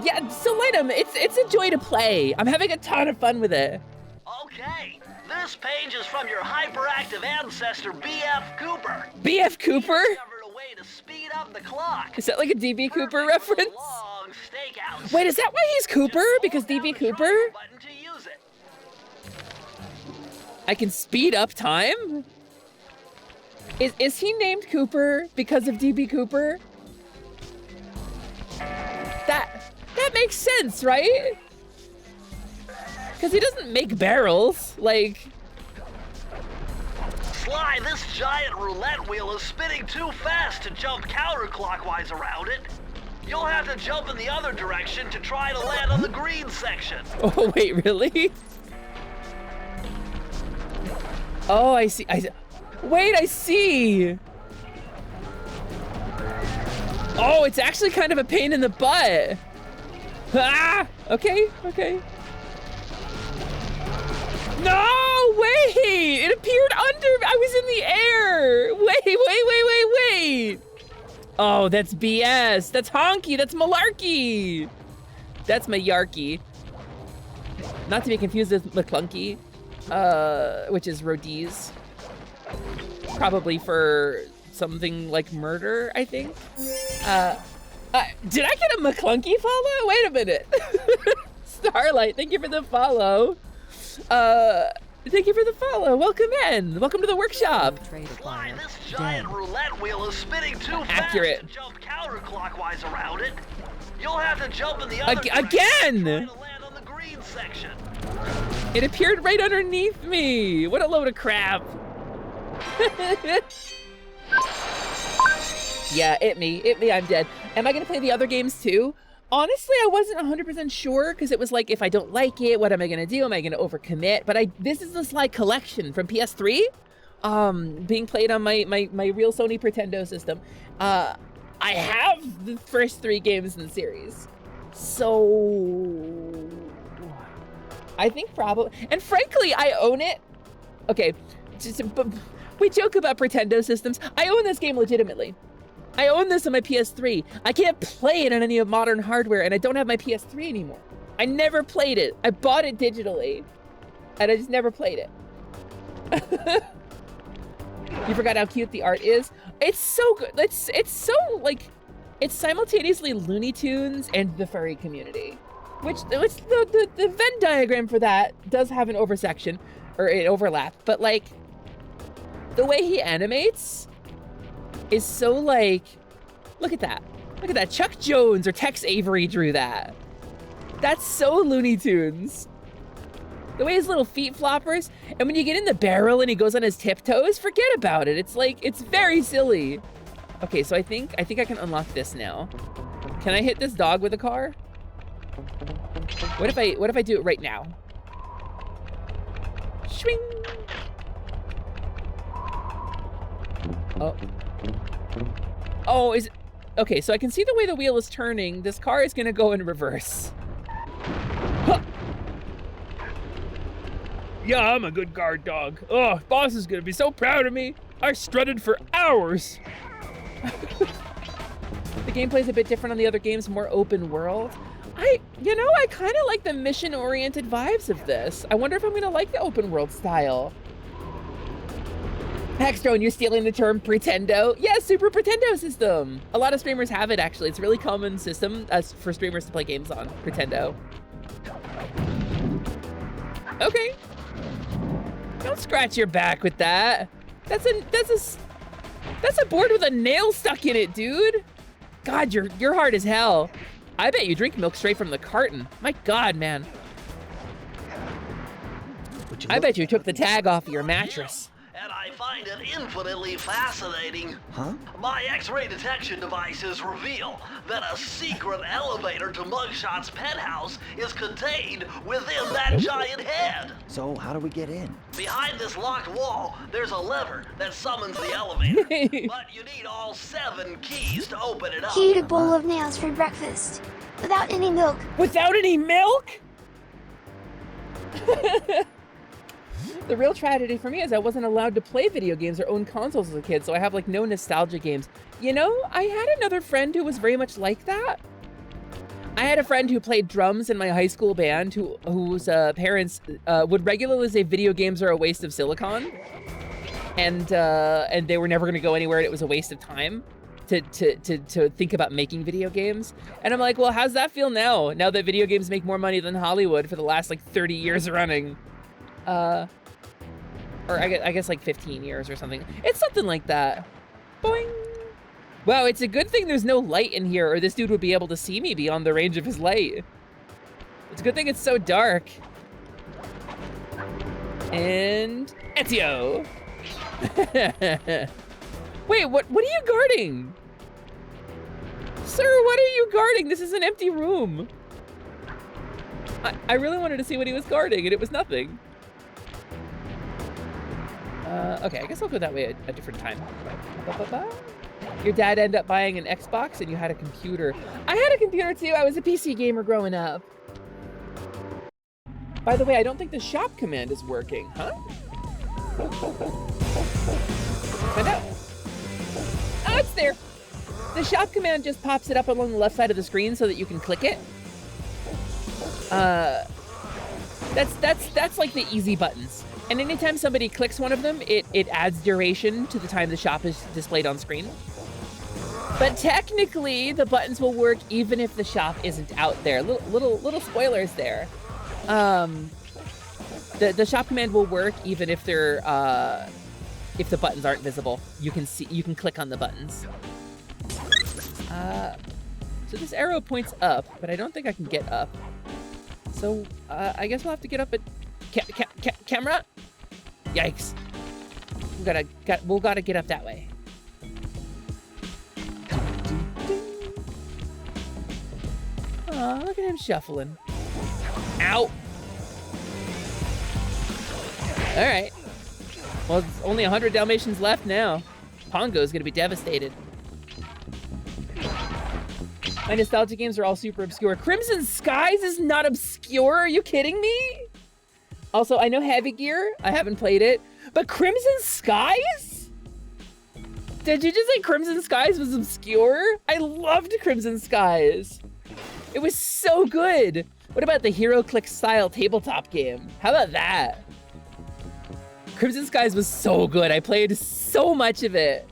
Yeah, Solenum, it's a joy to play. I'm having a ton of fun with it. Okay, this page is from your hyperactive ancestor, B.F. Cooper. B.F. Cooper? Discovered a way to speed up the clock. Is that like a D.B. Cooper reference? Long stakeouts. Wait, is that why he's Cooper? Because D.B. Cooper? Button to use it. I can speed up time? Is he named Cooper because of D.B. Cooper? That makes sense, right? Because he doesn't make barrels, like... Sly, this giant roulette wheel is spinning too fast to jump counterclockwise around it. You'll have to jump in the other direction to try to land on the green section. Oh, wait, really? Oh, I see. Wait, I see. Oh, it's actually kind of a pain in the butt. Ah! Okay, okay. No, wait! It appeared under, I was in the air! Wait. Oh, that's BS. That's honky, that's malarkey. That's mayarkey. Not to be confused with McClunky, which is Rhodes. Probably for something like murder, I think. Did I get a McClunky follow? Wait a minute. Starlight, thank you for the follow. Thank you for the follow. Welcome in. Welcome to the workshop. Why, this giant roulette wheel is spinning too Accurate. fast to jump counterclockwise around it. You'll have to jump in the other again. direction to land on the green section. It appeared right underneath me. What a load of crap. Yeah, it me, I'm dead. Am I gonna play the other games too? Honestly, I wasn't 100% sure because it was like, if I don't like it, what am I gonna do? Am I gonna overcommit? But this is the Sly Collection from PS3, being played on my real Sony Pretendo system. I have the first 3 games in the series, so I think probably, and frankly, I own it. Okay, we joke about Pretendo systems. I own this game legitimately. I own this on my PS3. I can't play it on any of modern hardware, and I don't have my PS3 anymore. I never played it. I bought it digitally, and I just never played it. You forgot how cute the art is? It's so good. It's so, like, it's simultaneously Looney Tunes and the furry community. Which the Venn diagram for that does have an oversection, or an overlap, but, like, the way he animates is so, like, look at that. Look at that. Chuck Jones or Tex Avery drew that. That's so Looney Tunes. The way his little feet floppers, and when you get in the barrel and he goes on his tiptoes, forget about it. It's like, it's very silly. Okay, so I think I can unlock this now. Can I hit this dog with a car? What if I do it right now? Swing. Oh, is it? Okay, so I can see the way the wheel is turning. This car is gonna go in reverse. Huh. Yeah, I'm a good guard dog. Oh, boss is gonna be so proud of me. I strutted for hours. The gameplay's a bit different on the other games, more open world. I kind of like the mission-oriented vibes of this. I wonder if I'm gonna like the open world style. Hexstone, you're stealing the term Pretendo? Yeah, Super Pretendo system. A lot of streamers have it, actually. It's a really common system for streamers to play games on, Pretendo. Okay. Don't scratch your back with that. That's a board with a nail stuck in it, dude. God, you're hard as hell. I bet you drink milk straight from the carton. My God, man. I bet you took the tag off of your mattress. And I find it infinitely fascinating. Huh? My X-ray detection devices reveal that a secret elevator to Mugshot's penthouse is contained within that giant head. So how do we get in? Behind this locked wall, there's a lever that summons the elevator. But you need all 7 keys to open it up. He ate a bowl of nails for breakfast. Without any milk. Without any milk? The real tragedy for me is I wasn't allowed to play video games or own consoles as a kid, so I have like no nostalgia games. You know, I had another friend who was very much like that. I had a friend who played drums in my high school band whose parents would regularly say video games are a waste of silicon. And they were never gonna go anywhere and it was a waste of time to think about making video games. And I'm like, well, how's that feel now that video games make more money than Hollywood for the last like 30 years running? Or I guess like 15 years or something. It's something like that. Boing. Wow, it's a good thing there's no light in here or this dude would be able to see me beyond the range of his light. It's a good thing it's so dark. And Ezio. Wait, what are you guarding? Sir, what are you guarding? This is an empty room. I really wanted to see what he was guarding and it was nothing. Okay, I guess I'll go that way a different time. Your dad ended up buying an Xbox and you had a computer. I had a computer too. I was a PC gamer growing up. By the way, I don't think the shop command is working, huh? Find out. Oh, it's there. The shop command just pops it up along the left side of the screen so that you can click it. That's like the easy buttons. And anytime somebody clicks one of them, it adds duration to the time the shop is displayed on screen. But technically, the buttons will work even if the shop isn't out there. Little spoilers there. The shop command will work even if they're if the buttons aren't visible. You can click on the buttons. So this arrow points up, but I don't think I can get up. So I guess we'll have to get up at camera. Yikes! We gotta get up that way. Oh, look at him shuffling. Ow! All right. Well, it's only 100 Dalmatians left now. Pongo's gonna be devastated. My nostalgia games are all super obscure. Crimson Skies is not obscure. Are you kidding me? Also, I know Heavy Gear. I haven't played it. But Crimson Skies? Did you just say Crimson Skies was obscure? I loved Crimson Skies. It was so good. What about the HeroClix style tabletop game? How about that? Crimson Skies was so good. I played so much of it.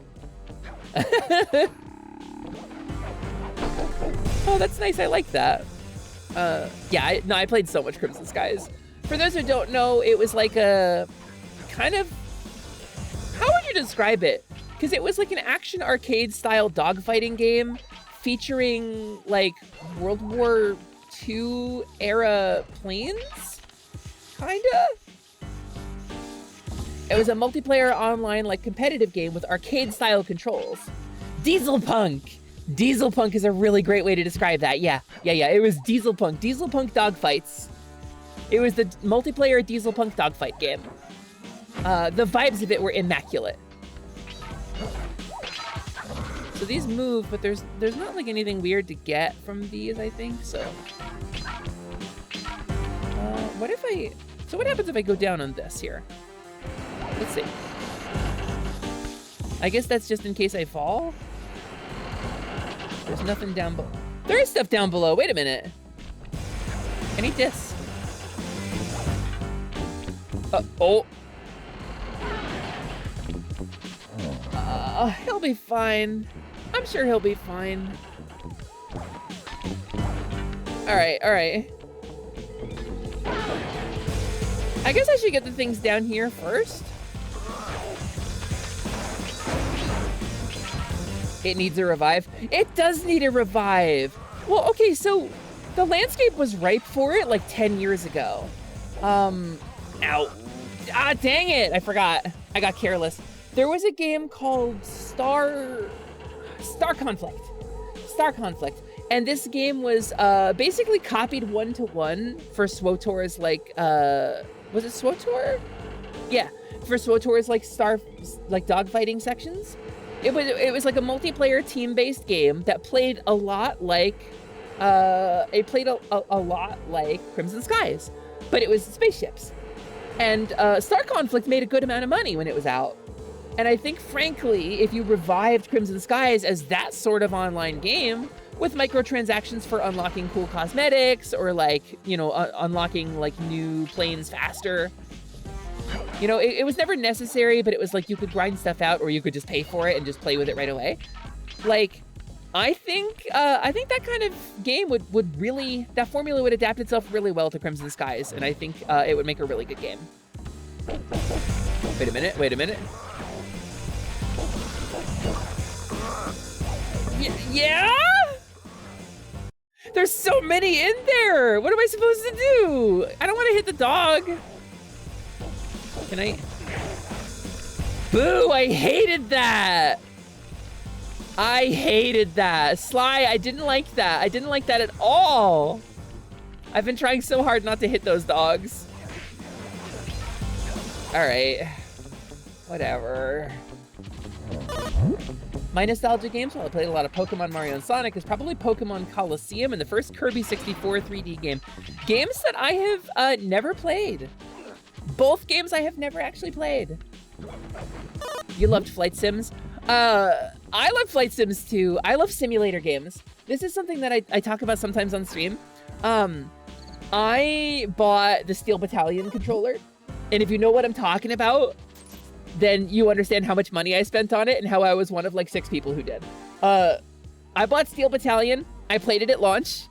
Oh, that's nice. I like that. Yeah, I played so much Crimson Skies. For those who don't know, it was like a kind of, how would you describe it? Because it was like an action arcade style dogfighting game featuring like World War II era planes, kinda? It was a multiplayer online like competitive game with arcade style controls. Dieselpunk! Dieselpunk is a really great way to describe that. Yeah. It was Dieselpunk. Dieselpunk dogfights. It was the multiplayer Dieselpunk dogfight game. The vibes of it were immaculate. So these move, but there's not like anything weird to get from these, I think, so. So what happens if I go down on this here? Let's see. I guess that's just in case I fall. There's nothing down below. There is stuff down below. Wait a minute. I need this. Oh. He'll be fine. I'm sure he'll be fine. All right. I guess I should get the things down here first. It needs a revive. It does need a revive. Well, okay, so the landscape was ripe for it like 10 years ago. Ow. Ah, dang it, I forgot. I got careless. There was a game called Star Conflict. Star Conflict. And this game was basically copied one-to-one for SWTOR's like, was it SWTOR? Yeah, for SWTOR's like dogfighting sections. It was like a multiplayer team-based game that played a lot like a lot like Crimson Skies, but it was spaceships. And Star Conflict made a good amount of money when it was out. And I think, frankly, if you revived Crimson Skies as that sort of online game with microtransactions for unlocking cool cosmetics or like, you know, unlocking like new planes faster. You know, it was never necessary, but it was like you could grind stuff out or you could just pay for it and just play with it right away. Like, I think that kind of game would really, that formula would adapt itself really well to Crimson Skies, and I think it would make a really good game. Wait a minute. Yeah? There's so many in there! What am I supposed to do? I don't want to hit the dog. Can I? Boo, I hated that. I hated that. Sly, I didn't like that. I didn't like that at all. I've been trying so hard not to hit those dogs. All right. Whatever. My nostalgia games, well, I played a lot of Pokemon, Mario, and Sonic, is probably Pokemon Coliseum and the first Kirby 64 3D game. Games that I have never played. Both games I have never actually played. You loved Flight Sims? I love Flight Sims too. I love simulator games. This is something that I talk about sometimes on stream. I bought the Steel Battalion controller, and if you know what I'm talking about, then you understand how much money I spent on it and how I was one of like 6 people who did. I bought Steel Battalion. I played it at launch.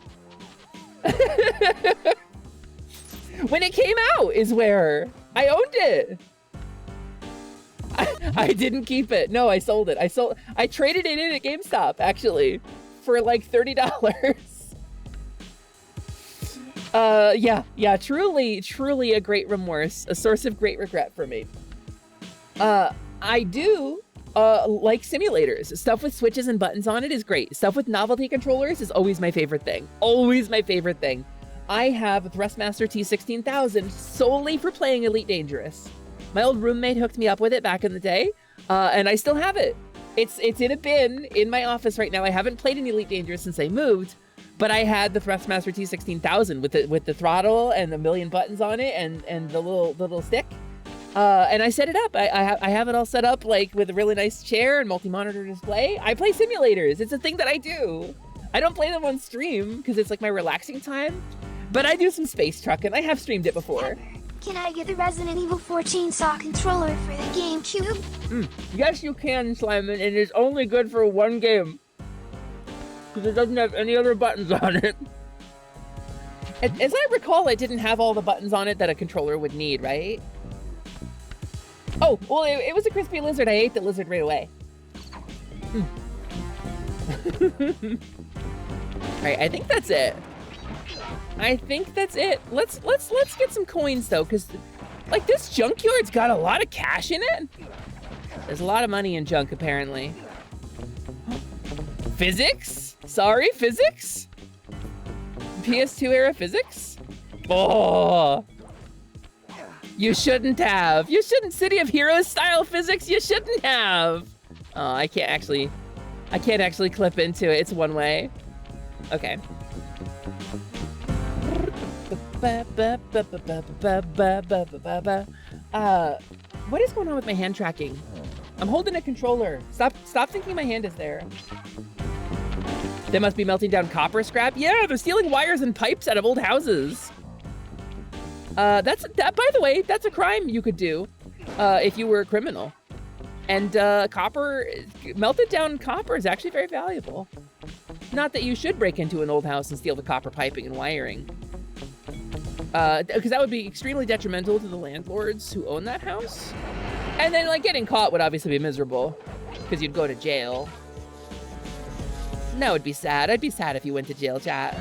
When it came out is where I owned it. I didn't keep it. No, I sold it. I traded it in at GameStop, actually, for like $30. Yeah, truly a great remorse, a source of great regret for me. I do like simulators. Stuff with switches and buttons on it is great. Stuff with novelty controllers is always my favorite thing. Always my favorite thing. I have a Thrustmaster T16000 solely for playing Elite Dangerous. My old roommate hooked me up with it back in the day, and I still have it. It's in a bin in my office right now. I haven't played an Elite Dangerous since I moved, but I had the Thrustmaster T16000 with the throttle and the million buttons on it and the little stick. And I set it up. I have it all set up like with a really nice chair and multi-monitor display. I play simulators. It's a thing that I do. I don't play them on stream because it's like my relaxing time, but I do some space trucking. I have streamed it before. Can I get the Resident Evil 4 chainsaw controller for the GameCube? Yes, you can, Sliman, and it's only good for one game. Because it doesn't have any other buttons on it. As I recall, it didn't have all the buttons on it that a controller would need, right? Oh, well, it was a crispy lizard. I ate the lizard right away. Alright, I think that's it. Let's get some coins though, because like this junkyard's got a lot of cash in it. There's a lot of money in junk apparently. Physics? Sorry, physics? PS2 era physics? Oh, you shouldn't have. You shouldn't. City of Heroes style physics. You shouldn't have. Oh, I can't actually clip into it. It's one way. Okay. What is going on with my hand tracking? I'm holding a controller. Stop thinking my hand is there. They must be melting down copper scrap. Yeah, they're stealing wires and pipes out of old houses. By the way, that's a crime you could do if you were a criminal. And melted down copper is actually very valuable. Not that you should break into an old house and steal the copper piping and wiring. Because that would be extremely detrimental to the landlords who own that house. And then, like, getting caught would obviously be miserable, because you'd go to jail. And that would be sad. I'd be sad if you went to jail, chat.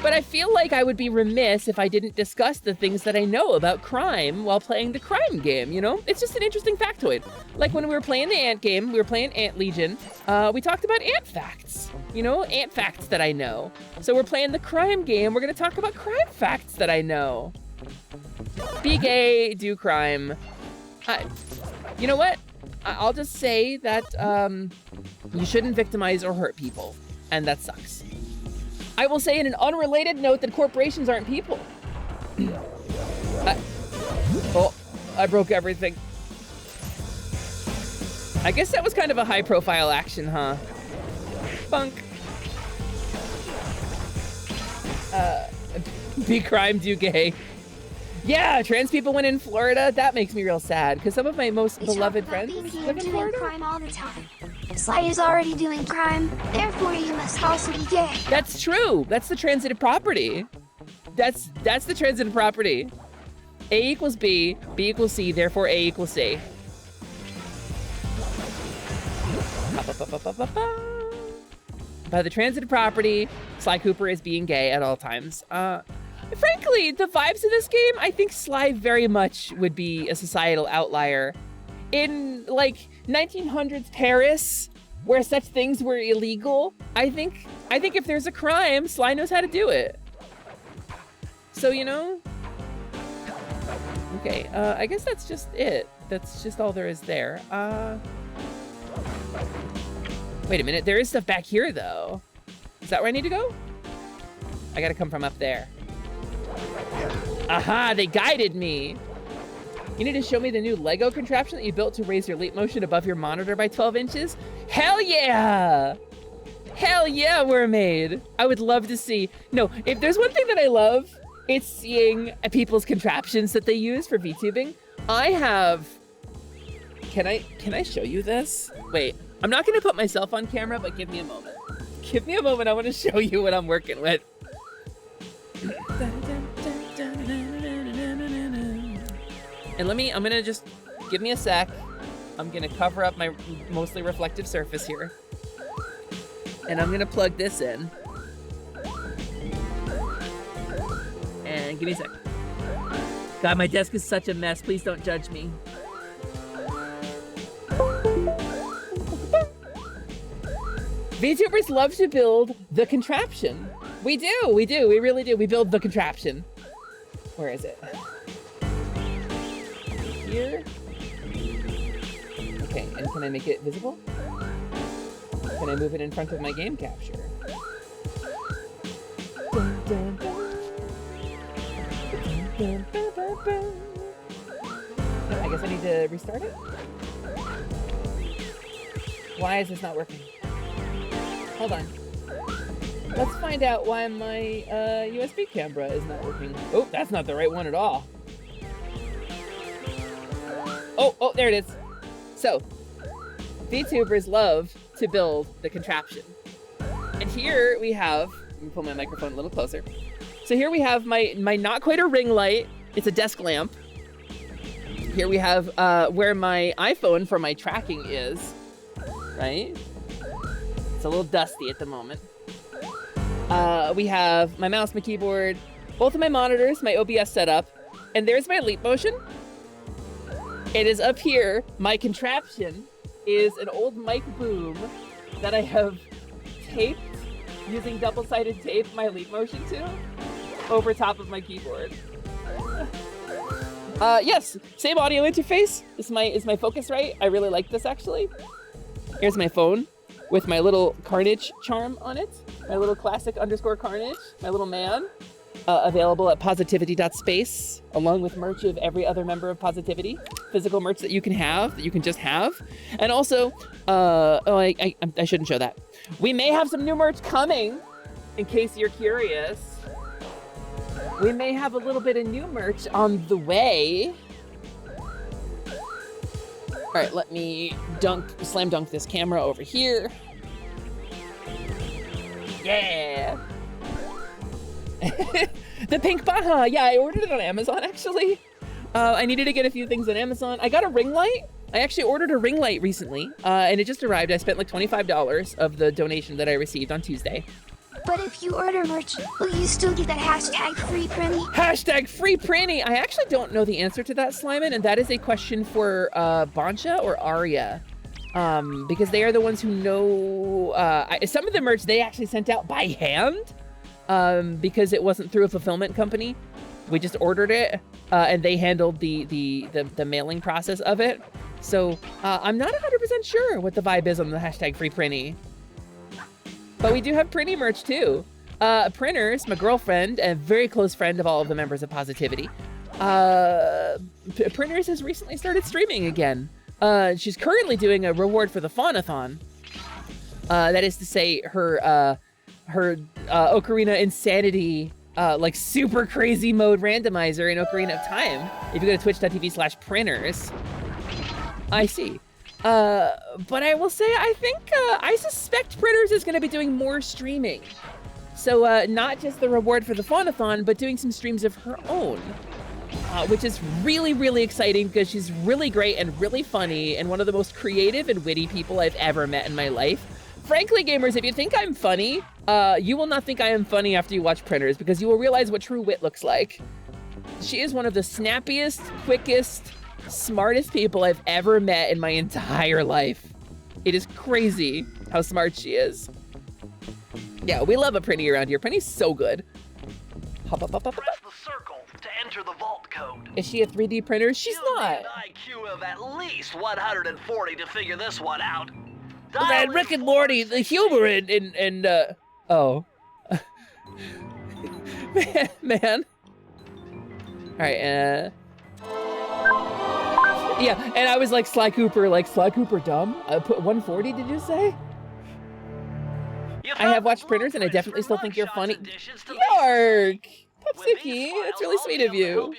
But I feel like I would be remiss if I didn't discuss the things that I know about crime while playing the crime game, you know? It's just an interesting factoid. Like when we were playing the Ant game, we were playing Ant Legion, we talked about ant facts, you know? Ant facts that I know. So we're playing the crime game, we're gonna talk about crime facts that I know. Be gay, do crime. You know what? I'll just say that you shouldn't victimize or hurt people, and that sucks. I will say in an unrelated note that corporations aren't people. I broke everything. I guess that was kind of a high-profile action, huh? Bunk. Be crime, do gay. Yeah, trans people went in Florida. That makes me real sad, because some of my most beloved friends live in Florida. Crime all the time. Sly is already doing crime, therefore you must also be gay. That's true. That's the transitive property. That's the transitive property. A equals B, B equals C, therefore A equals C. By the transitive property, Sly Cooper is being gay at all times. Frankly, the vibes of this game, I think Sly very much would be a societal outlier. In, like, 1900s Paris, where such things were illegal, I think if there's a crime, Sly knows how to do it. So, you know? Okay, I guess that's just it. That's just all there is there. Wait a minute, there is stuff back here though. Is that where I need to go? I gotta come from up there. Aha, they guided me. You need to show me the new Lego contraption that you built to raise your leap motion above your monitor by 12 inches? Hell yeah! Hell yeah, Mermaid! I would love to see. No, if there's one thing that I love, it's seeing people's contraptions that they use for VTubing. I have... Can I show you this? Wait, I'm not gonna put myself on camera, but give me a moment. Give me a moment, I wanna show you what I'm working with. And I'm gonna just, give me a sec. I'm gonna cover up my mostly reflective surface here. And I'm gonna plug this in. And give me a sec. God, my desk is such a mess. Please don't judge me. VTubers love to build the contraption. We do, we really do. We build the contraption. Where is it? Here? Okay, and can I make it visible? Can I move it in front of my game capture? Dun, dun, dun. Dun, dun, dun, dun. I guess I need to restart it? Why is this not working? Hold on. Let's find out why my USB camera is not working. Oh, that's not the right one at all. Oh, there it is. So, VTubers love to build the contraption. And here we have, let me pull my microphone a little closer. So here we have my not quite a ring light. It's a desk lamp. Here we have where my iPhone for my tracking is, right? It's a little dusty at the moment. We have my mouse, my keyboard, both of my monitors, my OBS setup, and there's my leap motion. It is up here. My contraption is an old mic boom that I have taped using double-sided tape my leap motion to over top of my keyboard. Yes, same audio interface. Is my Focusrite. I really like this actually. Here's my phone with my little Carnage charm on it. My little classic _Carnage, my little man. Available at positivity.space, along with merch of every other member of Positivity. Physical merch that you can have, that you can just have. And also, I shouldn't show that. We may have some new merch coming, in case you're curious. We may have a little bit of new merch on the way. All right, let me slam dunk this camera over here. Yeah. The pink Baja. Yeah, I ordered it on Amazon actually. I needed to get a few things on Amazon. I got a ring light. I actually ordered a ring light recently, and it just arrived. I spent like $25 of the donation that I received on Tuesday. But if you order merch, will you still get that hashtag free printy? Hashtag free printy. I actually don't know the answer to that, Slyman, and that is a question for Boncha or Arya. Because they are the ones who know, some of the merch they actually sent out by hand. Because it wasn't through a fulfillment company. We just ordered it, and they handled the mailing process of it. So I'm not 100% sure what the vibe is on the hashtag free printy. But we do have printy merch too. Printers, my girlfriend, a very close friend of all of the members of Positivity. Printers has recently started streaming again. She's currently doing a reward for the Faunathon. That is to say, her Ocarina Insanity, like super crazy mode randomizer in Ocarina of Time. If you go to twitch.tv/printers. I see. But I will say, I think, I suspect Printers is going to be doing more streaming. So not just the reward for the Faunathon, but doing some streams of her own. Which is really, really exciting because she's really great and really funny and one of the most creative and witty people I've ever met in my life. Frankly, gamers, if you think I'm funny, you will not think I am funny after you watch Printers because you will realize what true wit looks like. She is one of the snappiest, quickest, smartest people I've ever met in my entire life. It is crazy how smart she is. Yeah, we love a Printy around here. Printy's so good. Hop, hop, hop, hop, hop. Press the circle to enter the vault code. Is she a 3D printer? She's not. An IQ of at least 140 to figure this one out. Man, Rick and Morty, the humor in oh. man. All right, yeah, and I was like Sly Cooper dumb. I put 140, did you say? I have watched printers, and I definitely still think you're funny. Yark! Popsicky, that's really sweet of you.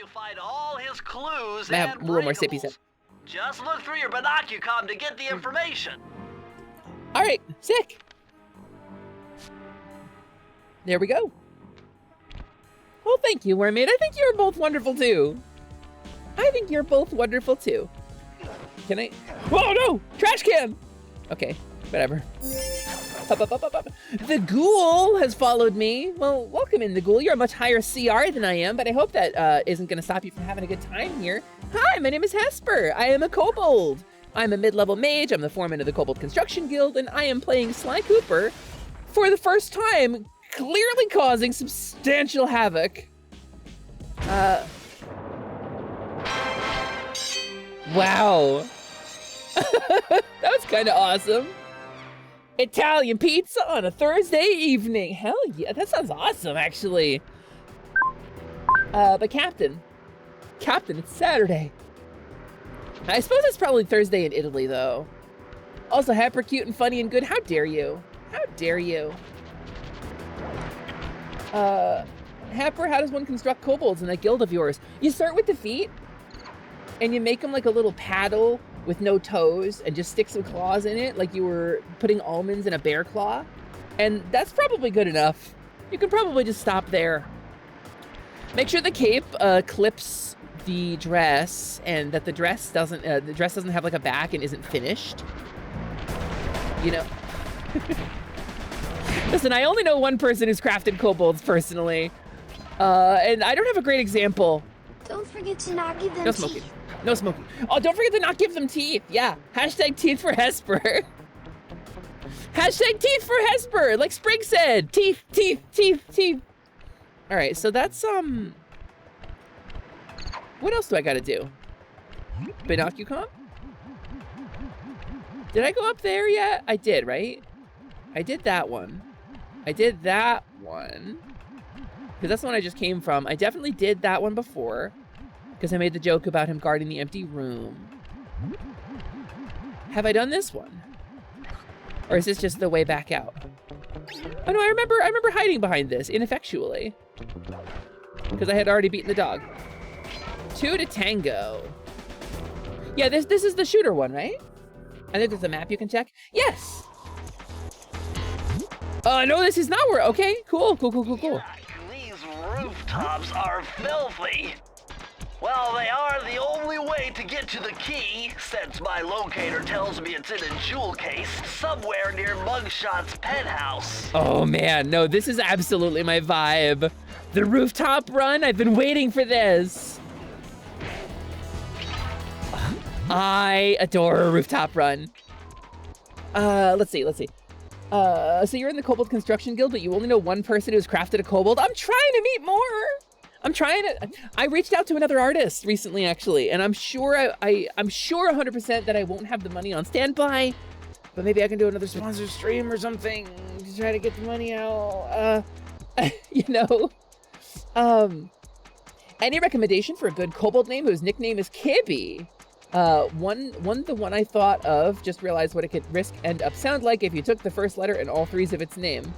I have a little more sippy sip. Just look through your binocucom to get the information. All right, sick. There we go. Well, thank you, Wormmate. I think you're both wonderful, too. Can I? Whoa, no! Trash can! Okay, whatever. Up. The Ghoul has followed me. Well, welcome in, the Ghoul. You're a much higher CR than I am, but I hope that isn't going to stop you from having a good time here. Hi, my name is Hesper. I am a kobold. I'm a mid-level mage. I'm the foreman of the Kobold Construction Guild, and I am playing Sly Cooper for the first time, clearly causing substantial havoc. Wow. That was kind of awesome. Italian pizza on a Thursday evening. Hell yeah, that sounds awesome, actually. But Captain, it's Saturday. I suppose it's probably Thursday in Italy, though. Also, hyper cute and funny and good. How dare you? Happer, how does one construct kobolds in that guild of yours? You start with the feet, and you make them like a little paddle with no toes, and just stick some claws in it, like you were putting almonds in a bear claw. And that's probably good enough. You can probably just stop there. Make sure the cape clips the dress, and that the dress doesn't have like a back and isn't finished. You know. Listen, I only know one person who's crafted kobolds personally, and I don't have a great example. Don't forget to not give them teeth. No smoking. Oh, don't forget to not give them teeth. Yeah. Hashtag teeth for Hesper. Hashtag teeth for Hesper, like Sprig said. Teeth. All right, so that's, what else do I gotta do? Binocucom? Did I go up there yet? I did, right? I did that one. Because that's the one I just came from. I definitely did that one before, because I made the joke about him guarding the empty room. Have I done this one? Or is this just the way back out? Oh no, I remember hiding behind this ineffectually, because I had already beaten the dog. 2 to tango. Yeah, this is the shooter one, right? I think there's a map you can check. Yes! No, this is not where, okay, cool. These rooftops are filthy. Well, they are the only way to get to the key, since my locator tells me it's in a jewel case somewhere near Mugshot's penthouse. Oh man, no, this is absolutely my vibe. The rooftop run, I've been waiting for this. I adore a rooftop run. Let's see. So you're in the Kobold Construction Guild, but you only know one person who's crafted a kobold? I'm trying to meet more. I reached out to another artist recently, actually, and I'm sure I'm sure 100% that I won't have the money on standby, but maybe I can do another sponsored stream or something to try to get the money out. You know. Any recommendation for a good kobold name whose nickname is Kibby? The one I thought of, just realized what it could end up sound like if you took the first letter and all 3s of its name.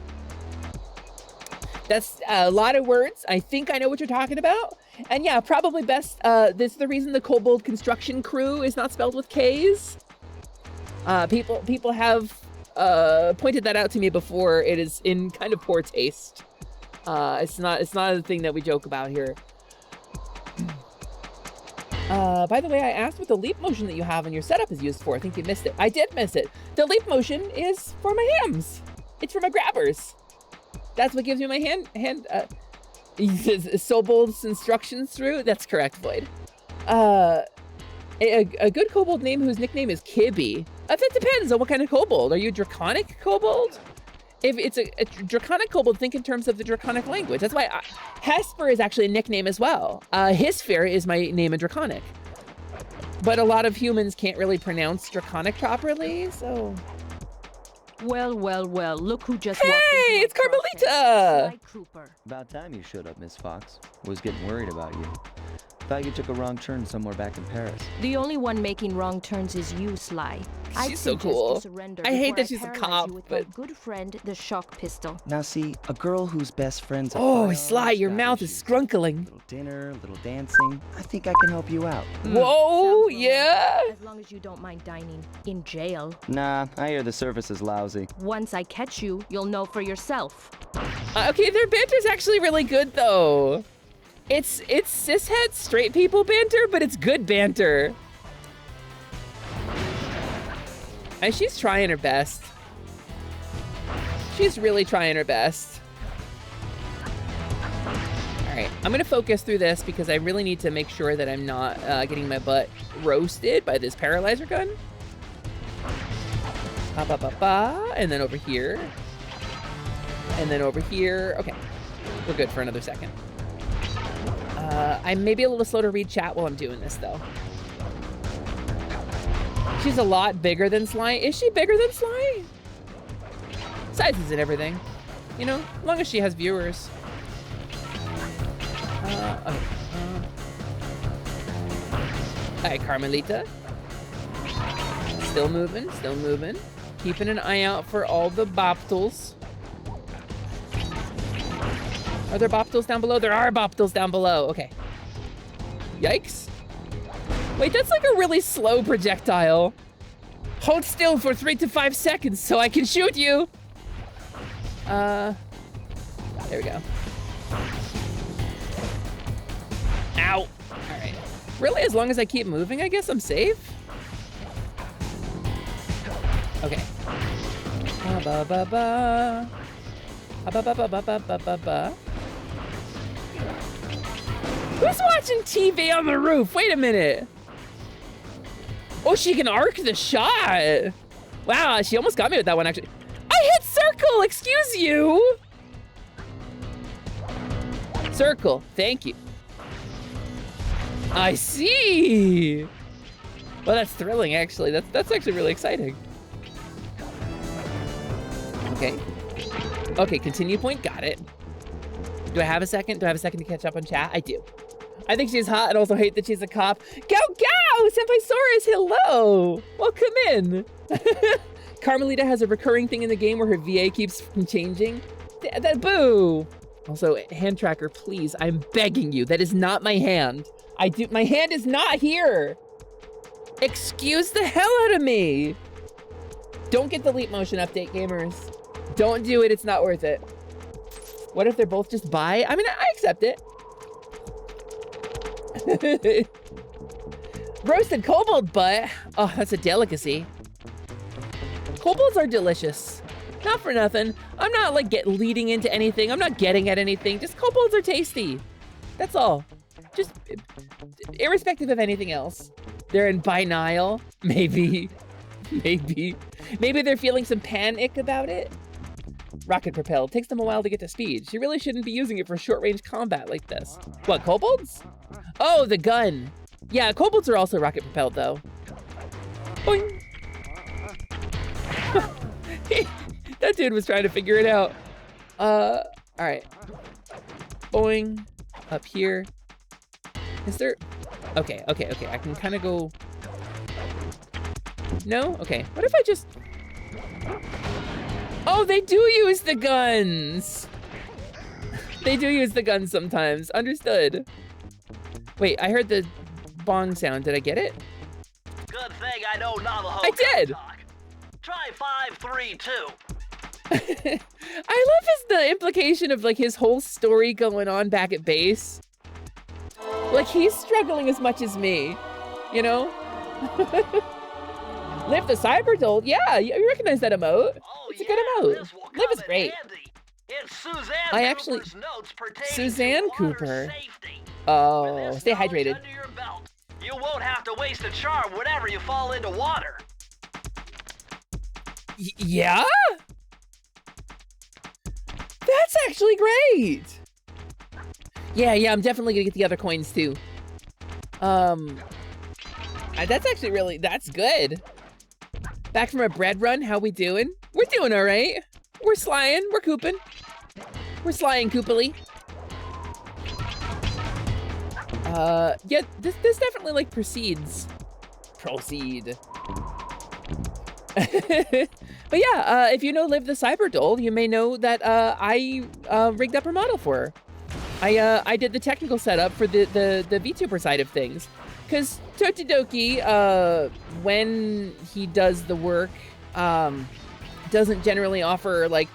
That's a lot of words. I think I know what you're talking about. And yeah, probably best, this is the reason the Kobold Construction Crew is not spelled with K's. People have pointed that out to me before. It is in kind of poor taste. It's not a thing that we joke about here. By the way, I asked what the leap motion that you have in your setup is used for. I think you missed it. I did miss it. The leap motion is for my hams. It's for my grabbers. That's what gives me my Sobold's instructions through. That's correct, Void. A good kobold name whose nickname is Kibby. That depends on what kind of kobold. Are you a draconic kobold? If it's a draconic kobold, think in terms of the draconic language. That's why Hesper is actually a nickname as well. Hesper is my name in draconic. But a lot of humans can't really pronounce draconic properly, so Well, well, well, look who just Hey, it's Carmelita! Sly Cooper. About time you showed up, Miss Fox. Was getting worried about you. Thought you took a wrong turn somewhere back in Paris. The only one making wrong turns is you, Sly. She's so cool. I hate that she's a cop, with but... my good friend, the shock pistol. Now see, a girl whose best friend's a Oh, firearms Sly, your got mouth is scrunkling. Little dinner, little dancing. I think I can help you out. Whoa, yeah? As long as you don't mind dining in jail. Nah, I hear the service is lousy. Once I catch you, you'll know for yourself. Okay, their banter's actually really good, though. It's cishet straight people banter, but it's good banter. And she's trying her best. She's really trying her best. All right, I'm gonna focus through this because I really need to make sure that I'm not getting my butt roasted by this paralyzer gun. Ba ba ba ba, and then over here. And then over here. Okay, we're good for another second. I may be a little slow to read chat while I'm doing this, though. She's a lot bigger than Sly. Is she bigger than Sly? Sizes and everything. You know, as long as she has viewers. Okay. Alright, Carmelita. Still moving, still moving. Keeping an eye out for all the boptles. Are there boptles down below? There are boptles down below. Okay. Yikes. Wait, that's like a really slow projectile. Hold still for 3 to 5 seconds so I can shoot you. There we go. Ow. All right. Really, as long as I keep moving, I guess I'm safe? Okay. Ba ba ba. Ba ba ba ba ba ba ba ba. Who's watching TV on the roof? Wait a minute. Oh, she can arc the shot. Wow, she almost got me with that one, actually. I hit circle, excuse you. Circle, thank you. I see. Well, that's thrilling, actually. That's actually really exciting. Okay. Okay, continue point, got it. Do I have a second? Do I have a second to catch up on chat? I do. I think she's hot and also hate that she's a cop. Go! Senpai-saurus, hello! Welcome in. Carmelita has a recurring thing in the game where her VA keeps changing. Boo! Also, hand tracker, please, I'm begging you. That is not my hand. My hand is not here. Excuse the hell out of me. Don't get the leap motion update, gamers. Don't do it, it's not worth it. What if they're both just bi? I mean, I accept it. Roasted kobold butt. Oh, that's a delicacy. Kobolds are delicious. Not for nothing. I'm not like leading into anything. I'm not getting at anything. Just kobolds are tasty. That's all. Just irrespective of anything else. They're in binile. Maybe. Maybe they're feeling some panic about it. Rocket propelled. Takes them a while to get to speed. She really shouldn't be using it for short range combat like this. What, kobolds? Oh, the gun. Yeah, kobolds are also rocket propelled though. Boing. That dude was trying to figure it out. All right. Boing. Up here. Is there? Okay. I can kind of go. No? Okay. What if I just... Oh, they do use the guns. They do use the guns sometimes. Understood. Wait, I heard the bong sound. Did I get it? Good thing I know Navajo. I did. Talk. Try 532. I love the implication of like his whole story going on back at base. Like he's struggling as much as me, you know? Live the Cyberdoll. Yeah, you recognize that emote. Oh, it's a good emote. Liv is great. It's Suzanne I actually... Cooper's notes pertaining Suzanne to Cooper. Safety. Oh, stay hydrated. Under your belt, you won't have to waste a charm whenever you fall into water. Yeah? That's actually great. Yeah, I'm definitely gonna get the other coins too. That's actually really, that's good. Back from a bread run, how we doing? We're doing all right. We're slying, we're cooping. We're slying coopily. Yeah, this definitely like proceeds. Proceed. But yeah, if you know Liv the Cyberdoll, you may know that I rigged up her model for her. I did the technical setup for the VTuber side of things. Because Totidoki, when he does the work, doesn't generally offer like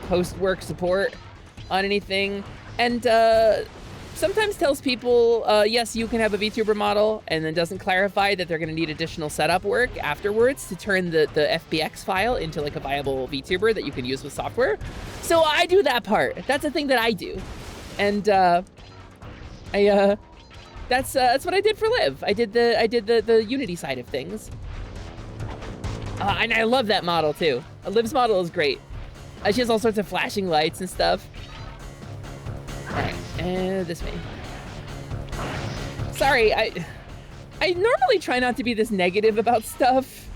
post-work support on anything. And sometimes tells people, yes, you can have a VTuber model, and then doesn't clarify that they're going to need additional setup work afterwards to turn the FBX file into like a viable VTuber that you can use with software. So I do that part. That's a thing that I do. And that's what I did for Liv. I did the Unity side of things. And I love that model too. Liv's model is great. She has all sorts of flashing lights and stuff. All right, and this way. Sorry, I normally try not to be this negative about stuff,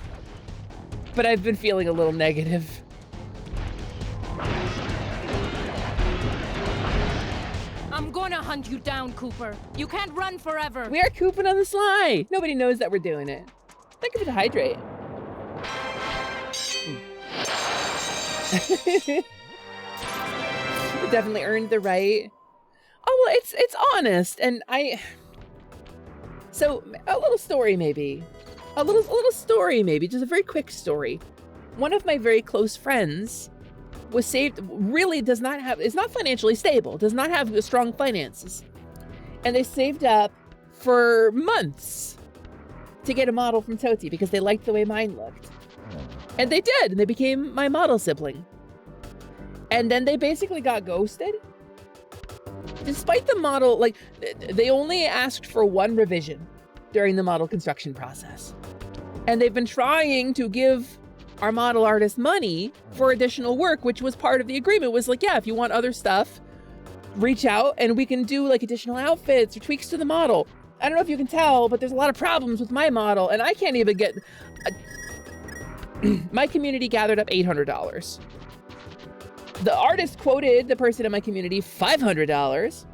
but I've been feeling a little negative. I'm gonna hunt you down, Cooper. You can't run forever. We are cooping on the sly. Nobody knows that we're doing it. Thank you for the hydrate. You definitely earned the right. Oh, well, it's honest, and so a little story maybe. A little story maybe, just a very quick story. One of my very close friends was saved, really is not financially stable, does not have strong finances. And they saved up for months to get a model from Toti because they liked the way mine looked. And they did, and they became my model sibling. And then they basically got ghosted. Despite the model, like, they only asked for one revision during the model construction process. And they've been trying to give our model artist money for additional work, which was part of the agreement, was like, yeah, if you want other stuff, reach out and we can do like additional outfits or tweaks to the model. I don't know if you can tell, but there's a lot of problems with my model and I can't even get... My community gathered up $800. The artist quoted the person in my community $500.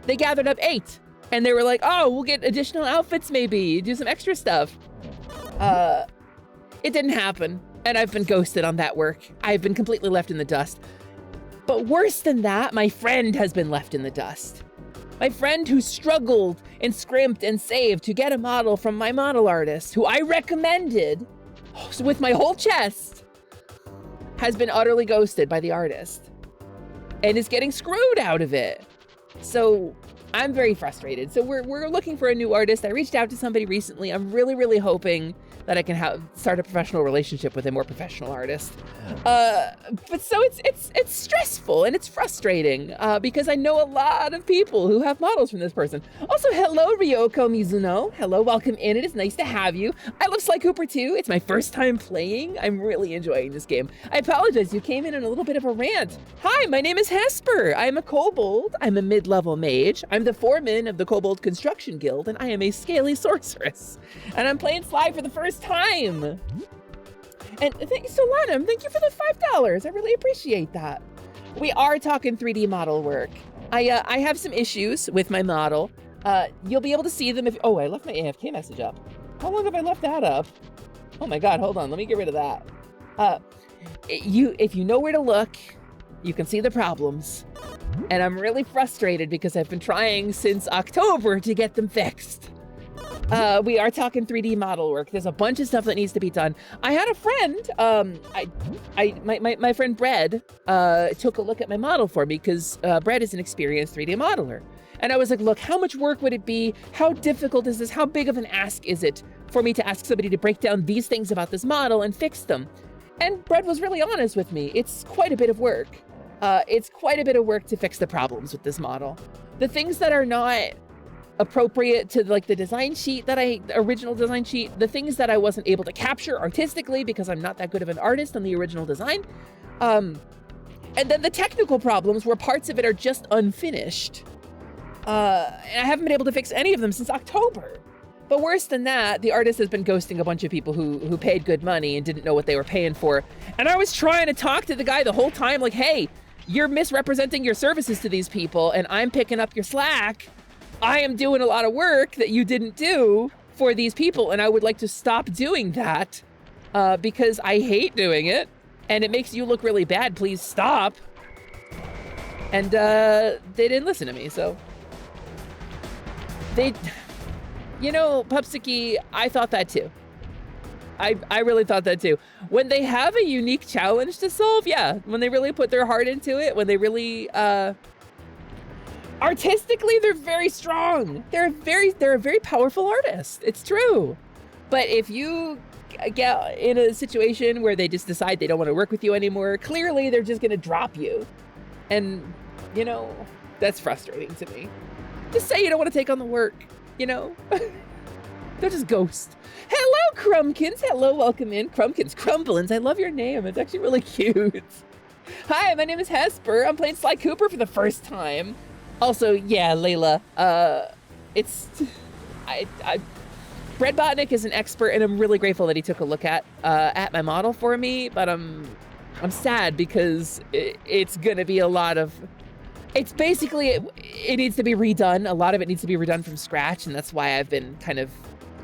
They gathered up $8. And they were like, oh, we'll get additional outfits maybe, do some extra stuff. It didn't happen. And I've been ghosted on that work. I've been completely left in the dust. But worse than that, my friend has been left in the dust. My friend who struggled and scrimped and saved to get a model from my model artist, who I recommended with my whole chest, has been utterly ghosted by the artist and is getting screwed out of it. So I'm very frustrated. So we're looking for a new artist. I reached out to somebody recently. I'm really, really hoping that I can start a professional relationship with a more professional artist. But so it's stressful and it's frustrating because I know a lot of people who have models from this person. Also, hello, Ryoko Mizuno. Hello, welcome in. It is nice to have you. I love Sly Cooper too. It's my first time playing. I'm really enjoying this game. I apologize, you came in a little bit of a rant. Hi, my name is Hesper. I'm a kobold. I'm a mid-level mage. I'm the foreman of the Kobold Construction Guild, and I am a scaly sorceress. And I'm playing Sly for the first time. And thank you, Solanum. Thank you for the $5. I really appreciate that. We are talking 3D model work. I have some issues with my model. You'll be able to see them if... Oh, I left my AFK message up. How long have I left that up? Oh my God, hold on. Let me get rid of that. If you know where to look, you can see the problems. And I'm really frustrated because I've been trying since October to get them fixed. We are talking 3D model work. There's a bunch of stuff that needs to be done. I had a friend, my friend Brad, took a look at my model for me because Brad is an experienced 3D modeler. And I was like, look, how much work would it be? How difficult is this? How big of an ask is it for me to ask somebody to break down these things about this model and fix them? And Brad was really honest with me. It's quite a bit of work. It's quite a bit of work to fix the problems with this model. The things that are not appropriate to like the design sheet original design sheet, the things that I wasn't able to capture artistically because I'm not that good of an artist on the original design. And then the technical problems where parts of it are just unfinished. And I haven't been able to fix any of them since October. But worse than that, the artist has been ghosting a bunch of people who paid good money and didn't know what they were paying for. And I was trying to talk to the guy the whole time, like, hey, you're misrepresenting your services to these people and I'm picking up your slack. I am doing a lot of work that you didn't do for these people, and I would like to stop doing that because I hate doing it and it makes you look really bad. Please stop. And they didn't listen to me, so they, you know, Pupsiki, I thought that too. I really thought that too. When they have a unique challenge to solve, yeah, when they really put their heart into it, when they really, artistically, they're very strong. They're a very powerful artist. It's true. But if you get in a situation where they just decide they don't want to work with you anymore, clearly they're just going to drop you. And, you know, that's frustrating to me. Just say you don't want to take on the work, you know? They'll just ghost. Hello, Crumbkins. Hello, welcome in. Crumbkins, Crumblins. I love your name. It's actually really cute. Hi, my name is Hesper. I'm playing Sly Cooper for the first time. Also, yeah, Layla. Brett Botnick is an expert, and I'm really grateful that he took a look at my model for me. But I'm sad because it's gonna be a lot of. It's basically it needs to be redone. A lot of it needs to be redone from scratch, and that's why I've been kind of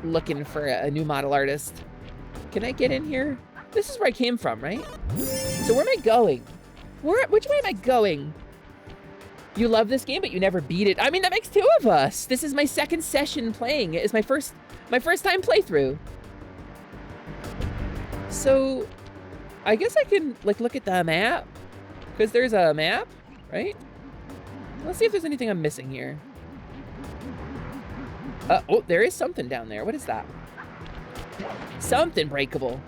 looking for a new model artist. Can I get in here? This is where I came from, right? So where am I going? Which way am I going? You love this game, but you never beat it. I mean, that makes two of us. This is my second session playing it. It's my first time playthrough. So I guess I can like look at the map because there's a map, right? Let's see if there's anything I'm missing here. Oh, there is something down there. What is that? Something breakable.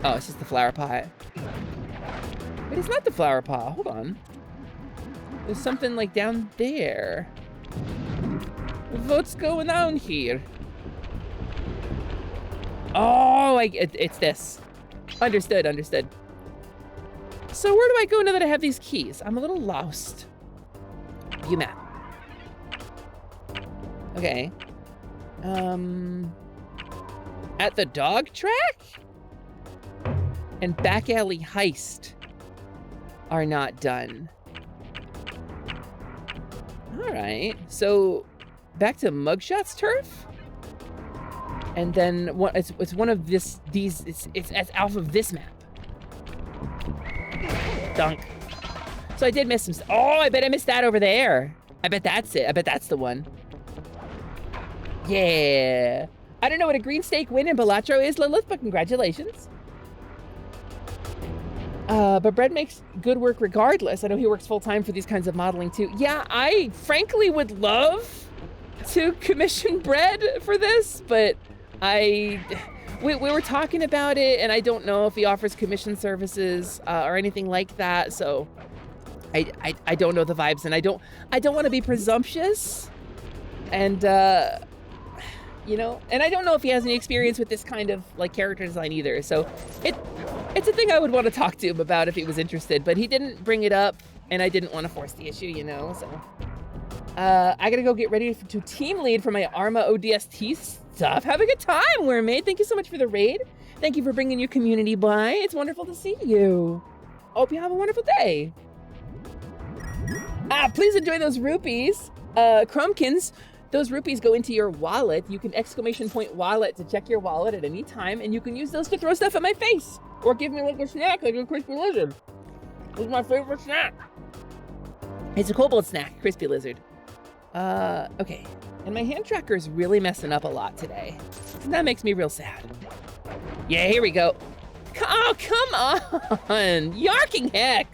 Oh, it's just the flower pot. Wait, it's not the flower pot. Hold on. There's something like down there. What's going on here? Oh, it's this. Understood, understood. So where do I go now that I have these keys? I'm a little lost. View map. Okay. At the dog track? And back alley heist are not done. All right, so back to Mugshot's turf? And then what? It's one of these. It's off of this map. Dunk. So I did miss some. Oh, I bet I missed that over there. I bet that's it. I bet that's the one. Yeah. I don't know what a green steak win in Balatro is, Lilith, but congratulations. But Brett makes good work regardless. I know he works full time for these kinds of modeling too. Yeah, I frankly would love to commission Brett for this, but we were talking about it, and I don't know if he offers commission services or anything like that. So I don't know the vibes, and I don't want to be presumptuous, and you know, and I don't know if he has any experience with this kind of like character design either. So it's a thing I would want to talk to him about if he was interested, but he didn't bring it up, and I didn't want to force the issue, you know. So I gotta go get ready to team lead for my Arma ODST stuff. Have a good time, Wormaid. Thank you so much for the raid. Thank you for bringing your community by. It's wonderful to see you. Hope you have a wonderful day. Please enjoy those rupees. Crumbkins, those rupees go into your wallet. You can ! wallet to check your wallet at any time, and you can use those to throw stuff at my face. Or give me like a snack, like a crispy lizard. It's my favorite snack. It's a kobold snack, crispy lizard. Okay. And my hand tracker is really messing up a lot today. And that makes me real sad. Yeah, here we go. Oh, come on. Yarking heck.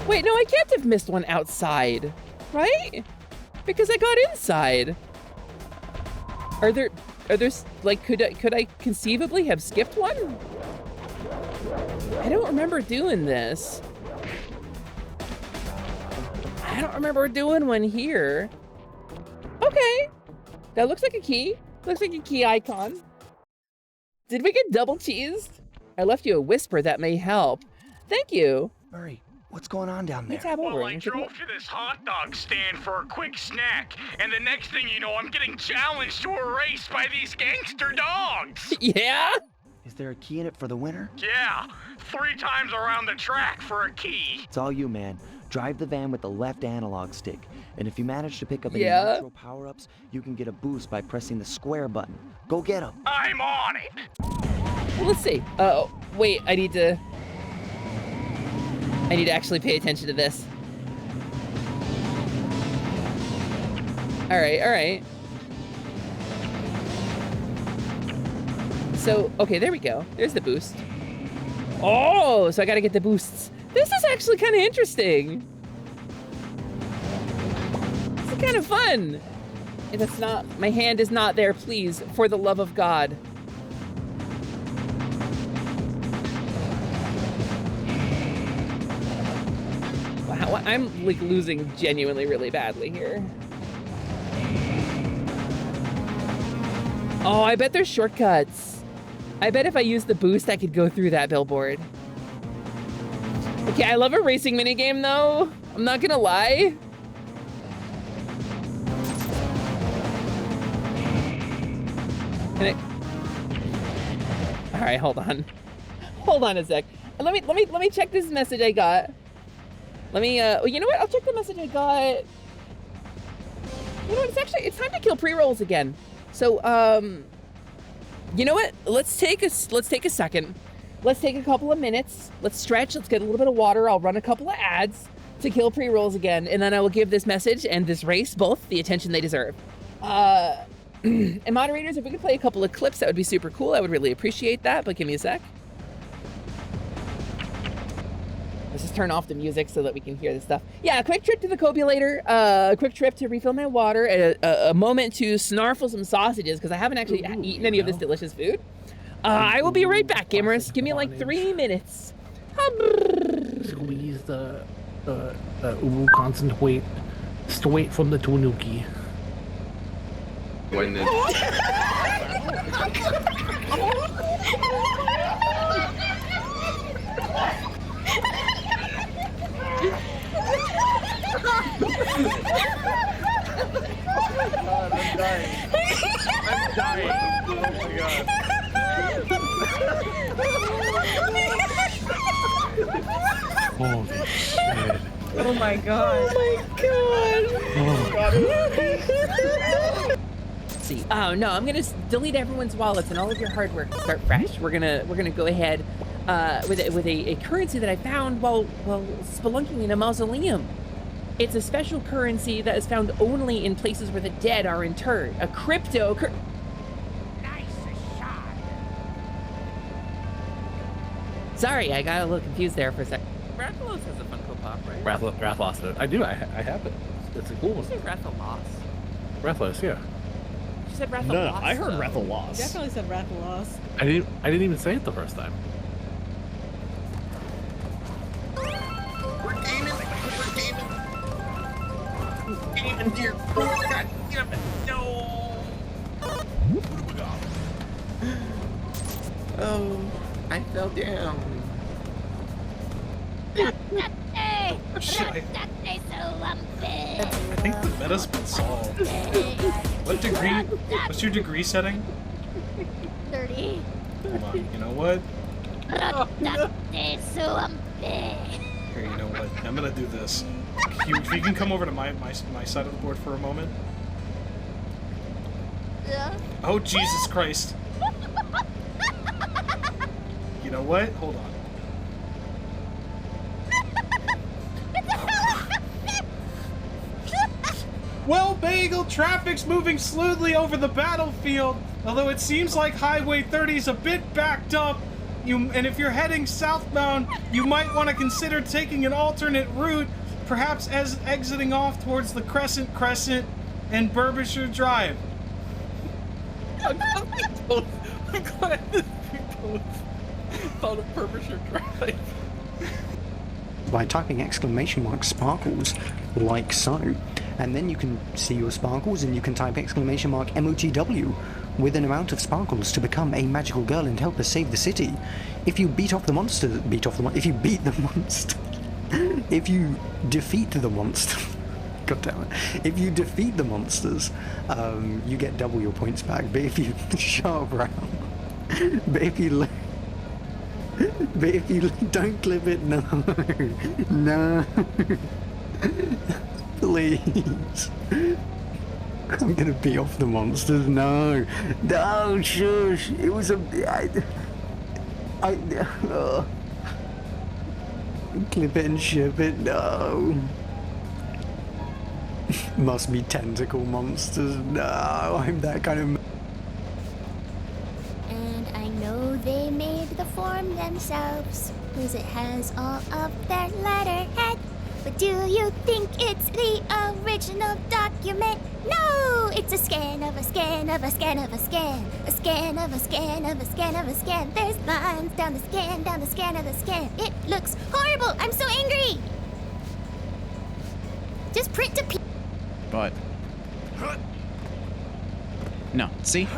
Wait, no, I can't have missed one outside, right? Because I got inside. Are there like, could I conceivably have skipped one? I don't remember doing this. I don't remember doing one here. Okay. That looks like a key. Looks like a key icon. Did we get double cheesed? I left you a whisper that may help. Thank you. Murray, What's going on down there? Well, I drove to this hot dog stand for a quick snack, and the next thing you know, I'm getting challenged to a race by these gangster dogs. Yeah? Is there a key in it for the winner? Yeah, 3 times around the track for a key. It's all you, man. Drive the van with the left analog stick, and if you manage to pick up any Yeah. natural power-ups, you can get a boost by pressing the square button. Go get them. I'm on it. Well, let's see. Oh, wait, I need to actually pay attention to this. All right. So, okay, there we go. There's the boost. Oh, so I gotta get the boosts. This is actually kind of interesting. This is kind of fun. And that's not, my hand is not there, please, for the love of God. Wow, I'm like losing genuinely really badly here. Oh, I bet there's shortcuts. I bet if I use the boost, I could go through that billboard. Okay, I love a racing minigame though. I'm not gonna lie. All right, hold on. Hold on a sec. Let me check this message I got. Let me, you know what? I'll check the message I got. You know what? It's time to kill pre-rolls again. So, you know what? Let's take a second. Let's take a couple of minutes. Let's stretch. Let's get a little bit of water. I'll run a couple of ads to kill pre-rolls again, and then I will give this message and this race both the attention they deserve. And moderators, if we could play a couple of clips, that would be super cool. I would really appreciate that, but give me a sec. Let's just turn off the music so that we can hear this stuff. Yeah, a quick trip to the cobulator, a quick trip to refill my water, a moment to snarfle some sausages, because I haven't actually eaten any of this delicious food. I will be right back, gamers. Give me like 3 minutes. Squeeze the concentrate straight from the tanuki. When I'm dying. Oh my god. Holy shit. Oh my god. Oh my god. See. Oh no, I'm gonna delete everyone's wallets and all of your hard work and start fresh. We're gonna go ahead with a currency that I found while spelunking in a mausoleum. It's a special currency that is found only in places where the dead are interred. A crypto. Nice shot. Sorry, I got a little confused there for a second. Rathalos has a Funko Pop, right? Rathalos. I do. I have it. It's a cool one. You said Rathalos. Rathalos, yeah. You said Rathalos. No, I heard Rathalos. Definitely said Rathalos. I didn't even say it the first time. Demon deer. God damn it. No. Oh, I fell down. Shit. I think the meta's been solved. What degree? What's your degree setting? 30. Hold on. You know what? Here, you know what? I'm gonna do this. If you can come over to my side of the board for a moment. Yeah. Oh, Jesus Christ. You know what? Hold on. Well, Bagel, traffic's moving smoothly over the battlefield, although it seems like Highway 30's a bit backed up. And if you're heading southbound, you might want to consider taking an alternate route, perhaps as exiting off towards the Crescent and Burbisher Drive. I'm glad this people thought of Burbisher Drive. By typing !sparkles like so, and then you can see your sparkles and you can type !MOTW with an amount of sparkles to become a magical girl and help us save the city. If you beat the monster, if you defeat the monster, God damn it! If you defeat the monsters, you get double your points back. But if you sharp round, but if you don't clip it, no, no, please. I'm gonna beat off the monsters. No, no, shush. It was a. Clip it and ship it. No. Must be tentacle monsters. No, I'm that kind of. And I know they made the form themselves, 'cause it has all of their letterhead. But do you think it's the original document? No! It's a scan of a scan of a scan of a scan. A scan of a scan of a scan of a scan. There's lines down the scan of the scan. It looks horrible! I'm so angry! Just print to P. But... No, see?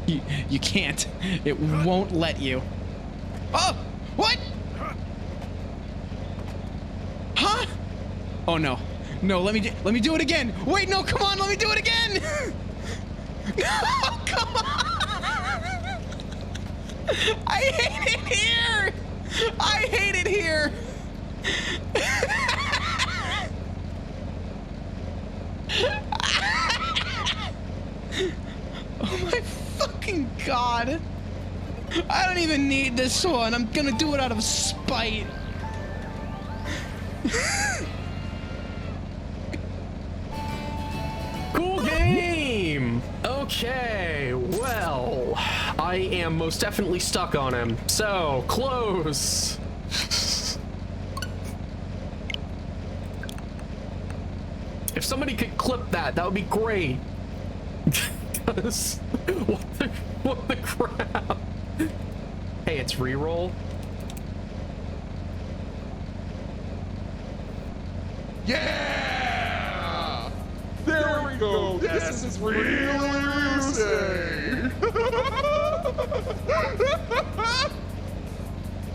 You can't. It won't let you. Oh! What? Huh? Oh no. No, let me do it again. Wait, no, come on, let me do it again. No, come on. I hate it here. I hate it here. Oh my fucking God. I don't even need this one. I'm gonna do it out of spite. Cool game! Okay, well, I am most definitely stuck on him. So, close! If somebody could clip that, that would be great. Because, what the crap? Hey, it's reroll. Yeah! There we go! This is really music!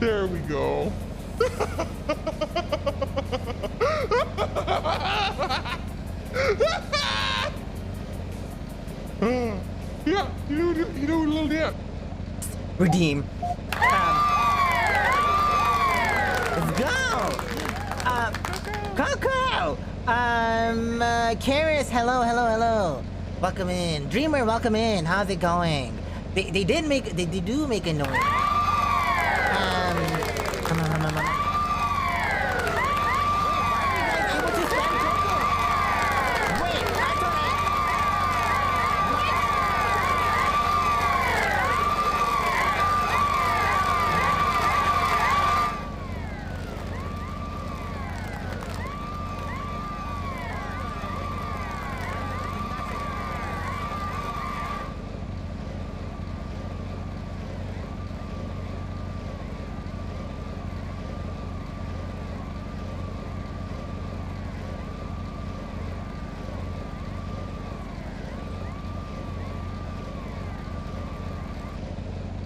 There we go. Yeah, you do a little dip. Redeem. Let's go! Coco! Karis, hello. Welcome in. Dreamer, welcome in. How's it going? They do make a noise. Come on.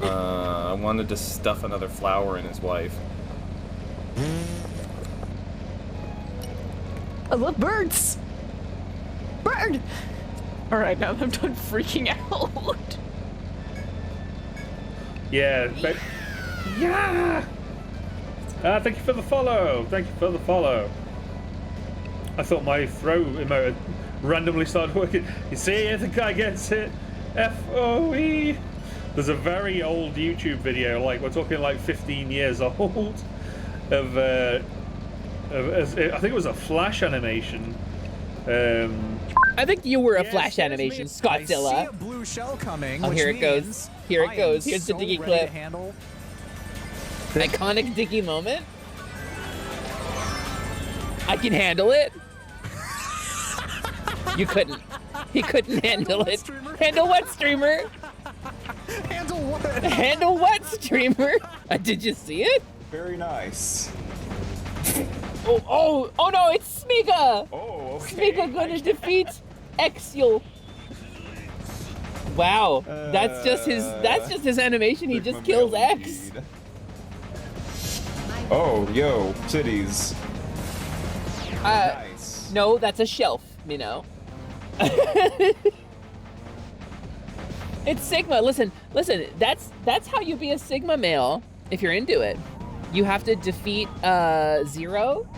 I wanted to stuff another flower in his wife. I love birds! Bird! Alright, now I'm done freaking out. Yeah, but... Yeah! Thank you for the follow! I thought my throw emote randomly started working. You see, the guy gets it. F-O-E! There's a very old YouTube video, like we're talking like 15 years old, of I think it was a Flash animation. I think you were a Flash animation, Scottzilla. I see a blue shell coming. Oh, here it goes. Here it goes. Here's the so Diggy ready clip. to handle. Iconic Diggy moment. I can handle it. You couldn't. He couldn't handle it. Handle what, streamer? Handle what? Handle what, streamer? Did you see it? Very nice. Oh no, it's Smeagol! Oh, okay. Smeagol gonna defeat Exial. Wow, that's just his animation. He just kills X. My Oh, yo, cities. Nice. No, that's a shelf, Minnow. It's Sigma. Listen. That's how you be a Sigma male if you're into it. You have to defeat Zero,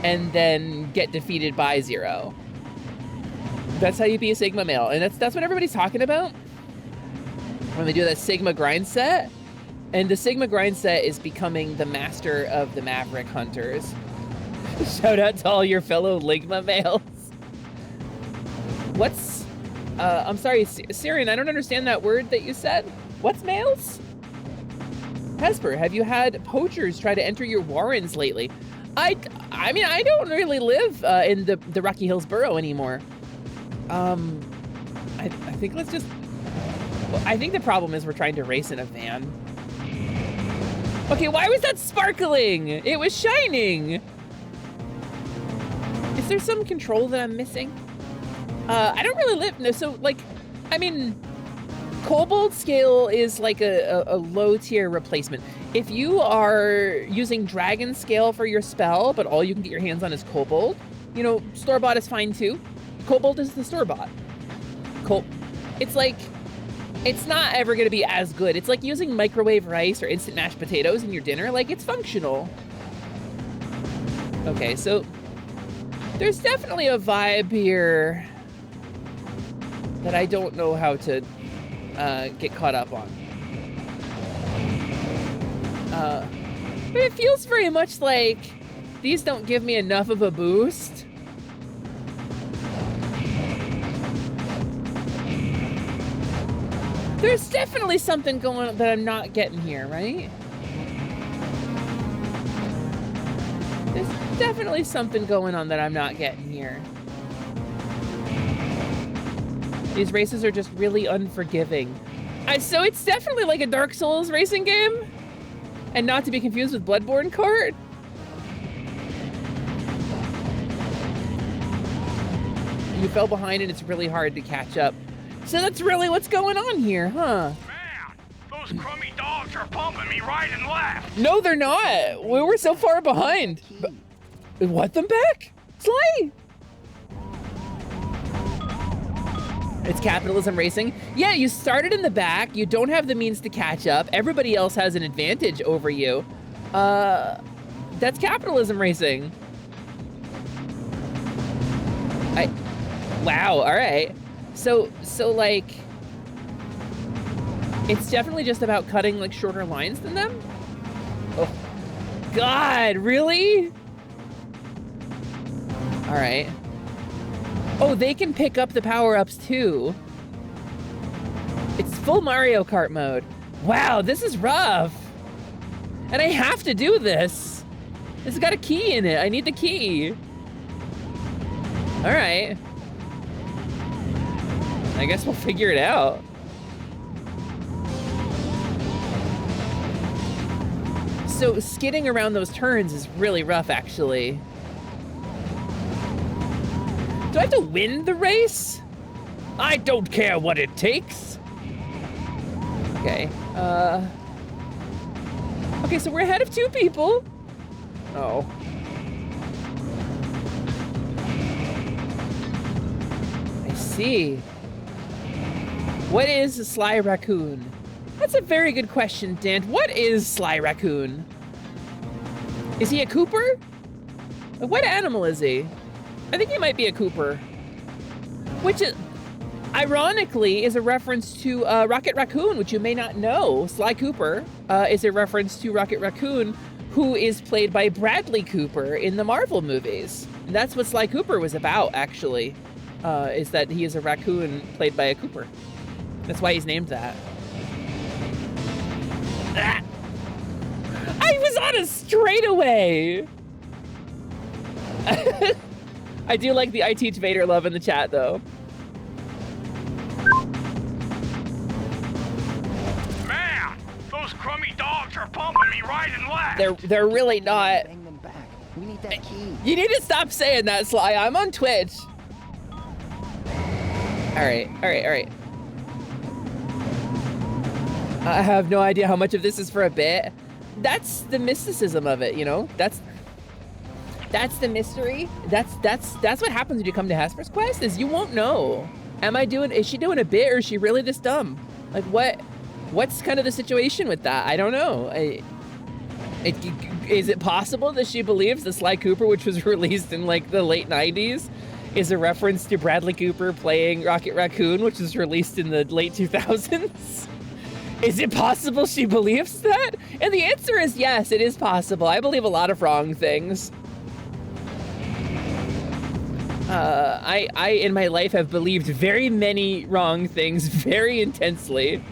and then get defeated by Zero. That's how you be a Sigma male, and that's what everybody's talking about when they do that Sigma grind set. And the Sigma grind set is becoming the master of the Maverick Hunters. Shout out to all your fellow Ligma males. What's, I'm sorry, Syrian, I don't understand that word that you said. What's males? Hesper, have you had poachers try to enter your warrens lately? I mean, I don't really live in the Rocky Hills borough anymore. I think let's just, well, I think the problem is we're trying to race in a van. Okay, why was that sparkling? It was shining. Is there some control that I'm missing? I don't really live, no, so like, I mean, Kobold Scale is like a low tier replacement. If you are using Dragon Scale for your spell, but all you can get your hands on is Kobold, you know, store-bought is fine too. Kobold is the store-bought. It's like, it's not ever gonna be as good. It's like using microwave rice or instant mashed potatoes in your dinner. Like, it's functional. Okay, so there's definitely a vibe here that I don't know how to get caught up on. But it feels very much like these don't give me enough of a boost. There's definitely something going on that I'm not getting here, right? There's definitely something going on that I'm not getting here. These races are just really unforgiving. So it's definitely like a Dark Souls racing game, and not to be confused with Bloodborne Kart. You fell behind and it's really hard to catch up. So that's really what's going on here, huh? Man, those crummy dogs are pumping me right and left. No, they're not. We were so far behind. What, them back? Slay! It's capitalism racing. Yeah, you started in the back. You don't have the means to catch up. Everybody else has an advantage over you. That's capitalism racing. Wow, all right. So like, it's definitely just about cutting like shorter lines than them? Oh, God, really? All right. Oh, they can pick up the power-ups too. It's full Mario Kart mode. Wow, this is rough. And I have to do this. This has got a key in it. I need the key. All right. I guess we'll figure it out. So skidding around those turns is really rough, actually. Do I have to win the race? I don't care what it takes. Okay, okay, so we're ahead of 2 people. Oh. I see. What is a Sly Raccoon? That's a very good question, Dan. What is Sly Raccoon? Is he a Cooper? What animal is he? I think he might be a Cooper. Which, ironically, is a reference to Rocket Raccoon, which you may not know. Sly Cooper is a reference to Rocket Raccoon, who is played by Bradley Cooper in the Marvel movies. And that's what Sly Cooper was about, actually, is that he is a raccoon played by a Cooper. That's why he's named that. Ah! I was on a straightaway! I do like the I Teach Vader love in the chat, though. Man, those crummy dogs are pumping me right and left. They're really not. Bring them back. We need that key. You need to stop saying that, Sly. I'm on Twitch. All right. I have no idea how much of this is for a bit. that's the mysticism of it, you know? That's the mystery. That's what happens when you come to Hesper's Quest, is you won't know. Is she doing a bit, or is she really this dumb? Like, what's kind of the situation with that? I don't know. Is it possible that she believes the Sly Cooper, which was released in like the late 90s, is a reference to Bradley Cooper playing Rocket Raccoon, which was released in the late 2000s? Is it possible she believes that? And the answer is yes, it is possible. I believe a lot of wrong things. I in my life have believed very many wrong things very intensely.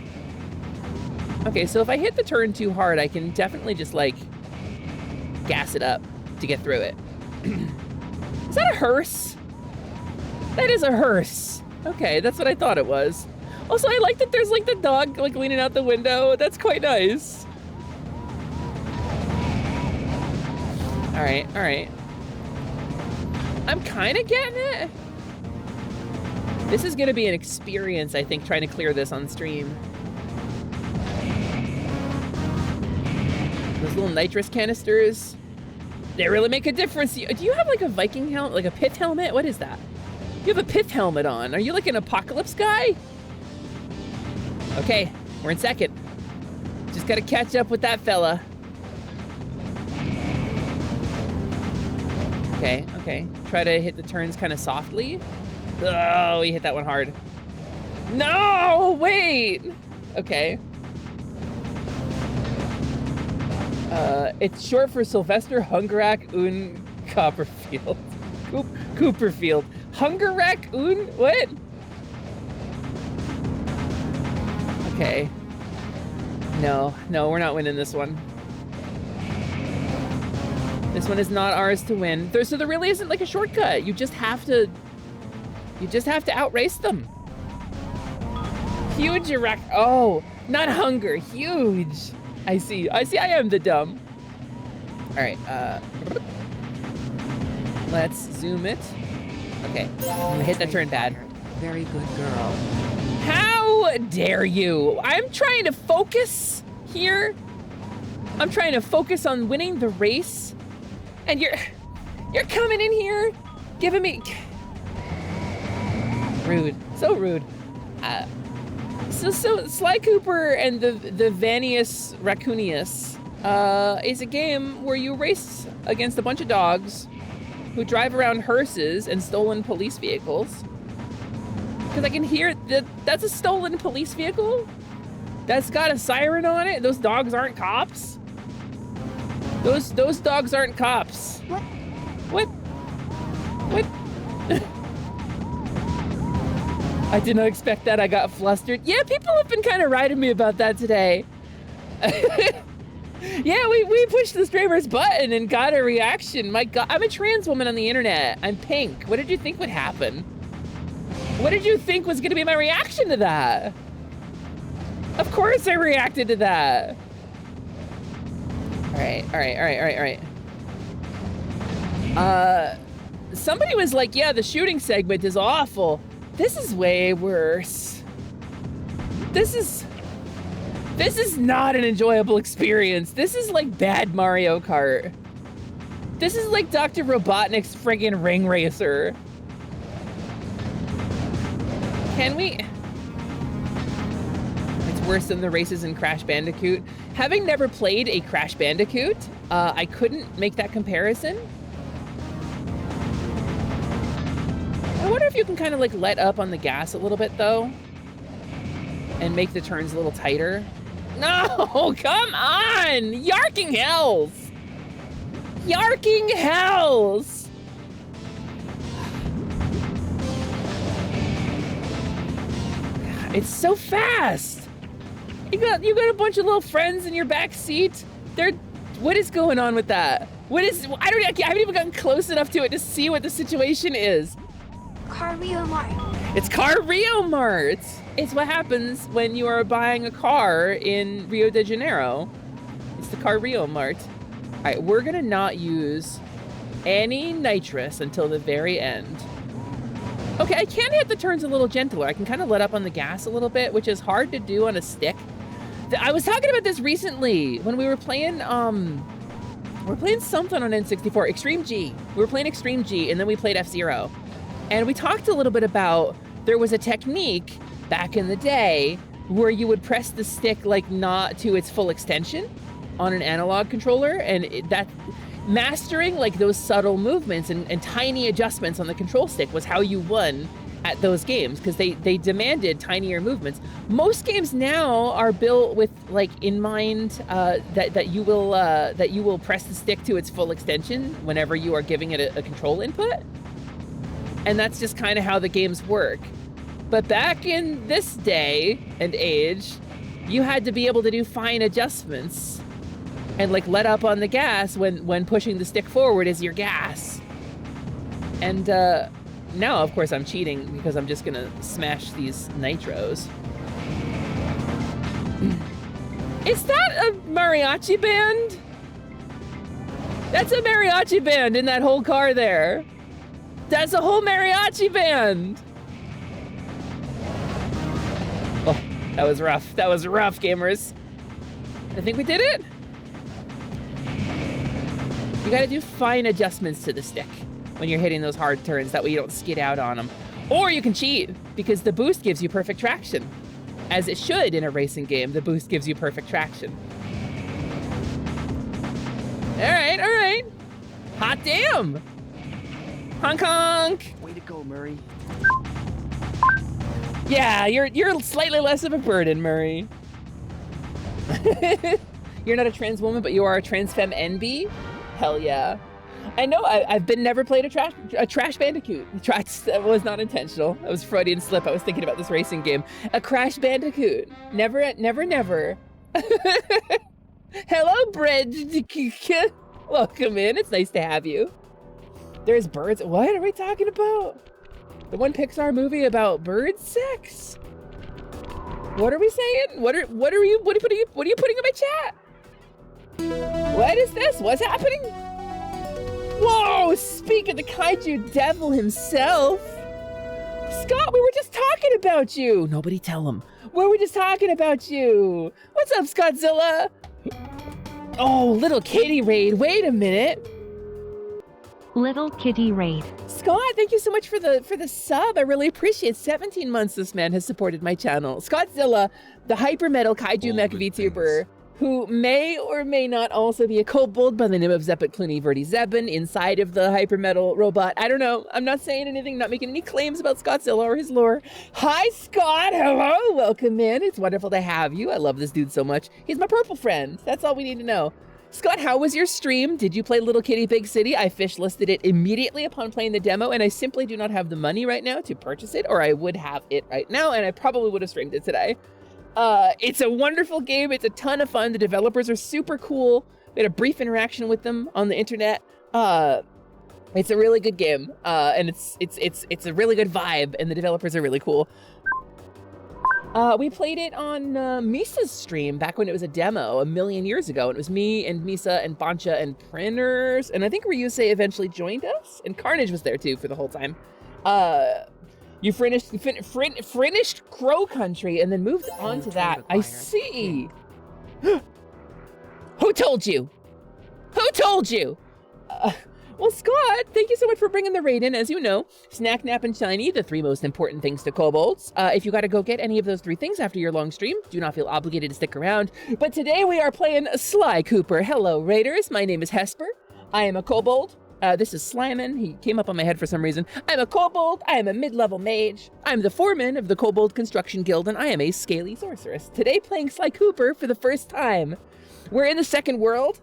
Okay, so if I hit the turn too hard, I can definitely just like gas it up to get through it. Is that a hearse? That is a hearse. Okay, that's what I thought it was. Also, I like that there's like the dog like leaning out the window. That's quite nice. All right. I'm kind of getting it. This is gonna be an experience, I think, trying to clear this on stream. Those little nitrous canisters, they really make a difference. Do you have like a Viking helmet, like a pith helmet? What is that? You have a pith helmet on. Are you like an apocalypse guy? Okay, we're in second. Just gotta catch up with that fella. Okay. Try to hit the turns kind of softly. Oh, we hit that one hard. No, wait. Okay. It's short for Sylvester Hungerak Un Copperfield. Cooperfield. Hungerak Un? What? Okay. No, we're not winning this one. This one is not ours to win. So there really isn't like a shortcut. You just have to outrace them. Huge erect. Oh, not hunger. Huge. I see. I am the dumb. All right. Let's zoom it. Okay. I'm gonna hit that turn bad. Very good girl. How dare you? I'm trying to focus here. I'm trying to focus on winning the race. And you're coming in here, giving me rude, so rude. So Sly Cooper and the Thievius Racoonus is a game where you race against a bunch of dogs who drive around hearses and stolen police vehicles. Because I can hear that's a stolen police vehicle. That's got a siren on it. Those dogs aren't cops. Those dogs aren't cops. What? I did not expect that. I got flustered. Yeah, people have been kind of writing me about that today. Yeah, we pushed the streamer's button and got a reaction. My God, I'm a trans woman on the internet. I'm pink. What did you think would happen? What did you think was gonna be my reaction to that? Of course I reacted to that. All right. Somebody was like, yeah, the shooting segment is awful. This is way worse. This is not an enjoyable experience. This is like bad Mario Kart. This is like Dr. Robotnik's friggin' Ring Racer. Can we? It's worse than the races in Crash Bandicoot. Having never played a Crash Bandicoot, I couldn't make that comparison. I wonder if you can kind of like let up on the gas a little bit though, and make the turns a little tighter. No, come on! Yarking hells! Yarking hells! It's so fast! You got a bunch of little friends in your back seat. What is going on with that? I haven't even gotten close enough to it to see what the situation is. Car Rio Mart. It's Car Rio Mart. It's what happens when you are buying a car in Rio de Janeiro. It's the Car Rio Mart. All right, we're gonna not use any nitrous until the very end. Okay, I can hit the turns a little gentler. I can kind of let up on the gas a little bit, which is hard to do on a stick. I was talking about this recently when we were playing, we're playing something on N64, Extreme G. We were playing Extreme G, and then we played F-Zero. And we talked a little bit about, there was a technique back in the day where you would press the stick like not to its full extension on an analog controller, and that mastering like those subtle movements and tiny adjustments on the control stick was how you won at those games, because they demanded tinier movements. Most games now are built with like in mind that you will press the stick to its full extension whenever you are giving it a control input, and that's just kind of how the games work. But back in this day and age, you had to be able to do fine adjustments and like let up on the gas when pushing the stick forward is your gas. And now, of course, I'm cheating because I'm just gonna smash these nitros. Is that a mariachi band? That's a mariachi band in that whole car there. That's a whole mariachi band. Oh, that was rough. That was rough, gamers. I think we did it. You gotta do fine adjustments to the stick when you're hitting those hard turns, that way you don't skid out on them. Or you can cheat, because the boost gives you perfect traction. As it should in a racing game, the boost gives you perfect traction. All right. Hot damn! Honk honk! Way to go, Murray. Yeah, you're slightly less of a burden, Murray. You're not a trans woman, but you are a trans femme NB? Hell yeah. I know, I've never played a Trash Bandicoot. That was not intentional. That was Freudian slip. I was thinking about this racing game. A Crash Bandicoot. Never. Hello, Bread. Welcome in. It's nice to have you. There's birds. What are we talking about? The one Pixar movie about bird sex? What are we saying? What are you putting in my chat? What is this? What's happening? Whoa, speak of the kaiju devil himself. Scott, we were just talking about you. Nobody tell him. We were just talking about you. What's up, Scottzilla? Oh, Little Kitty Raid. Wait a minute. Little Kitty Raid. Scott, thank you so much for the sub. I really appreciate it. 17 months this man has supported my channel. Scottzilla, the hyper metal kaiju mech VTuber, who may or may not also be a kobold by the name of Zeppet Clooney Verdi Zebin inside of the hyper metal robot. I don't know. I'm not saying anything, not making any claims about Scottzilla or his lore. Hi, Scott. Hello. Welcome in. It's wonderful to have you. I love this dude so much. He's my purple friend. That's all we need to know. Scott, how was your stream? Did you play Little Kitty Big City? I fish listed it immediately upon playing the demo, and I simply do not have the money right now to purchase it, or I would have it right now, and I probably would have streamed it today. It's a wonderful game. It's a ton of fun. The developers are super cool. We had a brief interaction with them on the internet. It's a really good game, and it's a really good vibe, and the developers are really cool. We played it on Misa's stream back when it was a demo a million years ago. It was me and Misa and Bancha and Printers, and I think Ryusei eventually joined us, and Carnage was there too for the whole time. You finished Crow Country and then moved on to that. I see. Who told you? Who told you? Well, Scott, thank you so much for bringing the raid in. As you know, Snack, Nap, and Shiny, the 3 most important things to kobolds. If you gotta go get any of those 3 things after your long stream, do not feel obligated to stick around. But today we are playing Sly Cooper. Hello, raiders. My name is Hesper. I am a kobold. This is Slyman. He came up on my head for some reason. I'm a kobold. I am a mid-level mage. I'm the foreman of the Kobold Construction Guild, and I am a scaly sorceress. Today playing Sly Cooper for the first time. We're in the second world.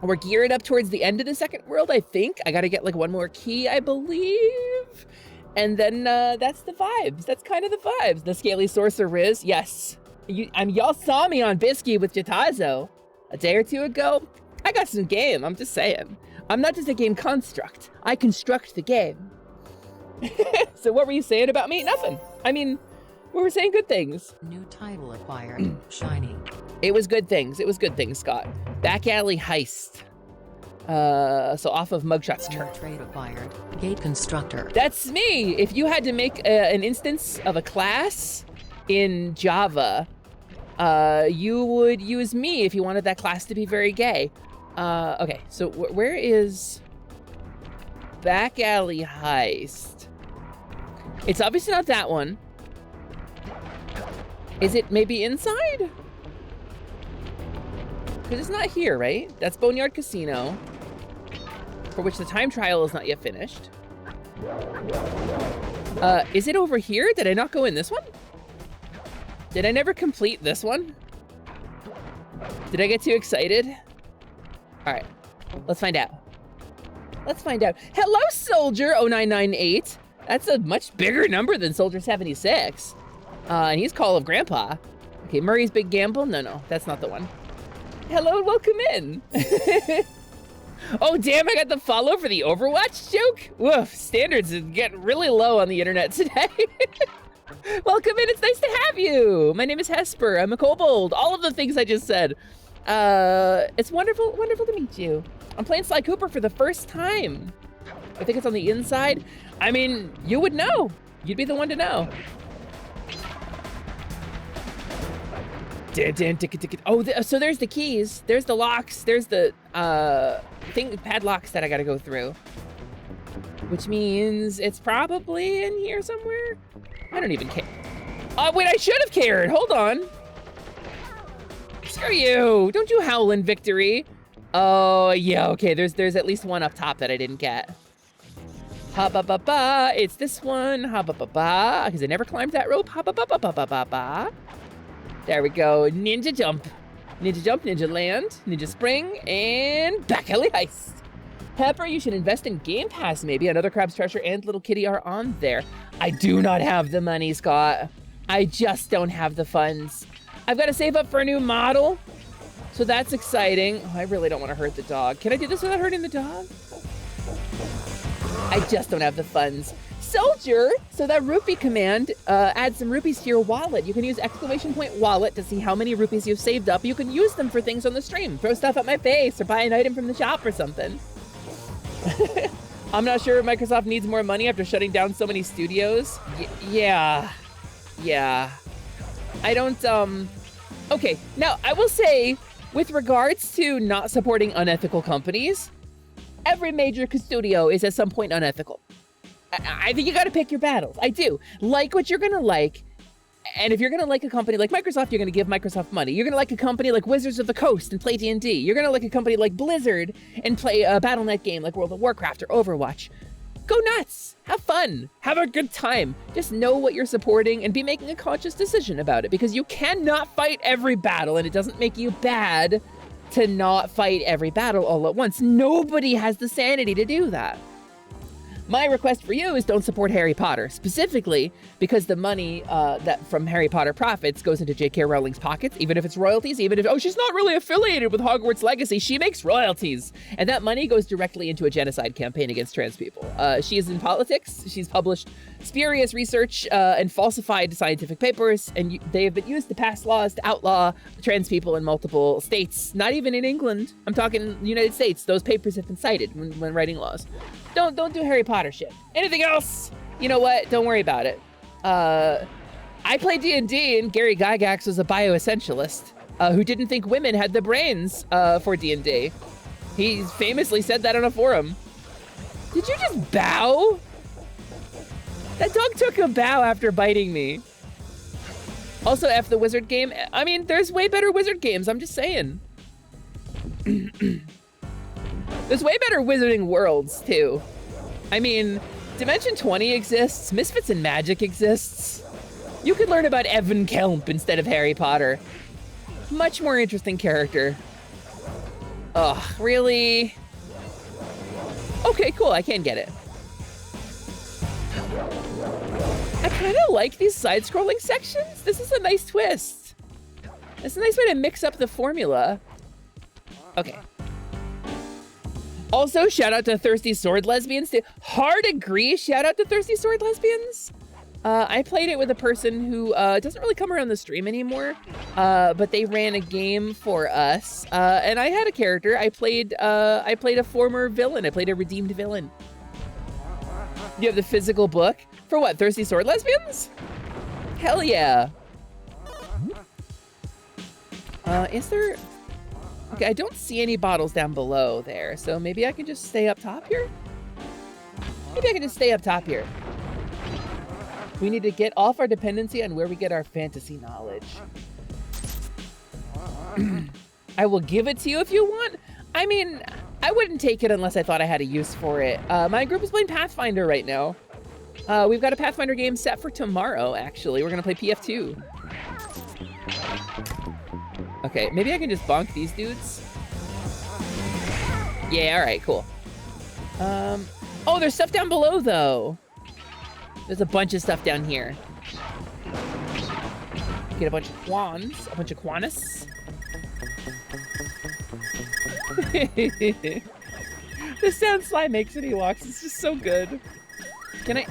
We're gearing up towards the end of the second world, I think. I gotta get like one more key, I believe. And then that's the vibes. That's kind of the vibes. The scaly sorceress, yes. Y'all saw me on Bisky with Jatazo a day or 2 ago. I got some game, I'm just saying. I'm not just a game construct. I construct the game. So what were you saying about me? Nothing. I mean, we were saying good things. New title acquired. Shiny. It was good things. It was good things, Scott. Back alley heist. So off of Mugshot's turn. Trade acquired. Gate constructor. That's me. If you had to make an instance of a class in Java, you would use me if you wanted that class to be very gay. Okay, so where is Back Alley Heist? It's obviously not that one. Is it maybe inside? Because it's not here, right? That's Boneyard Casino, for which the time trial is not yet finished. Is it over here? Did I not go in this one? Did I never complete this one? Did I get too excited? All right, let's find out. Let's find out. Hello, Soldier 0998. That's a much bigger number than Soldier 76. And he's Call of Grandpa. Okay, Murray's Big Gamble. No, that's not the one. Hello and welcome in. Oh, damn, I got the follow for the Overwatch joke? Woof, standards are getting really low on the internet today. Welcome in, it's nice to have you. My name is Hesper, I'm a kobold. All of the things I just said. It's wonderful to meet you. I'm playing Sly Cooper for the first time. I think it's on the inside. I mean, you would know. You'd be the one to know. Oh, so there's the keys. There's the locks. There's the padlocks that I gotta go through. Which means it's probably in here somewhere. I don't even care. Oh, wait, I should have cared. Hold on. Screw you. Don't you howl in victory. Oh, yeah, okay. There's at least one up top that I didn't get. Ha ba ba ba. It's this one. Ha ba ba ba. Because I never climbed that rope. Ha ba ba ba ba ba ba ba. There we go. Ninja jump. Ninja jump, ninja land, ninja spring, and Back Alley Heist. Pepper, you should invest in Game Pass maybe. Another Crab's Treasure and Little Kitty are on there. I do not have the money, Scott. I just don't have the funds. I've got to save up for a new model. So that's exciting. Oh, I really don't want to hurt the dog. Can I do this without hurting the dog? I just don't have the funds. Soldier, so that rupee command adds some rupees to your wallet. You can use !wallet to see how many rupees you've saved up. You can use them for things on the stream. Throw stuff at my face or buy an item from the shop or something. I'm not sure if Microsoft needs more money after shutting down so many studios. Yeah. I don't, okay, now I will say, with regards to not supporting unethical companies, every major studio is at some point unethical. I think you gotta pick your battles. I do. Like what you're gonna like. And if you're gonna like a company like Microsoft, you're gonna give Microsoft money. You're gonna like a company like Wizards of the Coast and play D&D. You're gonna like a company like Blizzard and play a Battle.net game like World of Warcraft or Overwatch. Go nuts. Have fun. Have a good time. Just know what you're supporting and be making a conscious decision about it, because you cannot fight every battle, and it doesn't make you bad to not fight every battle all at once. Nobody has the sanity to do that. My request for you is don't support Harry Potter, specifically because the money that from Harry Potter profits goes into J.K. Rowling's pockets, even if it's royalties, even if, oh, she's not really affiliated with Hogwarts Legacy, she makes royalties. And that money goes directly into a genocide campaign against trans people. She is in politics, she's published spurious research and falsified scientific papers, and they have been used to pass laws to outlaw trans people in multiple states, not even in England. I'm talking United States. Those papers have been cited when writing laws. Don't do Harry Potter shit. Anything else? You know what? Don't worry about it. I played D&D, and Gary Gygax was a bioessentialist who didn't think women had the brains for D&D. He famously said that on a forum. Did you just bow? That dog took a bow after biting me. Also, F the wizard game. I mean, there's way better wizard games. I'm just saying. There's way better wizarding worlds, too. I mean, Dimension 20 exists, Misfits and Magic exists. You could learn about Evan Kelp instead of Harry Potter. Much more interesting character. Ugh, really? Okay, cool, I can get it. I kind of like these side-scrolling sections. This is a nice twist. It's a nice way to mix up the formula. Okay. Also, shout out to Thirsty Sword Lesbians too. Hard agree, shout out to Thirsty Sword Lesbians. I played it with a person who doesn't really come around the stream anymore, but they ran a game for us, and I had a character. I played a former villain. I played a redeemed villain. You have the physical book for what? Thirsty Sword Lesbians? Hell yeah. Is there... Okay, I don't see any bottles down below there, so maybe I can just stay up top here? Maybe I can just stay up top here. We need to get off our dependency on where we get our fantasy knowledge. I will give it to you if you want. I mean, I wouldn't take it unless I thought I had a use for it. My group is playing Pathfinder right now. We've got a Pathfinder game set for tomorrow, actually. We're gonna play PF2. Okay, maybe I can just bonk these dudes. Yeah, all right, cool. Oh, there's stuff down below, though. There's a bunch of stuff down here. Get a bunch of quans, a bunch of quanus. The sound Sly makes when he walks is just so good. Can I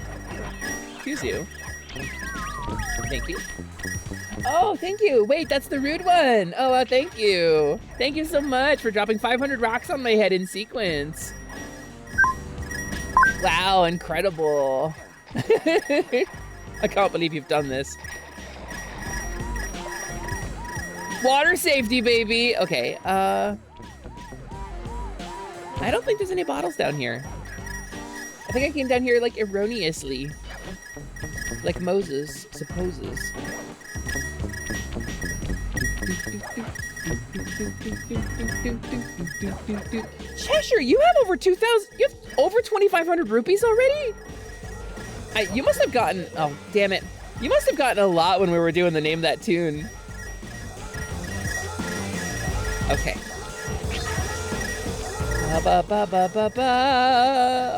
excuse you? Thank you. Oh, thank you. Wait, that's the rude one. Oh, thank you. Thank you so much for dropping 500 rocks on my head in sequence. Wow, incredible. I can't believe you've done this. Water safety, baby. Okay, I don't think there's any bottles down here. I think I came down here, like, erroneously. Like Moses supposes. Cheshire, you have over 2,000, you have over 2,500 rupees already? You must have gotten, oh, damn it. You must have gotten a lot when we were doing the Name That Tune. Okay. I'm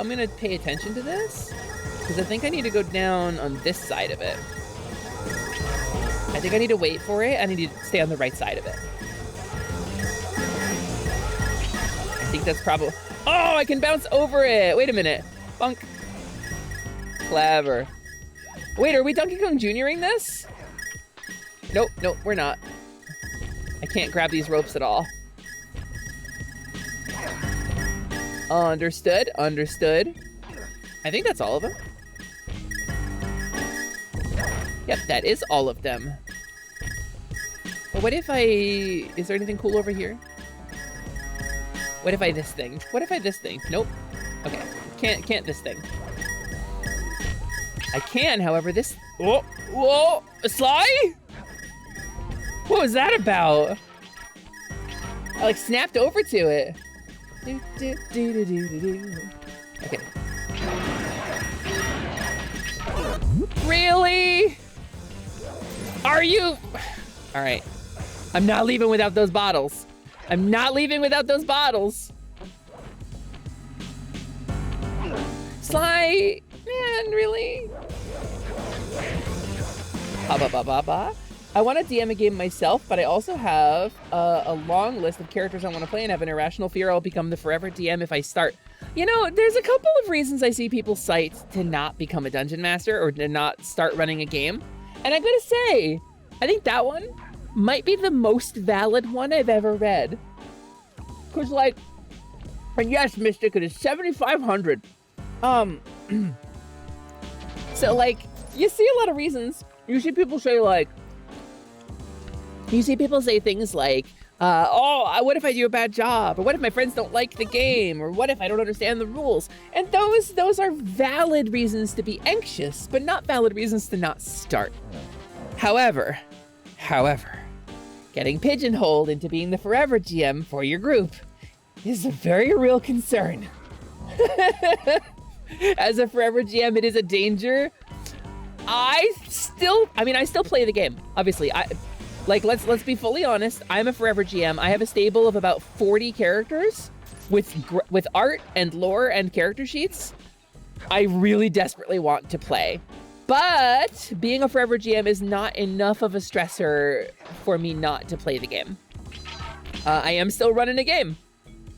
gonna pay attention to this, because I think I need to go down on this side of it. I think I need to wait for it, and I need to stay on the right side of it. I think that's probably... Oh, I can bounce over it! Wait a minute. Bunk. Clever. Wait, are we Donkey Kong Jr.ing this? Nope, nope, we're not. I can't grab these ropes at all. Understood, understood. I think that's all of them. Yep, that is all of them. But what if I... Is there anything cool over here? What if I this thing? What if I this thing? Nope. Okay, can't this thing. I can, however, this... Whoa, whoa, Sly? What was that about? I like snapped over to it. Okay. Really? Are you? All right. I'm not leaving without those bottles. I'm not leaving without those bottles. Sly, man, really? I want to DM a game myself, but I also have a long list of characters I want to play and have an irrational fear I'll become the forever DM if I start. You know, there's a couple of reasons I see people cite to not become a dungeon master or to not start running a game. And I gotta say, I think that one might be the most valid one I've ever read. Cause like, and yes, Mystic, it is 7,500. So like, you see a lot of reasons. You see people say like, you see people say things like, oh, what if I do a bad job? Or what if my friends don't like the game? Or what if I don't understand the rules? And those are valid reasons to be anxious, but not valid reasons to not start. However, getting pigeonholed into being the forever GM for your group is a very real concern. As a forever GM, it is a danger. I still play the game, obviously. Let's be fully honest. I'm a forever GM. I have a stable of about 40 characters with art and lore and character sheets. I really desperately want to play. But being a forever GM is not enough of a stressor for me not to play the game. I am still running a game.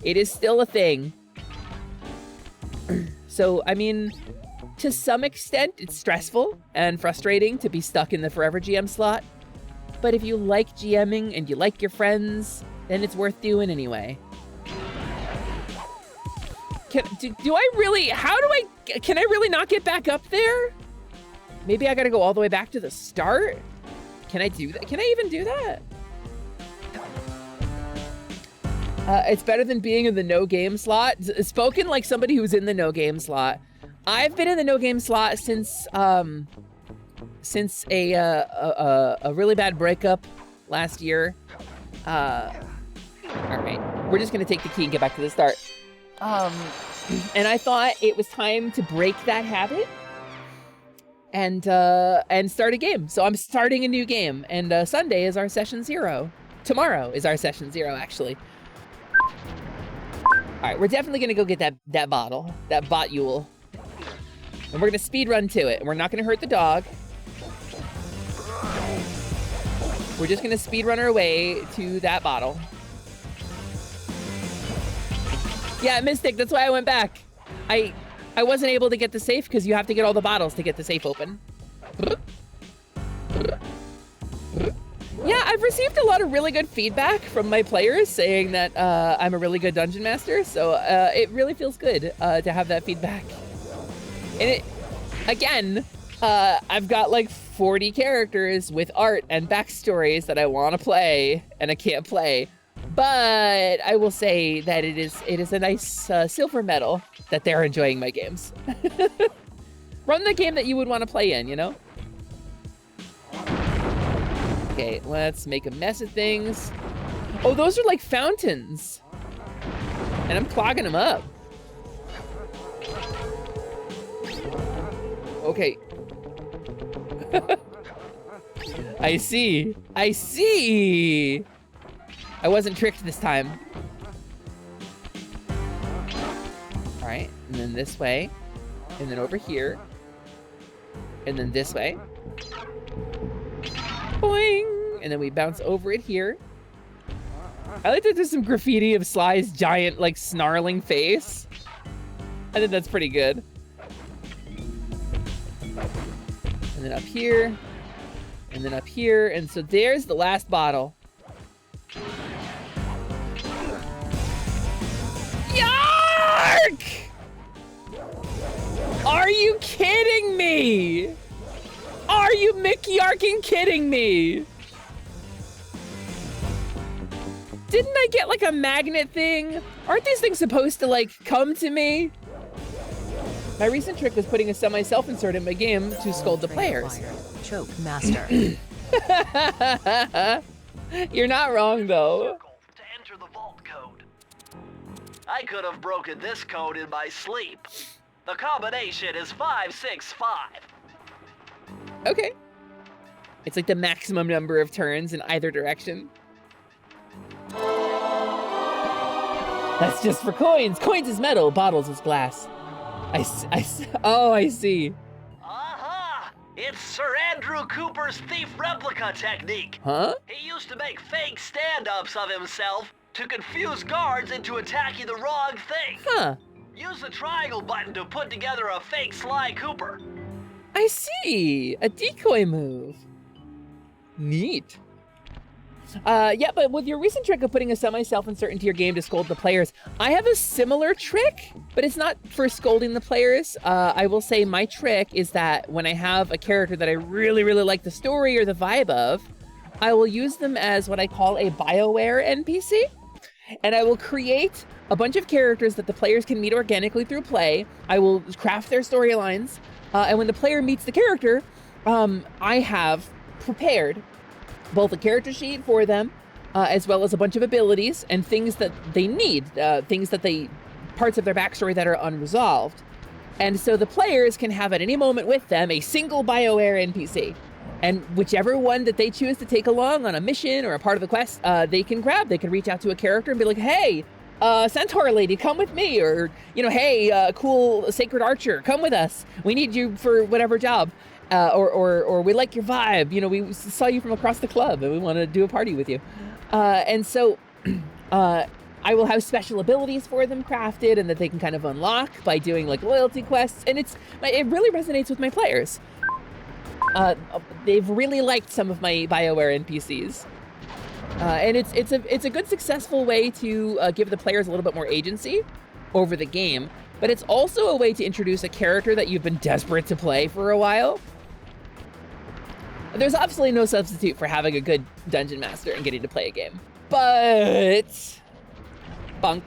It is still a thing. So, I mean, to some extent, it's stressful and frustrating to be stuck in the forever GM slot. But if you like GMing and you like your friends, then it's worth doing anyway. Can I really not get back up there? Maybe I gotta go all the way back to the start? Can I do that? Can I even do that? It's better than being in the no game slot. Spoken like somebody who's in the no game slot. I've been in the no game slot since a really bad breakup last year. All right, we're just gonna take the key and get back to the start. And I thought it was time to break that habit and start a game. So I'm starting a new game, and Sunday is our session 0. Tomorrow is our session 0, actually. All right, we're definitely gonna go get that bottle, that botule, and we're gonna speed run to it. And we're not gonna hurt the dog. We're just gonna speed run our way to that bottle. Yeah, Mystic, that's why I went back. I wasn't able to get the safe because you have to get all the bottles to get the safe open. Yeah, I've received a lot of really good feedback from my players saying that I'm a really good dungeon master, so it really feels good to have that feedback. And again, I've got like 40 characters with art and backstories that I want to play, and I can't play. But I will say that it is a nice silver medal that they're enjoying my games. Run the game that you would want to play in, you know? Okay, let's make a mess of things. Oh, those are like fountains. And I'm clogging them up. Okay. I see. I see. I wasn't tricked this time. All right, and then this way, and then over here, and then this way. Boing! And then we bounce over it here. I like that there's some graffiti of Sly's giant, like, snarling face. I think that's pretty good. And then up here, and then up here, and so there's the last bottle. Yark! Are you kidding me? Are you Mick-yarking kidding me? Didn't I get like a magnet thing? Aren't these things supposed to like come to me? My recent trick was putting a semi-self-insert in my game to scold the players. Choke master. You're not wrong though. To enter the vault code. I could have broken this code in my sleep. The combination is 565. Okay. It's like the maximum number of turns in either direction. That's just for coins. Coins is metal, bottles is glass. Oh, I see. Aha! It's Sir Andrew Cooper's thief replica technique. Huh? He used to make fake stand-ups of himself to confuse guards into attacking the wrong thing. Huh. Use the triangle button to put together a fake Sly Cooper. I see. A decoy move. Neat. Yeah, but with your recent trick of putting a semi-self-insert into your game to scold the players, I have a similar trick, but it's not for scolding the players. I will say my trick is that when I have a character that I really, really like the story or the vibe of, I will use them as what I call a BioWare NPC. And I will create a bunch of characters that the players can meet organically through play. I will craft their storylines. And when the player meets the character, I have prepared both a character sheet for them, as well as a bunch of abilities and things that they need, parts of their backstory that are unresolved. And so the players can have at any moment with them a single BioWare NPC. And whichever one that they choose to take along on a mission or a part of the quest, they can grab. They can reach out to a character and be like, hey, Centaur lady, come with me. Or, hey, cool sacred archer, come with us. We need you for whatever job. Or we like your vibe. We saw you from across the club and we want to do a party with you. And so I will have special abilities for them crafted and that they can kind of unlock by doing like loyalty quests. And it really resonates with my players. They've really liked some of my BioWare NPCs. And it's a good successful way to give the players a little bit more agency over the game. But it's also a way to introduce a character that you've been desperate to play for a while. There's absolutely no substitute for having a good dungeon master and getting to play a game. But bunk.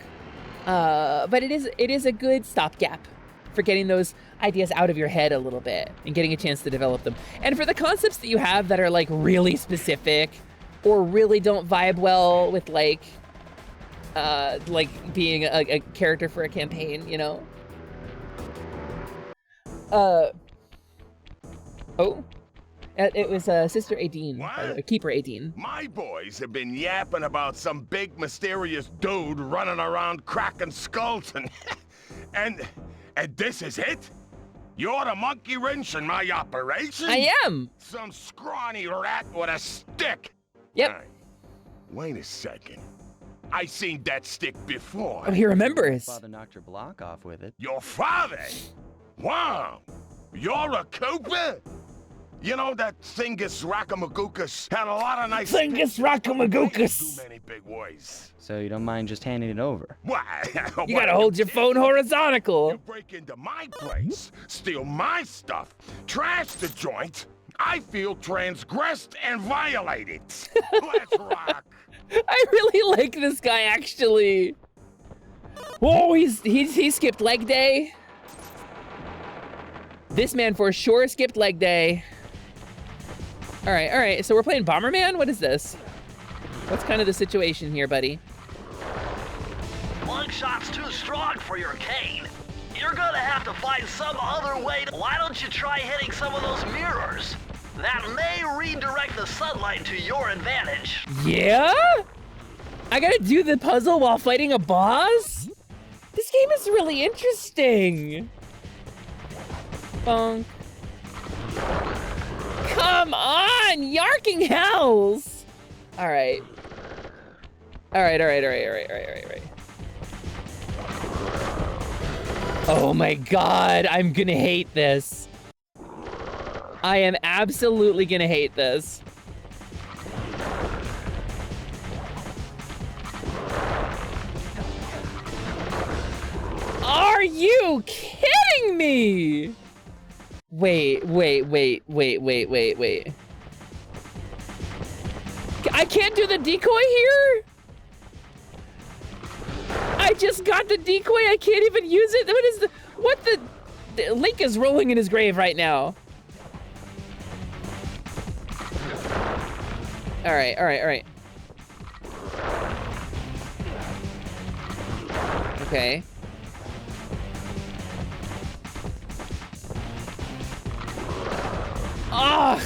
But it is a good stopgap for getting those ideas out of your head a little bit and getting a chance to develop them. And for the concepts that you have that are like really specific or really don't vibe well with like being a character for a campaign, you know? It was Sister Aideen, Keeper Aideen. My boys have been yapping about some big mysterious dude running around cracking skulls and this is it? You're the monkey wrench in my operation? I am! Some scrawny rat with a stick. Yep. Right. Wait a second. I seen that stick before. Oh, he remembers. Father knocked your block off with it. Your father? Wow. You're a Cooper? You know that Thingus Racoonus had a lot of nice... Thingus Racoonus! Too many big words. So you don't mind just handing it over? Why? You gotta hold your phone horizontal. You break into my place, steal my stuff, trash the joint. I feel transgressed and violated. Let's rock. I really like this guy, actually. Whoa, he skipped leg day. This man for sure skipped leg day. All right, so we're playing Bomberman? What is this? What's kind of the situation here, buddy? One shot's too strong for your cane. You're gonna have to find some other way. Why don't you try hitting some of those mirrors? That may redirect the sunlight to your advantage. Yeah? I gotta do the puzzle while fighting a boss? This game is really interesting. Bonk. Come on, yarking hells! All right. Oh my god, I'm gonna hate this. I am absolutely gonna hate this. Are you kidding me? Wait. I can't do the decoy here? I just got the decoy, I can't even use it? Link is rolling in his grave right now. All right. Okay. Ugh,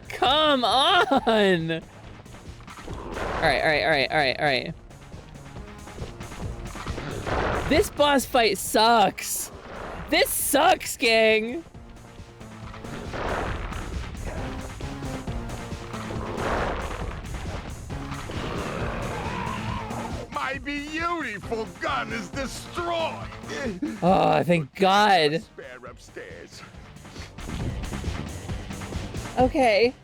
come on. All right. This boss fight sucks. This sucks, gang. My beautiful gun is destroyed. Oh, thank God. Spare upstairs. Okay.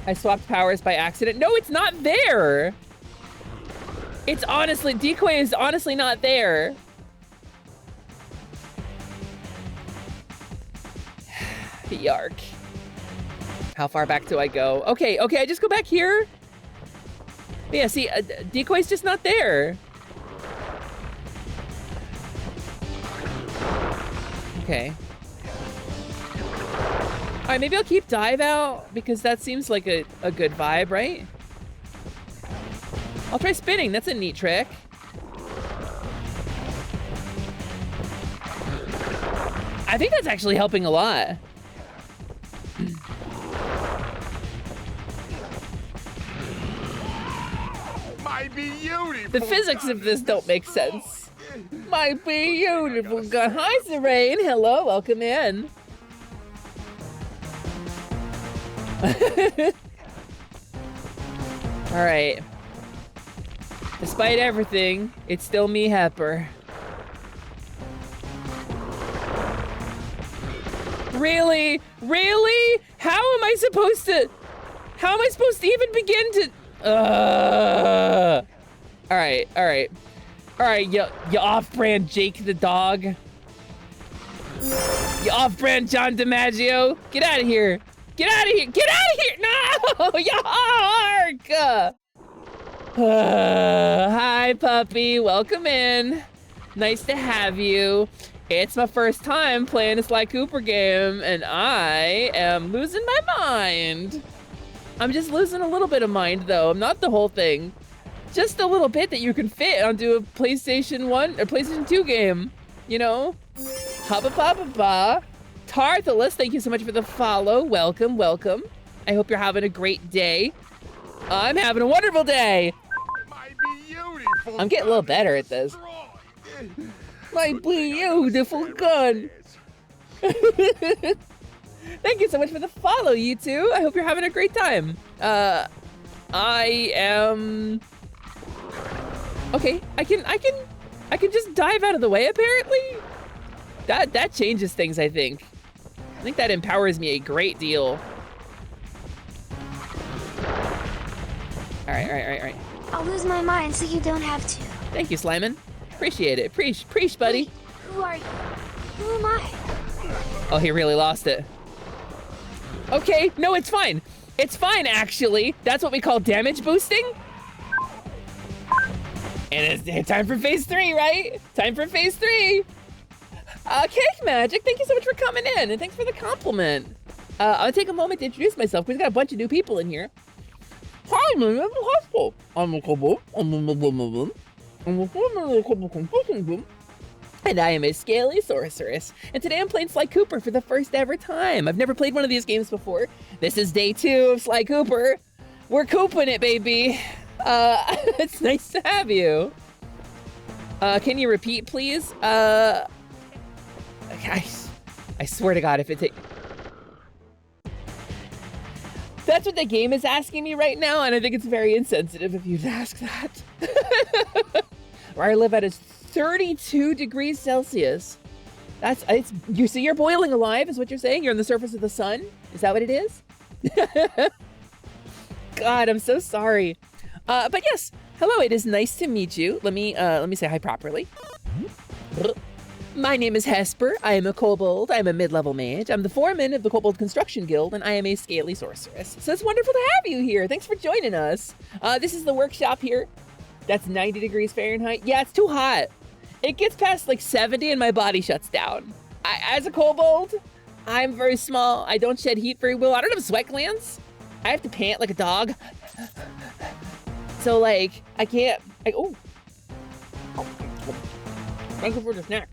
I swapped powers by accident. No, it's not there. It's honestly, decoy is honestly not there. Yark. How far back do I go? Okay, I just go back here. Yeah, see, decoy's just not there. Okay. All right, maybe I'll keep dive out because that seems like a good vibe, right? I'll try spinning, that's a neat trick. I think that's actually helping a lot. My beautiful The physics of this don't make sense. My beautiful gun. Hi, Serene. Hello, welcome in. All right. Despite everything, it's still me, Hesper. Really? Really? How am I supposed to even begin to... All right, you off-brand Jake the dog. You off-brand John DiMaggio. Get out of here. Get out of here. Get out of here. No, Yark. Hi, puppy. Welcome in. Nice to have you. It's my first time playing a Sly Cooper game, and I am losing my mind. I'm just losing a little bit of mind, though. I'm not the whole thing. Just a little bit that you can fit onto a PlayStation 1 or PlayStation 2 game. You know? Hubba-ba-ba-ba. Tarthalus, thank you so much for the follow. Welcome, welcome. I hope you're having a great day. I'm having a wonderful day. I'm getting a little better at this. My beautiful gun. Thank you so much for the follow, you two. I hope you're having a great time. I am... Okay, I can just dive out of the way, apparently. That changes things, I think. I think that empowers me a great deal. All right. I'll lose my mind so you don't have to. Thank you, Slyman. Appreciate it. Preach, buddy. Wait, who are you? Who am I? Oh, he really lost it. Okay, no, it's fine. It's fine, actually. That's what we call damage boosting. And it's time for phase 3, right? Time for phase 3. Cake Magic, thank you so much for coming in, and thanks for the compliment. I'll take a moment to introduce myself, because we've got a bunch of new people in here. Hi, my name is Hesper. I'm a kobold. And I am a scaly sorceress. And today I'm playing Sly Cooper for the first ever time. I've never played one of these games before. This is day 2 of Sly Cooper. We're cooping it, baby. It's nice to have you. Can you repeat, please? I swear to God, if it takes... That's what the game is asking me right now, and I think it's very insensitive of you to ask that. Where I live at is 32 degrees Celsius. So you're boiling alive, is what you're saying? You're on the surface of the sun? Is that what it is? God, I'm so sorry. But yes, hello, it is nice to meet you. Let me say hi properly. My name is Hesper. I am a kobold. I'm a mid-level mage. I'm the foreman of the Kobold Construction Guild, and I am a scaly sorceress. So it's wonderful to have you here. Thanks for joining us. This is the workshop here. That's 90 degrees Fahrenheit. Yeah, it's too hot. It gets past like 70 and my body shuts down. As a kobold, I'm very small. I don't shed heat very well. I don't have sweat glands. I have to pant like a dog. So like, I can't, oh. Thank you for the snack.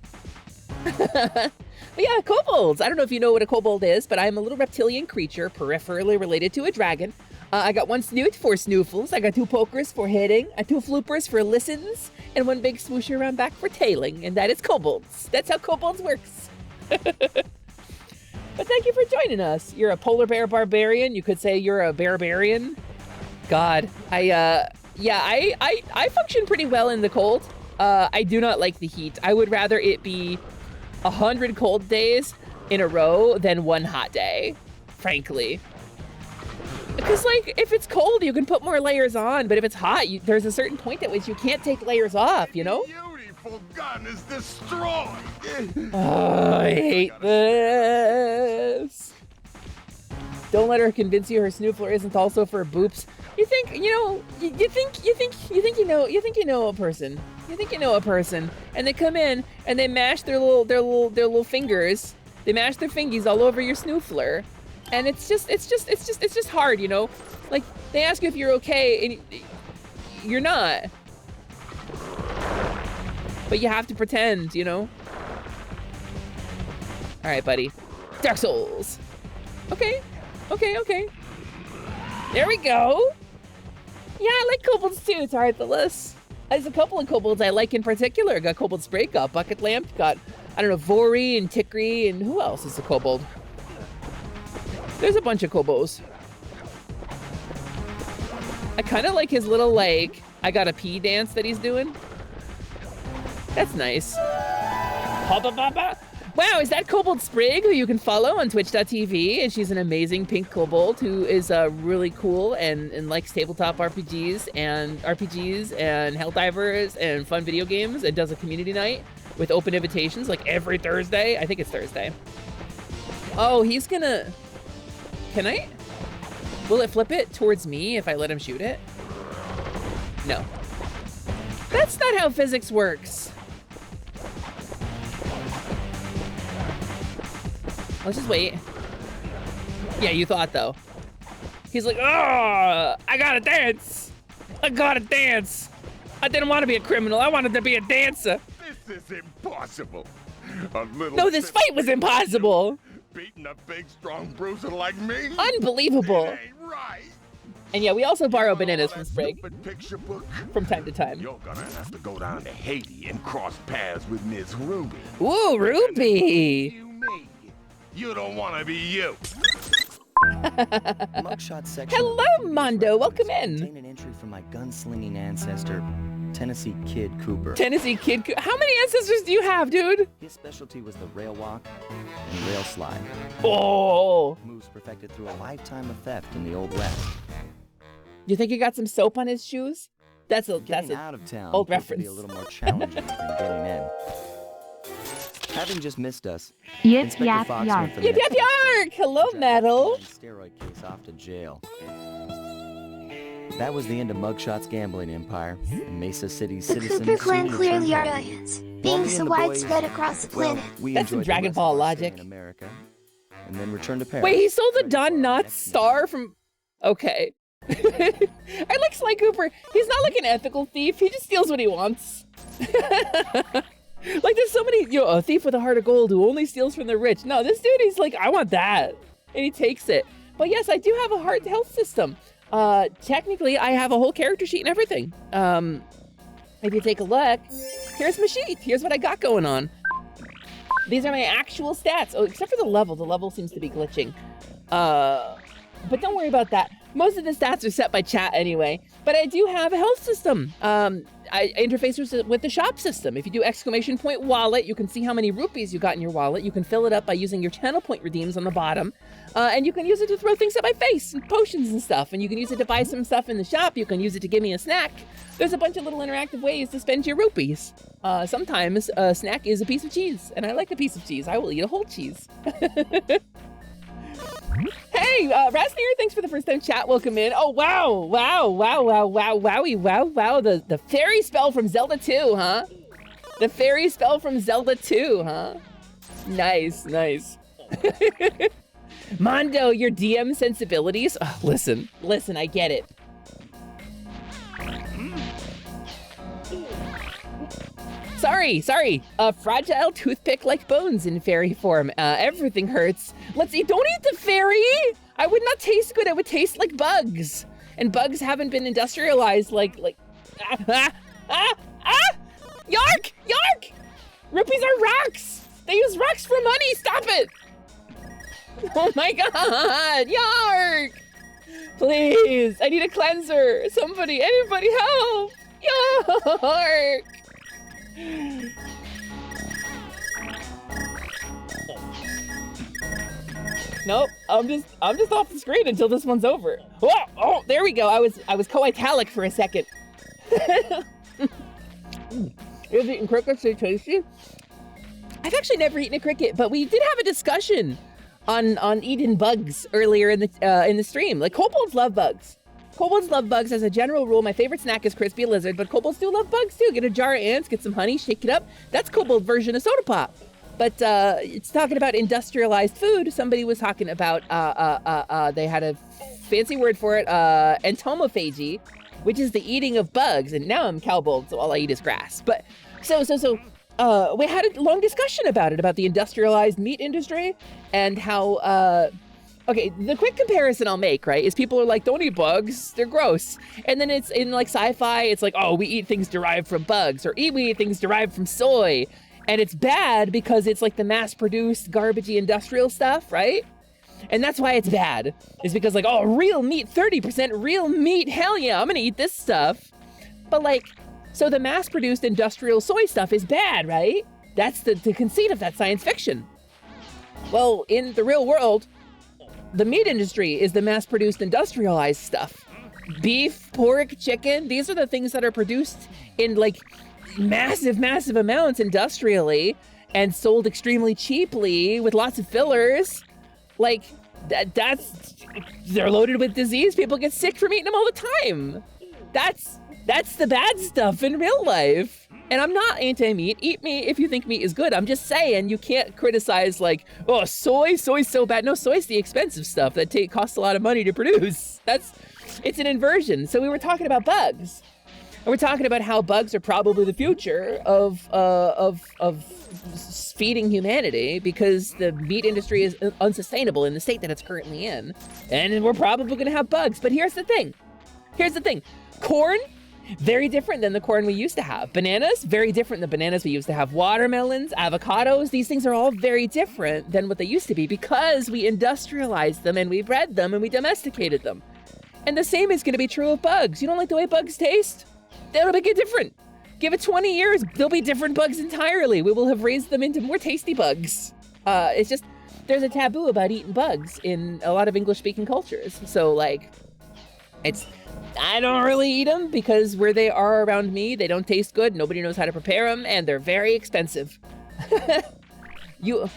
But yeah, kobolds. I don't know if you know what a kobold is, but I'm a little reptilian creature peripherally related to a dragon. I got 1 snoot for snoofles, I got 2 pokers for hitting, 2 floopers for listens, and 1 big swoosher around back for tailing, and that is kobolds. That's how kobolds works. But thank you for joining us. You're a polar bear barbarian. You could say you're a barbarian. God, I function pretty well in the cold. I do not like the heat. I would rather it be 100 cold days in a row than 1 hot day, frankly. Because, like, if it's cold, you can put more layers on, but if it's hot, there's a certain point at which you can't take layers off, you know? Beautiful gun is destroyed. Oh, I hate this. Don't let her convince you her snoofler isn't also for boops. You think, you know, you think you know a person. You think you know a person, and they come in and they mash their little fingers. They mash their fingies all over your snoofler, and it's just hard, you know. Like they ask you if you're okay, and you're not, but you have to pretend, you know. All right, buddy. Dark Souls. Okay. There we go. Yeah, I like kobolds too. It's Tarthalus. There's a couple of kobolds I like in particular. Got Kobold Sprake, got Bucket Lamp, got, I don't know, Vori and Tikri, and who else is a kobold? There's a bunch of kobolds. I kind of like his little, like, I got a pee dance that he's doing. That's nice. Wow, is that Kobold Sprig, who you can follow on twitch.tv, and she's an amazing pink kobold who is really cool and likes tabletop RPGs and Helldivers and fun video games, and does a community night with open invitations like every Thursday. I think it's Thursday. Oh, he's gonna... Can I? Will it flip it towards me if I let him shoot it? No. That's not how physics works. Let's just wait. Yeah, you thought though. He's like, oh, I gotta dance. I gotta dance. I didn't want to be a criminal. I wanted to be a dancer. This is impossible. A little No, this fight was impossible. beating a big, strong bruiser like me? Unbelievable. It ain't right. And yeah, we also borrow bananas from Sprig Picture book. from time to time. You're gonna have to go down to Haiti and cross paths with Miss Ruby. Ooh, Ruby. You don't want to be you. Mugshot section. Hello, Mondo. Welcome in. Contain an entry from my gunslinging ancestor, Tennessee Kid Cooper. Tennessee Kid. How many ancestors do you have, dude? His specialty was the rail walk and rail slide. Oh. Moves perfected through a lifetime of theft in the Old West. You think he got some soap on his shoes? That's a out of town old proved to reference. be a little more challenging than getting in. Having just missed us, Yip, Inspector yap, Fox yark. went for the Yip, next yap, yark. Hello, Metal. steroid case off to jail. That was the end of Mugshot's gambling empire. And Mesa City's The citizens Cooper clan soon clearly returned are home. aliens, While being me so and the boys- widespread across the well, planet. we That's some enjoyed the Dragon rest Ball of our stay logic. in America, and then returned to Paris. Wait, he stole the Don Knotts star from... Okay. I like Sly Cooper. He's not like an ethical thief. He just steals what he wants. Like, there's so many, a thief with a heart of gold who only steals from the rich. No, this dude, he's like, I want that. And he takes it. But yes, I do have a heart health system. Technically, I have a whole character sheet and everything. If you take a look, here's my sheet. Here's what I got going on. These are my actual stats. Oh, except for the level. The level seems to be glitching. But don't worry about that. Most of the stats are set by chat anyway. But I do have a health system. I interface with the shop system. If you do exclamation point wallet, you can see how many rupees you got in your wallet. You can fill it up by using your channel point redeems on the bottom. And you can use it to throw things at my face, and potions and stuff. And you can use it to buy some stuff in the shop. You can use it to give me a snack. There's a bunch of little interactive ways to spend your rupees. Sometimes a snack is a piece of cheese, and I like a piece of cheese. I will eat a whole cheese. Hey, Rasnir, thanks for the first time chat. Welcome in. Oh, wow. The fairy spell from Zelda 2, huh? The fairy spell from Zelda 2, huh? Nice. Mondo, your DM sensibilities. Oh, listen, I get it. Sorry. Fragile toothpick like bones in fairy form. Everything hurts. Let's eat. Don't eat the fairy. I would not taste good. It would taste like bugs. And bugs haven't been industrialized like. Yark! Rupees are rocks. They use rocks for money. Stop it. Oh my God, Yark! Please, I need a cleanser. Anybody help! Yark! Nope, I'm just off the screen until this one's over. Oh, there we go. I was co-italic for a second. You've eaten crickets, they're tasty. I've actually never eaten a cricket, but we did have a discussion on eating bugs earlier in the stream. Like, kobolds love bugs. Kobolds love bugs as a general rule. My favorite snack is crispy lizard, but kobolds do love bugs too. Get a jar of ants, get some honey, shake it up. That's kobold version of soda pop. But it's talking about industrialized food. Somebody was talking about they had a fancy word for it, entomophagy, which is the eating of bugs. And now I'm cowbold, so all I eat is grass. But so we had a long discussion about the industrialized meat industry and how, okay, the quick comparison I'll make, right, is people are like, don't eat bugs, they're gross. And then it's in like sci-fi, it's like, oh, we eat things derived from bugs, or we eat things derived from soy. And it's bad because it's like the mass-produced, garbagey industrial stuff, right? And that's why it's bad. It's because like, oh, real meat, 30% real meat, hell yeah, I'm gonna eat this stuff. But like, so the mass-produced industrial soy stuff is bad, right? That's the conceit of that science fiction. Well, in the real world, the meat industry is the mass-produced industrialized stuff. Beef, pork, chicken, these are the things that are produced in like massive amounts industrially and sold extremely cheaply with lots of fillers. Like, they're loaded with disease. People get sick from eating them all the time. That's the bad stuff in real life. And I'm not anti-meat. Eat meat if you think meat is good. I'm just saying you can't criticize like, oh, soy's so bad. No, soy's the expensive stuff that costs a lot of money to produce. It's an inversion. So we were talking about bugs. And we're talking about how bugs are probably the future of feeding humanity because the meat industry is unsustainable in the state that it's currently in. And we're probably gonna have bugs. But here's the thing. Corn, very different than the corn we used to have. Bananas, very different than bananas we used to have. Watermelons, avocados, these things are all very different than what they used to be because we industrialized them and we bred them and we domesticated them. And the same is gonna be true of bugs. You don't like the way bugs taste? That'll make it different. Give it 20 years, they'll be different bugs entirely. We will have raised them into more tasty bugs. It's just, there's a taboo about eating bugs in a lot of English-speaking cultures. So like, I don't really eat them because where they are around me, they don't taste good. Nobody knows how to prepare them and they're very expensive. Eres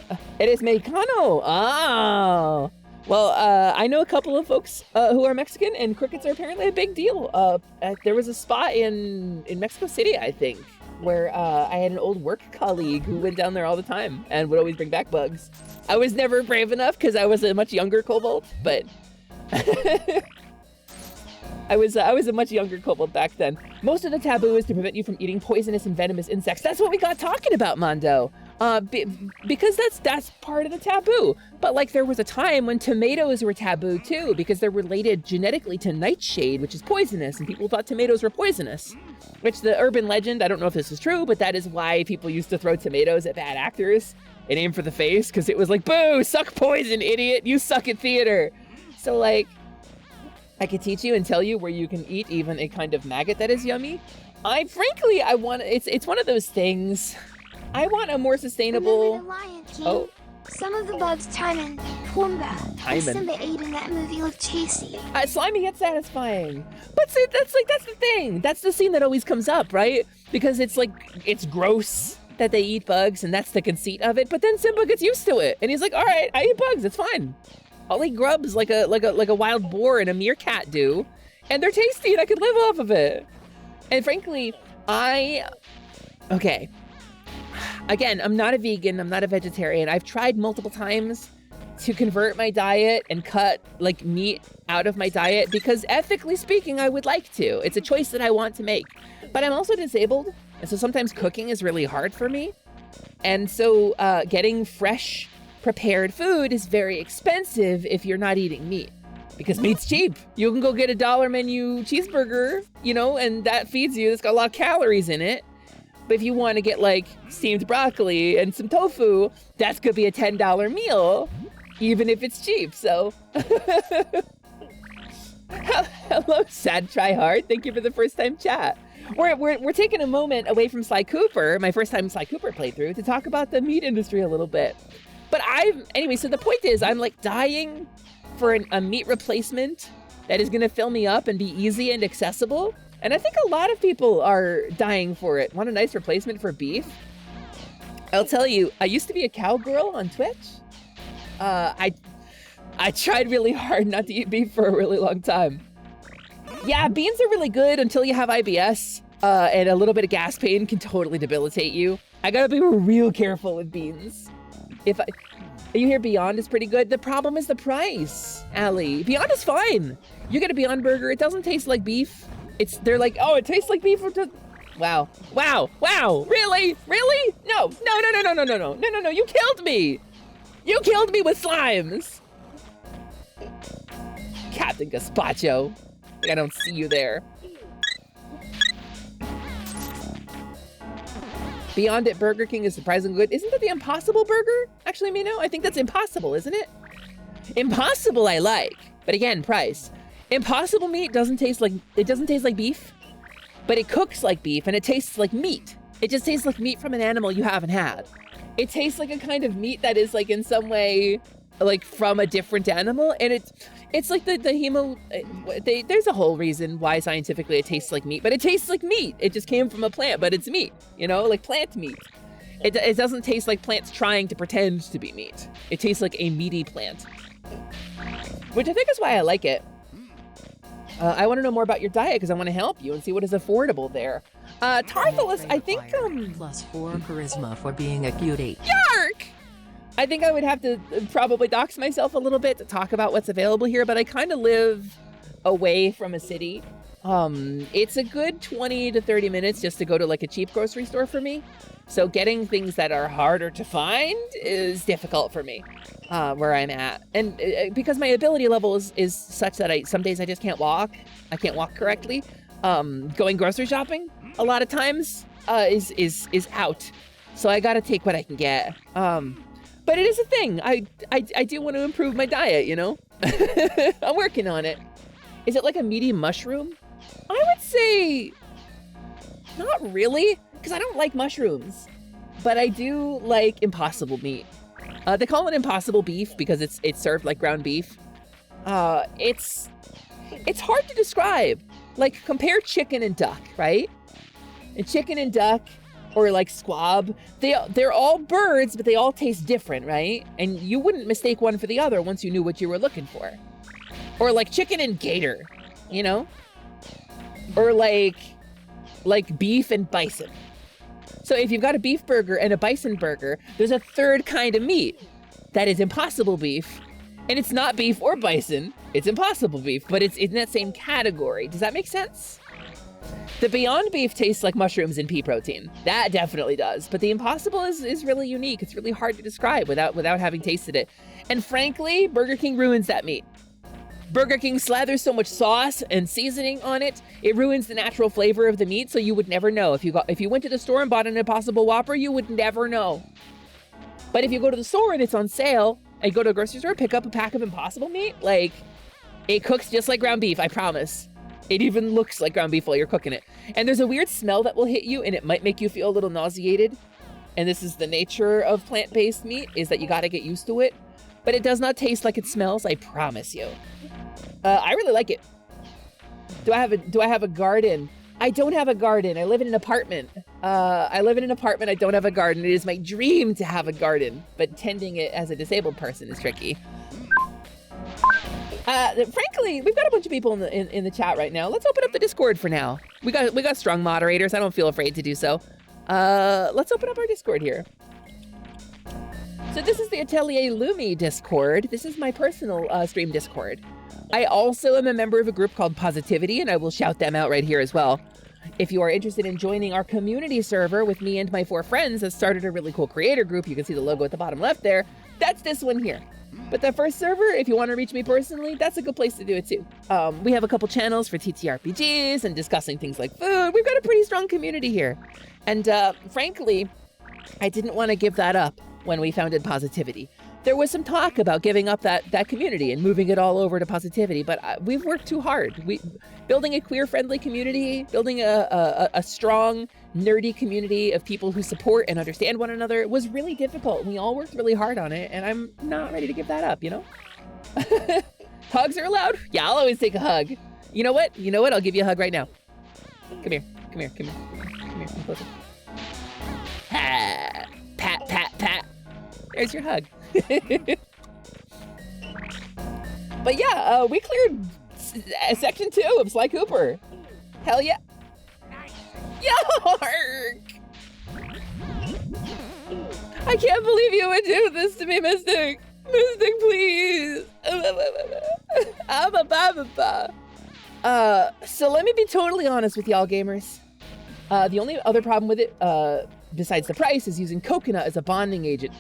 mexicano. Oh. Well, I know a couple of folks who are Mexican, and crickets are apparently a big deal. There was a spot in Mexico City, I think, where I had an old work colleague who went down there all the time and would always bring back bugs. I was never brave enough because I was a much younger kobold, but I was a much younger kobold back then. Most of the taboo is to prevent you from eating poisonous and venomous insects. That's what we got talking about, Mondo. Because that's part of the taboo. But like there was a time when tomatoes were taboo too, because they're related genetically to nightshade, which is poisonous, and people thought tomatoes were poisonous. Which the urban legend, I don't know if this is true, but that is why people used to throw tomatoes at bad actors and aim for the face, because it was like, boo, suck poison, idiot, you suck at theater. So like, I could teach you and tell you where you can eat even a kind of maggot that is yummy. It's one of those things. I want a more sustainable. Remember the Lion King? Oh. Some of the bugs Timon, Pumbaa, and Simba ate in that movie look tasty. Slimy yet satisfying. But see, that's the thing. That's the scene that always comes up, right? Because it's like, it's gross that they eat bugs, and that's the conceit of it. But then Simba gets used to it, and he's like, all right, I eat bugs, it's fine. I'll eat grubs like a wild boar and a meerkat do, and they're tasty, and I could live off of it. And frankly, okay. Again, I'm not a vegan, I'm not a vegetarian. I've tried multiple times to convert my diet and cut like meat out of my diet because ethically speaking, I would like to. It's a choice that I want to make. But I'm also disabled, and so sometimes cooking is really hard for me. And so getting fresh, prepared food is very expensive if you're not eating meat. Because meat's cheap. You can go get a $1 menu cheeseburger, and that feeds you. It's got a lot of calories in it. But if you want to get like steamed broccoli and some tofu, that's gonna be a $10 meal, even if it's cheap. So, hello, Sad Try Hard. Thank you for the first time chat. We're taking a moment away from Sly Cooper, my first time Sly Cooper playthrough, to talk about the meat industry a little bit. But anyway. So the point is, I'm like dying for a meat replacement that is gonna fill me up and be easy and accessible. And I think a lot of people are dying for it. Want a nice replacement for beef? I'll tell you, I used to be a cowgirl on Twitch. I tried really hard not to eat beef for a really long time. Yeah, beans are really good until you have IBS, and a little bit of gas pain can totally debilitate you. I gotta be real careful with beans. You hear Beyond is pretty good. The problem is the price, Allie. Beyond is fine. You get a Beyond burger, it doesn't taste like beef. They're like, oh, it tastes like beef. Wow. Really? No. You killed me. You killed me with slimes. Captain Gazpacho. I don't see you there. Beyond at Burger King is surprisingly good. Isn't that the Impossible Burger? Actually, Mino, I think that's Impossible, isn't it? Impossible I like, but again, price. Impossible meat doesn't taste like beef, but it cooks like beef and it tastes like meat. It just tastes like meat from an animal you haven't had. It tastes like a kind of meat that is like in some way like from a different animal, and it's like the hemo. There's a whole reason why scientifically it tastes like meat, but it tastes like meat. It just came from a plant, but it's meat. Like plant meat. It doesn't taste like plants trying to pretend to be meat. It tastes like a meaty plant, which I think is why I like it. I want to know more about your diet because I want to help you and see what is affordable there. Tarthalus, I think, +4 charisma for being a cutie. Yark! I think I would have to probably dox myself a little bit to talk about what's available here, but I kind of live away from a city. It's a good 20 to 30 minutes just to go to like a cheap grocery store for me. So getting things that are harder to find is difficult for me where I'm at. And because my ability level is such that some days I just can't walk. I can't walk correctly. Going grocery shopping a lot of times is out. So I gotta take what I can get. But it is a thing. I do want to improve my diet, you know? I'm working on it. Is it like a meaty mushroom? I would say not really, because I don't like mushrooms, but I do like impossible meat. They call it impossible beef because it's served like ground beef. It's hard to describe. Like compare chicken and duck, right? And chicken and duck, or like squab, they're all birds, but they all taste different, right? And you wouldn't mistake one for the other once you knew what you were looking for. Or like chicken and gator, you know? Or like beef and bison. So if you've got a beef burger and a bison burger, there's a third kind of meat that is impossible beef. And it's not beef or bison, it's impossible beef, but it's in that same category. Does that make sense? The Beyond Beef tastes like mushrooms and pea protein. That definitely does. But the Impossible is really unique. It's really hard to describe without having tasted it. And frankly, Burger King ruins that meat. Burger King slathers so much sauce and seasoning on it, it ruins the natural flavor of the meat, so you would never know. If you went to the store and bought an Impossible Whopper, you would never know. But if you go to the store and it's on sale, and you go to a grocery store, pick up a pack of Impossible meat, like, it cooks just like ground beef, I promise. It even looks like ground beef while you're cooking it. And there's a weird smell that will hit you, and it might make you feel a little nauseated. And this is the nature of plant-based meat, is that you gotta get used to it. But it does not taste like it smells, I promise you. I really like it. Do I have a garden? I don't have a garden. I live in an apartment. I don't have a garden. It is my dream to have a garden, but tending it as a disabled person is tricky. Frankly, we've got a bunch of people in the chat right now. Let's open up the Discord for now. We got strong moderators. I don't feel afraid to do so. Let's open up our Discord here. So this is the Atelier Lumi Discord. This is my personal stream Discord. I also am a member of a group called Positivity, and I will shout them out right here as well. If you are interested in joining our community server with me and my 4 friends that started a really cool creator group, you can see the logo at the bottom left there, that's this one here. But the first server, if you want to reach me personally, that's a good place to do it too. We have a couple channels for TTRPGs and discussing things like food. We've got a pretty strong community here. And frankly, I didn't want to give that up when we founded Positivity. There was some talk about giving up that community and moving it all over to Positivity, but we've worked too hard. Building a queer-friendly community, building a strong, nerdy community of people who support and understand one another was really difficult. We all worked really hard on it, and I'm not ready to give that up, you know? Hugs are allowed? Yeah, I'll always take a hug. You know what? I'll give you a hug right now. Come here. Come closer. Ha! Pat, pat, pat. There's your hug. But yeah, we cleared section 2 of Sly Cooper. Hell yeah. Yark! I can't believe you would do this to me, Mystic. Mystic, please. So let me be totally honest with y'all gamers. The only other problem with it, besides the price, is using coconut as a bonding agent.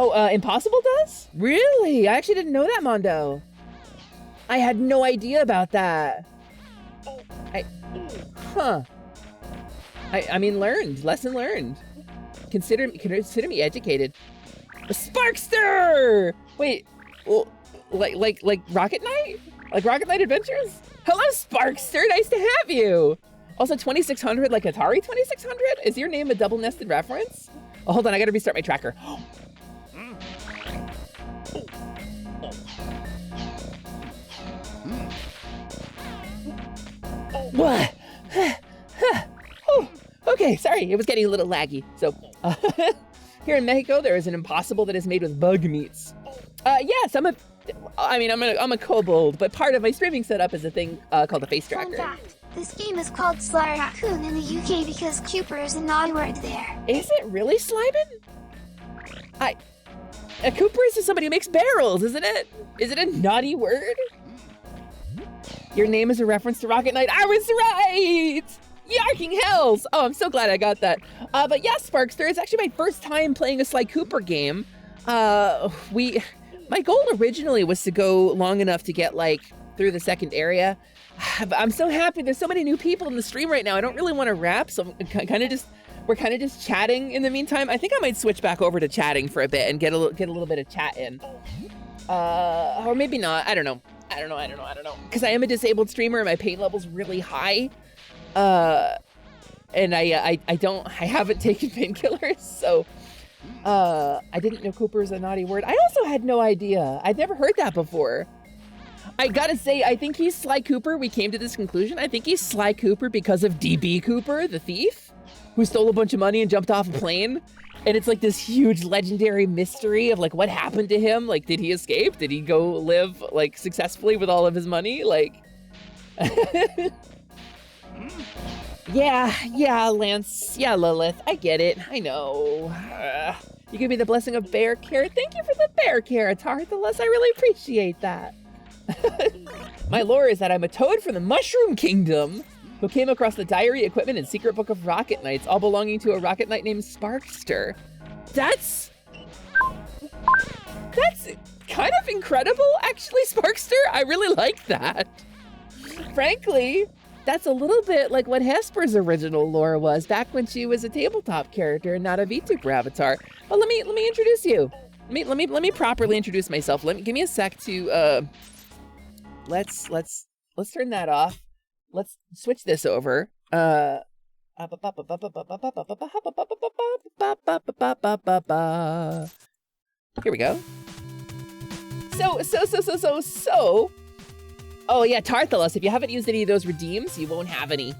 Oh, Impossible does? Really? I actually didn't know that, Mondo. I had no idea about that. I mean, lesson learned. Consider me educated. A Sparkster! Wait, well, like Rocket Knight? Like Rocket Knight Adventures? Hello, Sparkster, nice to have you. Also, 2600, like Atari 2600? Is your name a double-nested reference? Oh, hold on, I gotta restart my tracker. What? Okay, sorry, it was getting a little laggy. So, here in Mexico, there is an Impossible that is made with bug meats. Yeah, some of, I mean, I'm a kobold, but part of my streaming setup is a thing called a face Fun tracker. fact, this game is called Sly Raccoon in the UK because Cooper is a naughty word there. Is it really Slyman? A Cooper is just somebody who makes barrels, isn't it? Is it a naughty word? Your name is a reference to Rocket Knight. I was right! Yarking hells! Oh, I'm so glad I got that. But yeah, Sparkster, it's actually my first time playing a Sly Cooper game. My goal originally was to go long enough to get like through the second area. But I'm so happy there's so many new people in the stream right now. I don't really want to rap, so we're kind of just chatting in the meantime. I think I might switch back over to chatting for a bit and get a little bit of chat in. Or maybe not. I don't know. Because I am a disabled streamer and my pain level's really high. And I haven't taken painkillers, so I didn't know Cooper is a naughty word. I also had no idea. I'd never heard that before. I gotta say, I think he's Sly Cooper. We came to this conclusion. I think he's Sly Cooper because of DB Cooper, the thief, who stole a bunch of money and jumped off a plane. And it's like this huge legendary mystery of like what happened to him. Like, did he escape? Did he go live like successfully with all of his money? Like, yeah, Lance. Yeah, Lilith. I get it. I know. You give me the blessing of bear carrot. Thank you for the bear carrot, Tarthalus. I really appreciate that. My lore is that I'm a toad from the Mushroom Kingdom who came across the diary, equipment, and secret book of Rocket Knights, all belonging to a rocket knight named Sparkster. That's kind of incredible, actually, Sparkster. I really like that. Frankly, that's a little bit like what Hesper's original lore was back when she was a tabletop character and not a VTuber avatar. But let me introduce you. Let me properly introduce myself. Give me a sec to let's turn that off. Let's switch this over. Here we go. So. Oh yeah, Tarthalus, if you haven't used any of those redeems, you won't have any.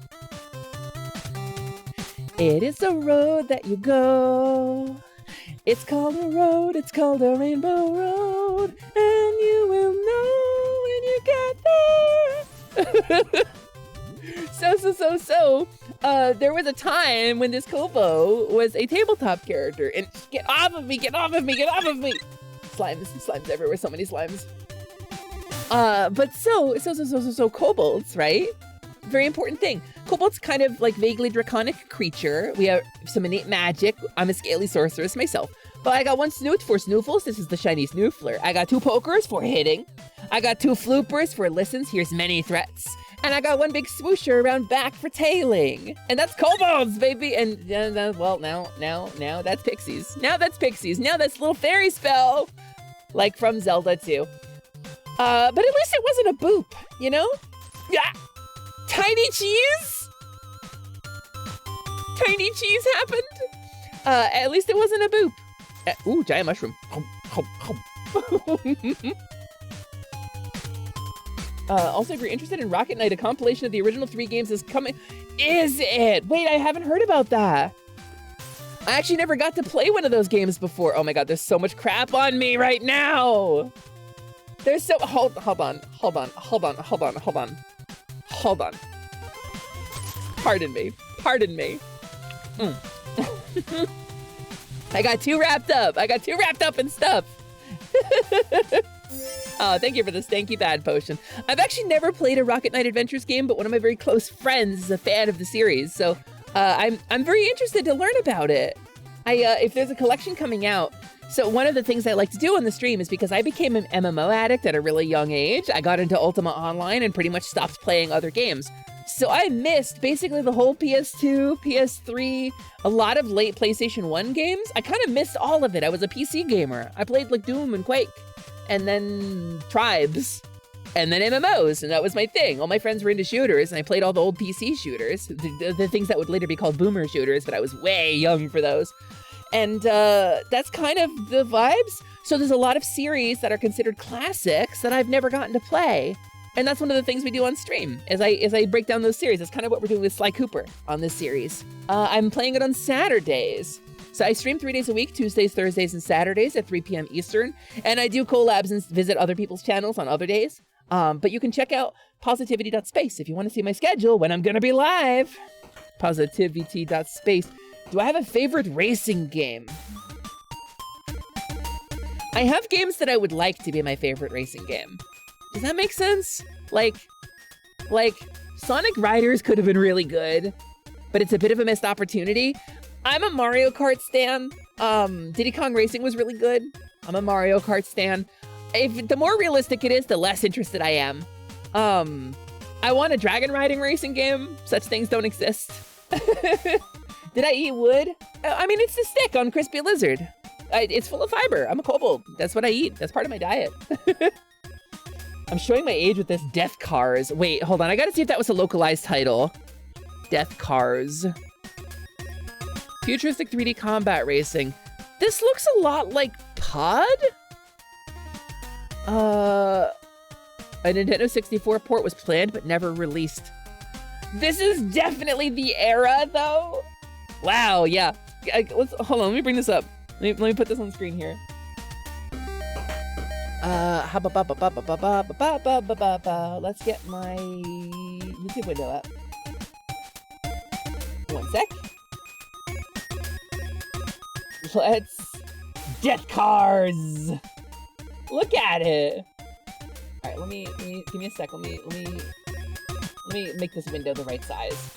It is a road that you go. It's called a road, it's called a rainbow road, and you will know when you get there. There was a time when this Kobo was a tabletop character, and get off of me! Slimes everywhere, so many slimes. But so kobolds, right? Very important thing. Kobolds kind of like vaguely draconic creature. We have some innate magic. I'm a scaly sorceress myself. But I got one snoot for snoofles. This is the shiny snoofler. I got two pokers for hitting. I got two floopers for listens. Here's many threats. And I got one big swoosher around back for tailing. And that's kobolds, baby. And well, now that's pixies. Now that's little fairy spell. Like from Zelda 2. But at least it wasn't a boop, you know? Yeah. Tiny cheese? Tiny cheese happened? At least it wasn't a boop. Ooh, giant mushroom. Also, if you're interested in Rocket Knight, a compilation of the original 3 games is coming. Is it? Wait, I haven't heard about that. I actually never got to play one of those games before. Oh my god, there's so much crap on me right now. There's so, hold on. Pardon me. I got too wrapped up in stuff. Thank you for the stanky bad potion. I've actually never played a Rocket Knight Adventures game, but one of my very close friends is a fan of the series, so I'm very interested to learn about it. If there's a collection coming out, so one of the things I like to do on the stream is because I became an MMO addict at a really young age. I got into Ultima Online and pretty much stopped playing other games. So I missed basically the whole PS2, PS3, a lot of late PlayStation 1 games. I kind of missed all of it. I was a PC gamer. I played like Doom and Quake, and then Tribes, and then MMOs, and that was my thing. All my friends were into shooters, and I played all the old PC shooters, the things that would later be called boomer shooters, but I was way young for those. And that's kind of the vibes. So there's a lot of series that are considered classics that I've never gotten to play. And that's one of the things we do on stream, as I break down those series. That's kind of what we're doing with Sly Cooper on this series. I'm playing it on Saturdays. So I stream 3 days a week, Tuesdays, Thursdays, and Saturdays at 3 p.m. Eastern. And I do collabs and visit other people's channels on other days. But you can check out positivity.space if you want to see my schedule when I'm going to be live. Positivity.space. Do I have a favorite racing game? I have games that I would like to be my favorite racing game. Does that make sense? Like Sonic Riders could have been really good, but it's a bit of a missed opportunity. I'm a Mario Kart stan. Diddy Kong Racing was really good. I'm a Mario Kart stan. The more realistic it is, the less interested I am. I want a dragon riding racing game. Such things don't exist. Did I eat wood? I mean, it's the stick on Crispy Lizard. It's full of fiber. I'm a kobold. That's what I eat. That's part of my diet. I'm showing my age with this Death Cars. Wait, hold on. I gotta see if that was a localized title. Death Cars. Futuristic 3D combat racing. This looks a lot like Pod? A Nintendo 64 port was planned but never released. This is definitely the era, though. Wow, yeah. Hold on, let me bring this up. Let me put this on the screen here. Let's get my YouTube window up. One sec. Death Cars. Look at it. All right, let me give me a sec. Let me make this window the right size.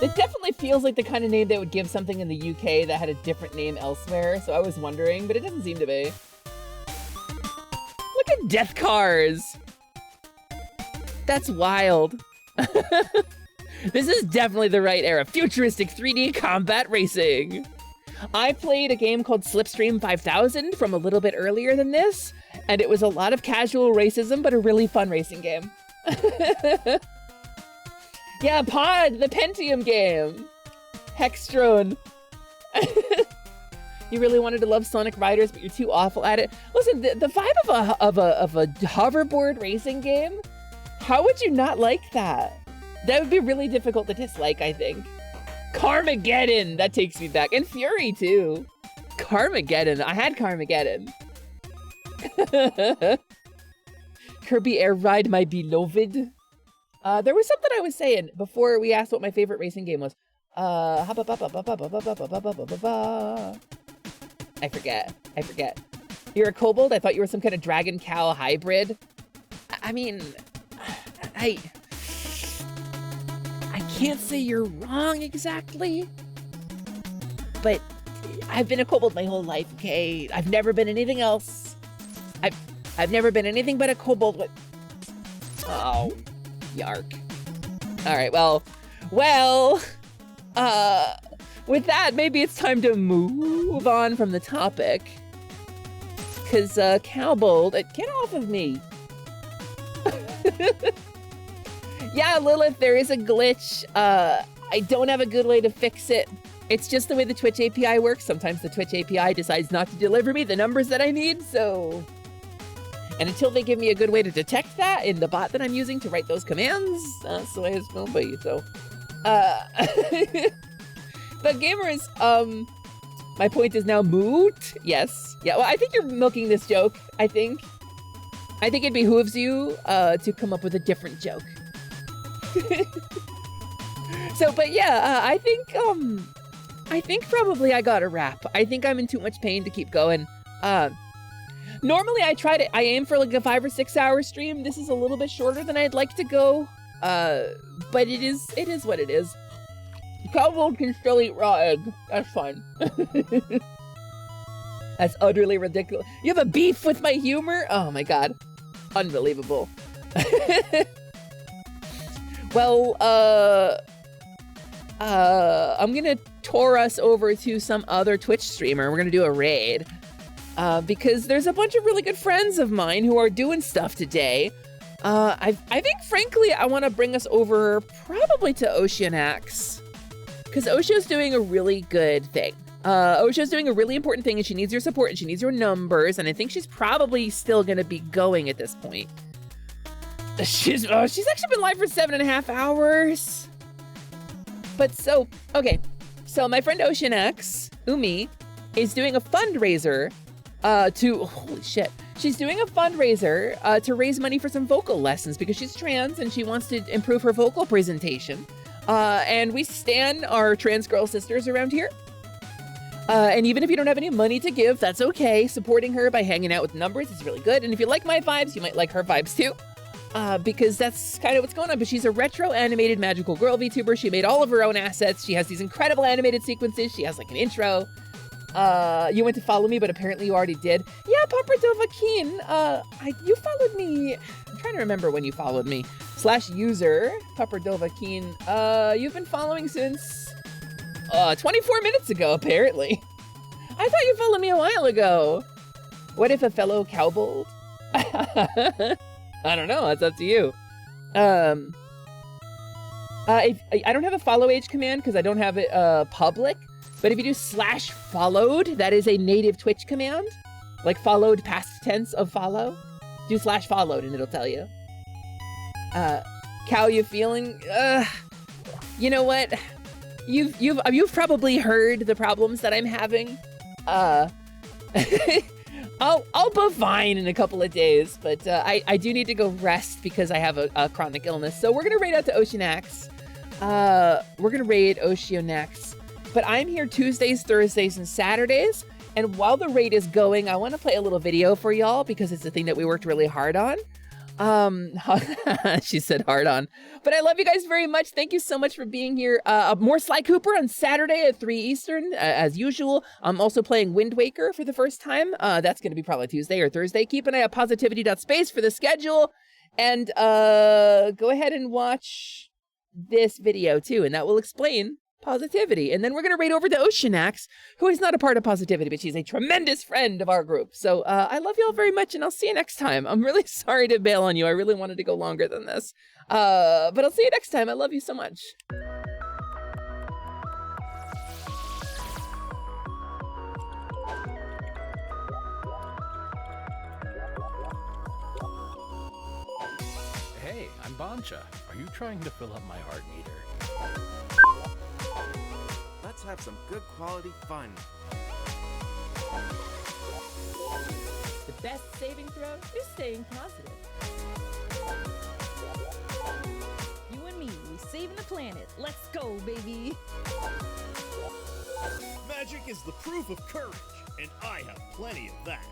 It definitely feels like the kind of name they would give something in the UK that had a different name elsewhere, so I was wondering, but it doesn't seem to be. Look at Death Cars! That's wild. This is definitely the right era. Futuristic 3D combat racing. I played a game called Slipstream 5000 from a little bit earlier than this, and it was a lot of casual racism, but a really fun racing game. Yeah, Pod, the Pentium game. Hextron. You really wanted to love Sonic Riders, but you're too awful at it. Listen, the vibe of a hoverboard racing game, how would you not like that? That would be really difficult to dislike, I think. Carmageddon, that takes me back. And Fury, too. Carmageddon, I had Carmageddon. Kirby Air Ride, my beloved. There was something I was saying before we asked what my favorite racing game was. I forget. You're a kobold? I thought you were some kind of dragon cow hybrid. I mean, I can't say you're wrong exactly, but I've been a kobold my whole life, okay? I've never been anything else. I've never been anything but a kobold. Oh, yark. All right, well, with that, maybe it's time to move on from the topic. Because, Cowbold, get off of me. Yeah, Lilith, there is a glitch. I don't have a good way to fix it. It's just the way the Twitch API works. Sometimes the Twitch API decides not to deliver me the numbers that I need, so... And until they give me a good way to detect that in the bot that I'm using to write those commands, that's the way it's going to be, so... But gamers, my point is now moot. Yes. Yeah, well, I think you're milking this joke, I think. I think it behooves you to come up with a different joke. So, but yeah, I think probably I got a wrap. I think I'm in too much pain to keep going. Normally I aim for like a 5 or 6 hour stream. This is a little bit shorter than I'd like to go. But it is what it is. Cowbold can still eat raw egg. That's fine. That's utterly ridiculous. You have a beef with my humor? Oh my god. Unbelievable. Well, I'm gonna tour us over to some other Twitch streamer. We're gonna do a raid. Because there's a bunch of really good friends of mine who are doing stuff today. I think, frankly, I want to bring us over probably to Oceanax. Because Osha's doing a really good thing. Osha's doing a really important thing, and she needs your support, and she needs your numbers, and I think she's probably still going to be going at this point. She's actually been live for 7.5 hours. But so, okay. So my friend Ocean X, Umi, is doing a fundraiser holy shit. She's doing a fundraiser to raise money for some vocal lessons because she's trans and she wants to improve her vocal presentation. And we stan our trans girl sisters around here. And even if you don't have any money to give, that's okay. Supporting her by hanging out with numbers is really good. And if you like my vibes, you might like her vibes too. Because that's kind of what's going on. But she's a retro animated magical girl VTuber. She made all of her own assets. She has these incredible animated sequences. She has like an intro. You went to follow me, but apparently you already did. Yeah, Papa Dovahkiin, you followed me. I'm trying to remember when you followed me. /user, Papa Dovahkiin. You've been following since 24 minutes ago, apparently. I thought you followed me a while ago. What if a fellow cowbold? I don't know. That's up to you. I don't have a follow age command because I don't have it public. But if you do /followed, that is a native Twitch command. Like followed, past tense of follow. Do /followed and it'll tell you. Cow, you feeling? You know what? You've probably heard the problems that I'm having. I'll be fine in a couple of days, but I do need to go rest because I have a chronic illness. So we're gonna raid out to Oceanax. We're gonna raid Oceanax. But I'm here Tuesdays, Thursdays, and Saturdays. And while the raid is going, I want to play a little video for y'all because it's a thing that we worked really hard on. She said hard on. But I love you guys very much. Thank you so much for being here. More Sly Cooper on Saturday at 3 Eastern, as usual. I'm also playing Wind Waker for the first time. That's going to be probably Tuesday or Thursday. Keep an eye on positivity.space for the schedule. And go ahead and watch this video too, and that will explain positivity. And then we're going to raid over to Oceanax, who is not a part of positivity, but she's a tremendous friend of our group. So I love y'all very much, and I'll see you next time. I'm really sorry to bail on you. I really wanted to go longer than this. But I'll see you next time. I love you so much. Hey, I'm Bancha. Are you trying to fill up my heart meter? Let's have some good quality fun. The best saving throw is staying positive. You and me, we saving the planet. Let's go, baby. Magic is the proof of courage, and I have plenty of that.